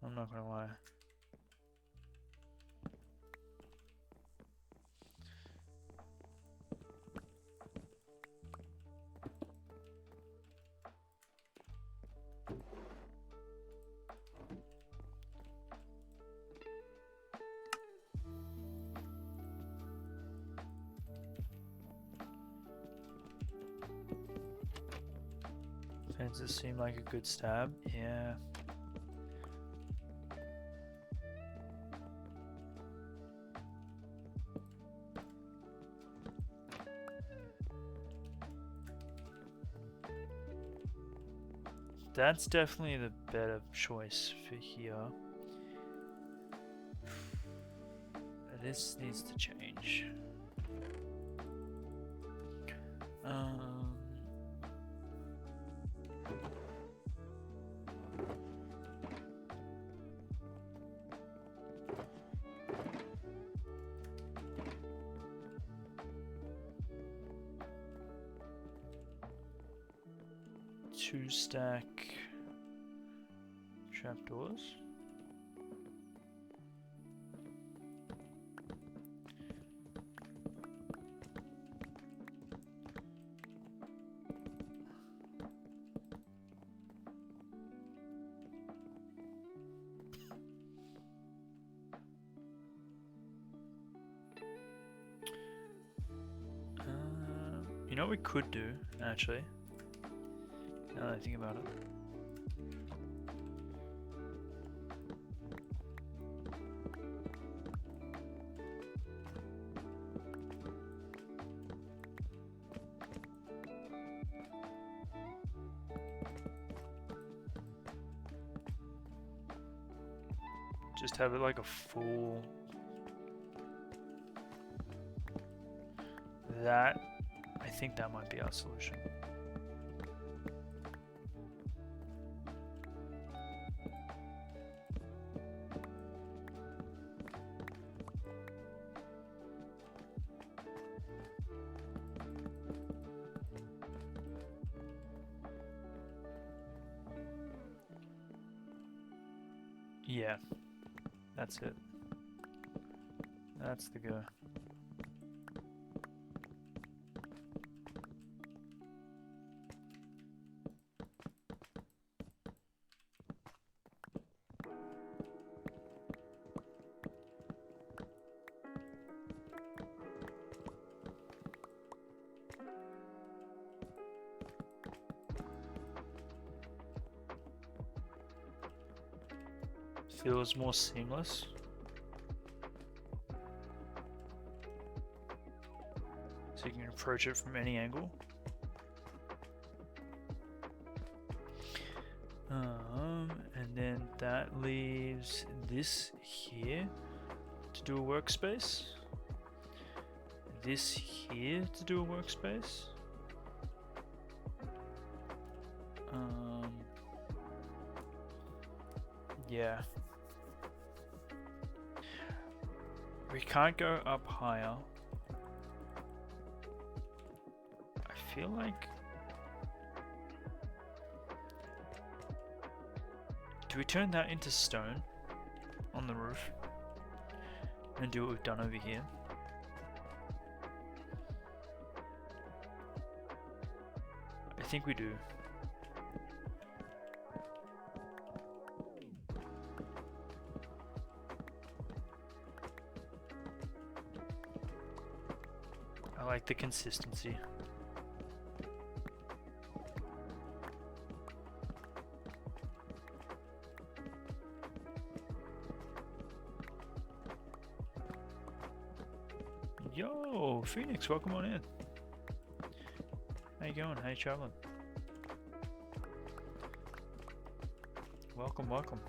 I'm not gonna lie. Fences seem like a good stab. Yeah. That's definitely the better choice for here. This needs to change. Two stack trapdoors. You know what we could do, actually, now that I think about it. Just have it like a full... That, I think that might be our solution. Yeah, that's it. That's the go. Feels more seamless. So you can approach it from any angle. And then that leaves this here to do a workspace. This here to do a workspace. Yeah. We can't go up higher. I feel like... Do we turn that into stone on the roof and do what we've done over here? I think we do. I like the consistency. Yo, Phoenix, welcome on in. How you going? How you traveling? Welcome, welcome.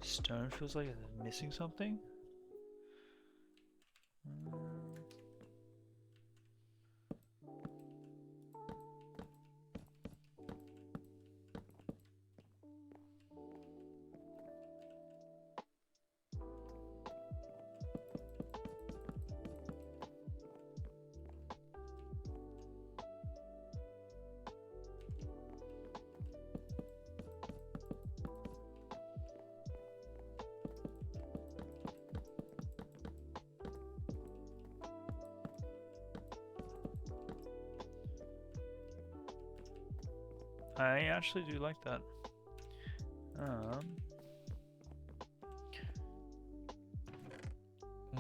Stone feels like it's missing something. I actually do like that.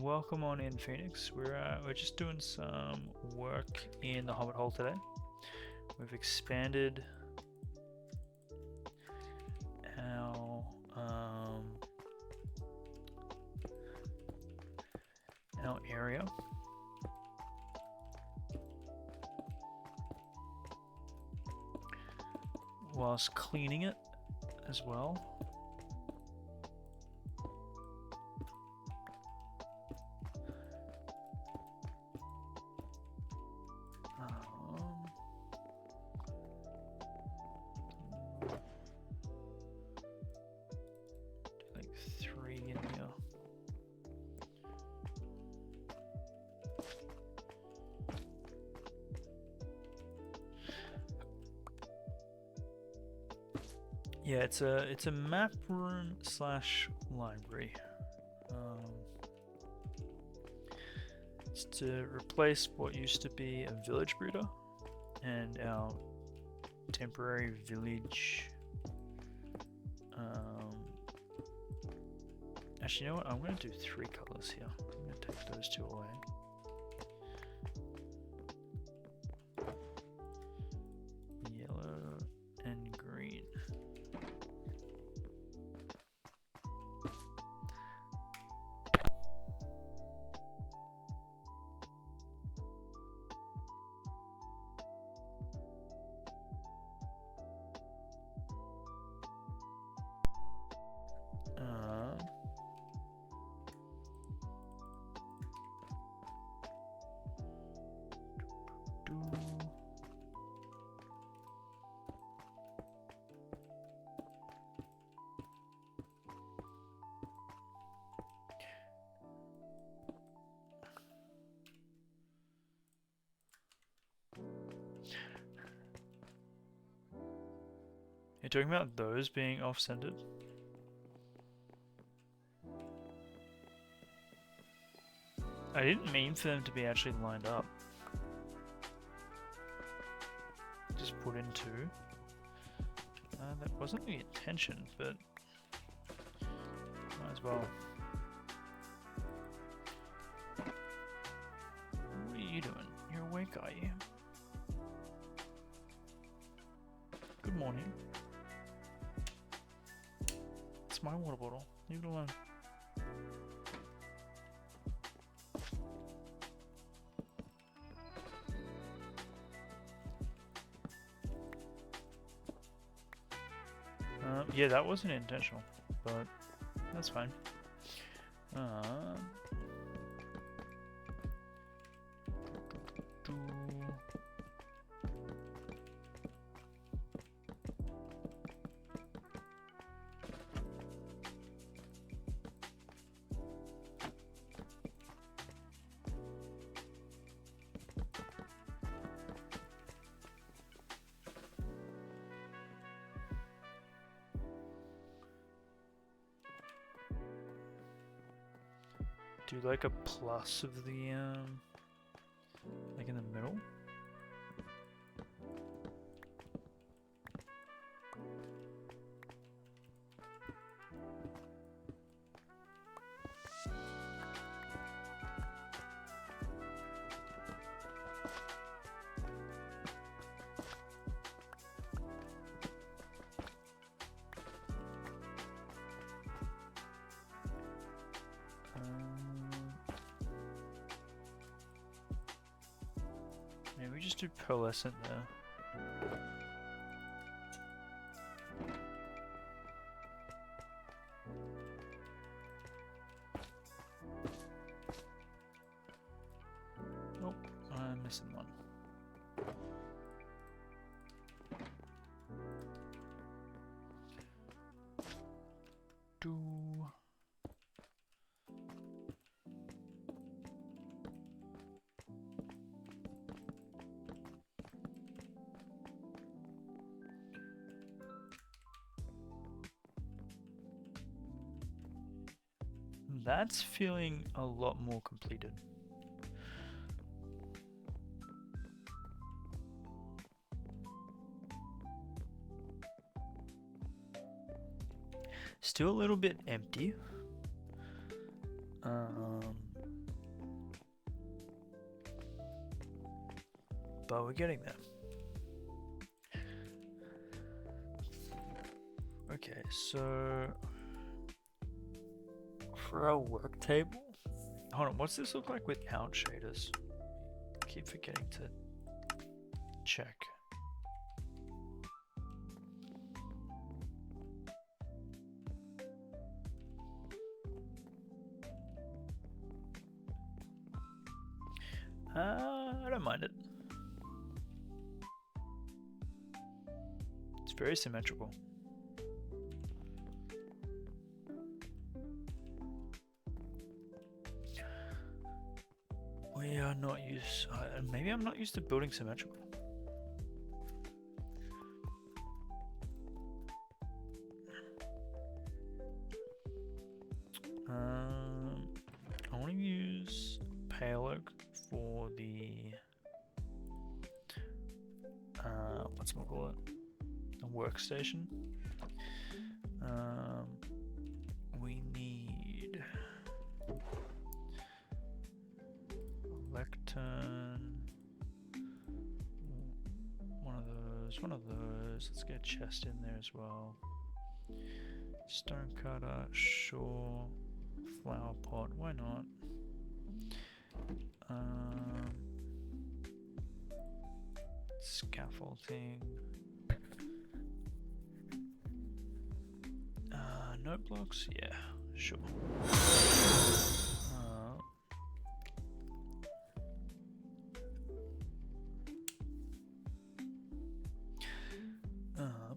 Welcome on in, Phoenix. We're just doing some work in the Hobbit Hole today. We've expanded our area. Whilst cleaning it as well. Like 3 in here. Yeah, it's a map room slash library. It's to replace what used to be a village breeder and our temporary village. Actually, you know what? I'm going to do 3 colors here. I'm going to take those 2 away. Yellow and green. You're talking about those being off-centered? I didn't mean for them to be actually lined up. Just put in 2. That wasn't the intention, but might as well. What are you doing? You're awake, are you? Good morning. It's my water bottle. Leave it alone. Yeah, that wasn't intentional, but that's fine. Do like a plus of the like in the middle. Maybe we just do pearlescent there. Nope, I'm missing one. That's feeling a lot more completed. Still a little bit empty. But we're getting there. Okay, so for our work table, hold on, what's this look like without shaders? I keep forgetting to check. I don't mind it. It's very symmetrical. We are not used. Maybe I'm not used to building symmetrical. I want to use pale oak for the whatchamacallit, a workstation. We need lectern, one of those. Let's get a chest in there as well. Stone cutter, sure. Flower pot, why not? Scaffolding. Note blocks, yeah, sure.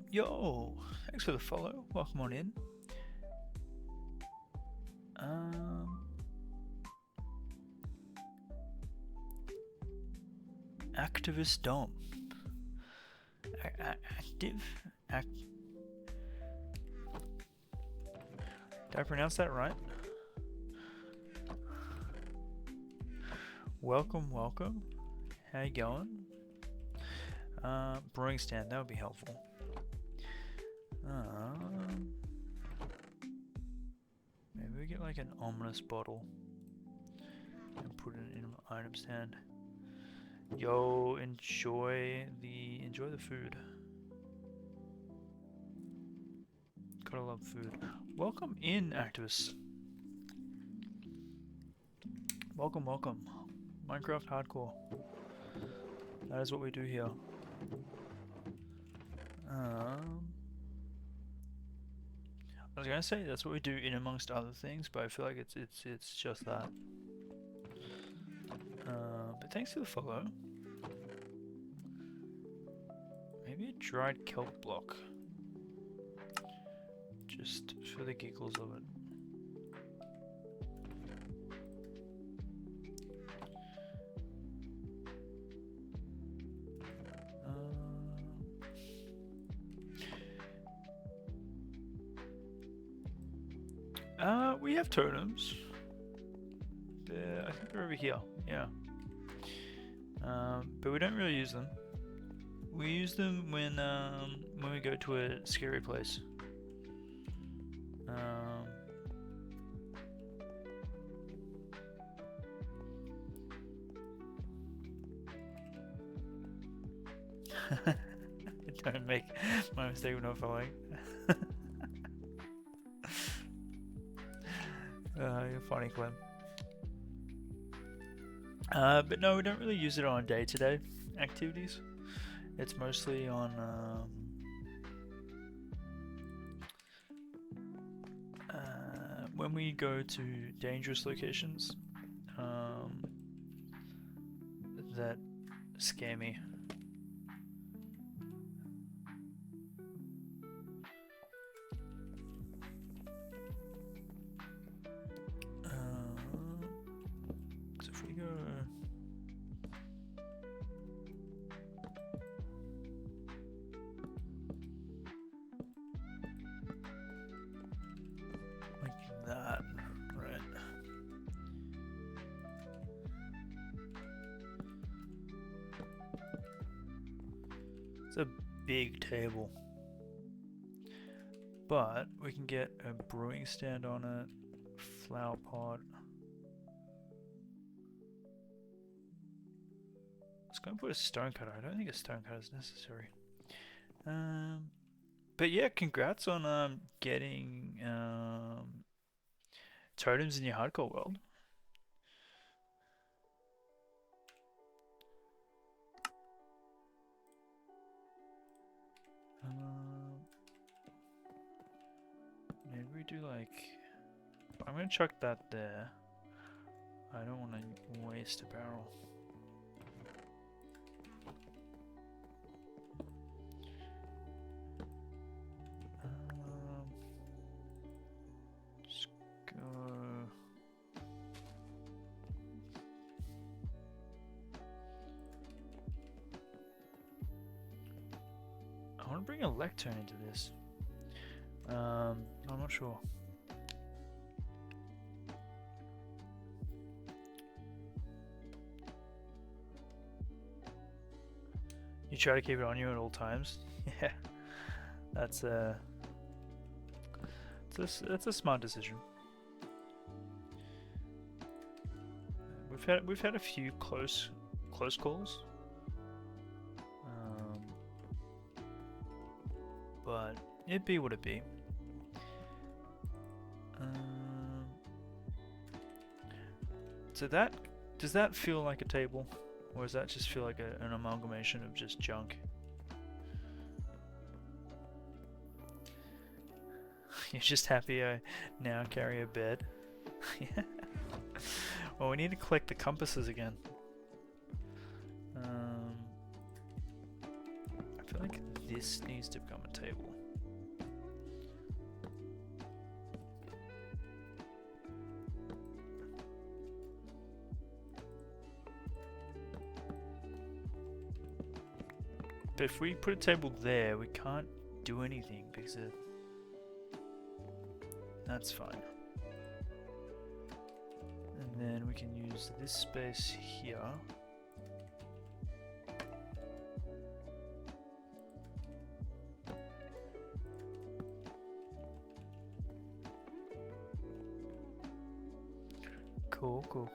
Yo, thanks for the follow. Welcome on in. Activist Dom. Did I pronounce that right? Welcome, welcome. How you going? Brewing stand, that would be helpful. Maybe we get like an ominous bottle and put it in an item stand. Yo, enjoy the food. Gotta love food. Welcome in, activists. Welcome, welcome. Minecraft Hardcore. That is what we do here. I was gonna say that's what we do in amongst other things, but I feel like it's just that. But thanks for the follow. Maybe a dried kelp block. Just for the giggles of it. We have totems. I think they're over here. Yeah. But we don't really use them. We use them when we go to a scary place. Don't make my mistake of not following. You're funny, Clem. But no, we don't really use it on day-to-day activities. It's mostly on when we go to dangerous locations that scare me. So if we go like that, right? It's a big table, but we can get a brewing stand on it, flower pot. Let's go and put a stone cutter. I don't think a stone cutter is necessary. But yeah, congrats on getting totems in your hardcore world. like... I'm gonna chuck that there. I don't want to waste a barrel. Just go... I want to bring a lectern into this. I'm not sure. You try to keep it on you at all times. Yeah, that's a smart decision. We've had a few close calls, but it be what it be. So does that feel like a table, or does that just feel like an amalgamation of just junk? You're just happy I now carry a bed. Yeah. Well, we need to collect the compasses again. I feel like this needs to become a table. But if we put a table there, we can't do anything because that's fine. And then we can use this space here.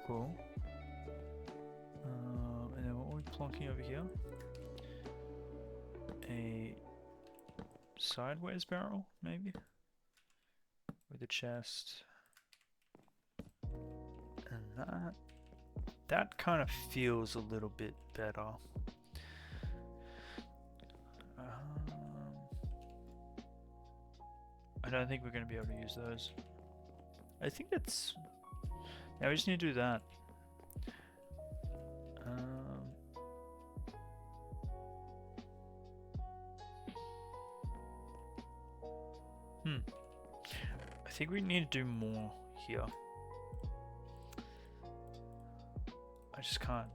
Cool. And then what are we plonking over here? A sideways barrel, maybe? With a chest. And that kind of feels a little bit better. I don't think we're going to be able to use those. I think that's... Yeah, we just need to do that. I think we need to do more here. I just can't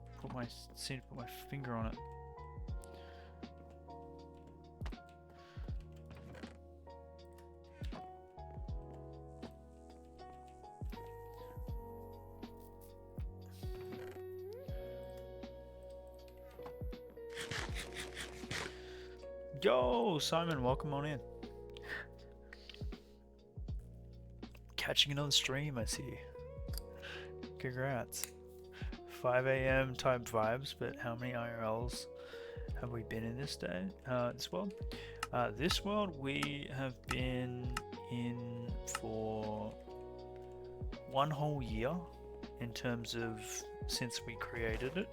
seem to put my finger on it. Yo, Simon, welcome on in. Catching another stream, I see. Congrats. 5 AM type vibes, but how many IRLs have we been in this world? This world we have been in for 1 whole year in terms of since we created it.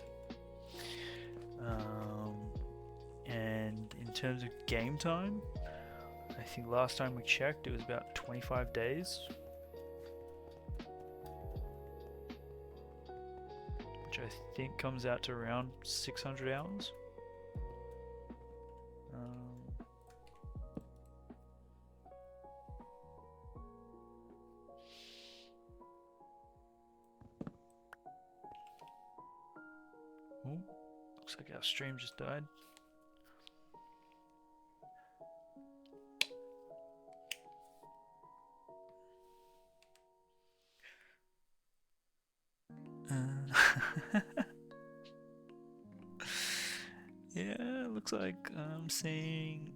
And in terms of game time, I think last time we checked it was about 25 days. Which I think comes out to around 600 hours. Ooh, looks like our stream just died. Yeah, looks like I'm seeing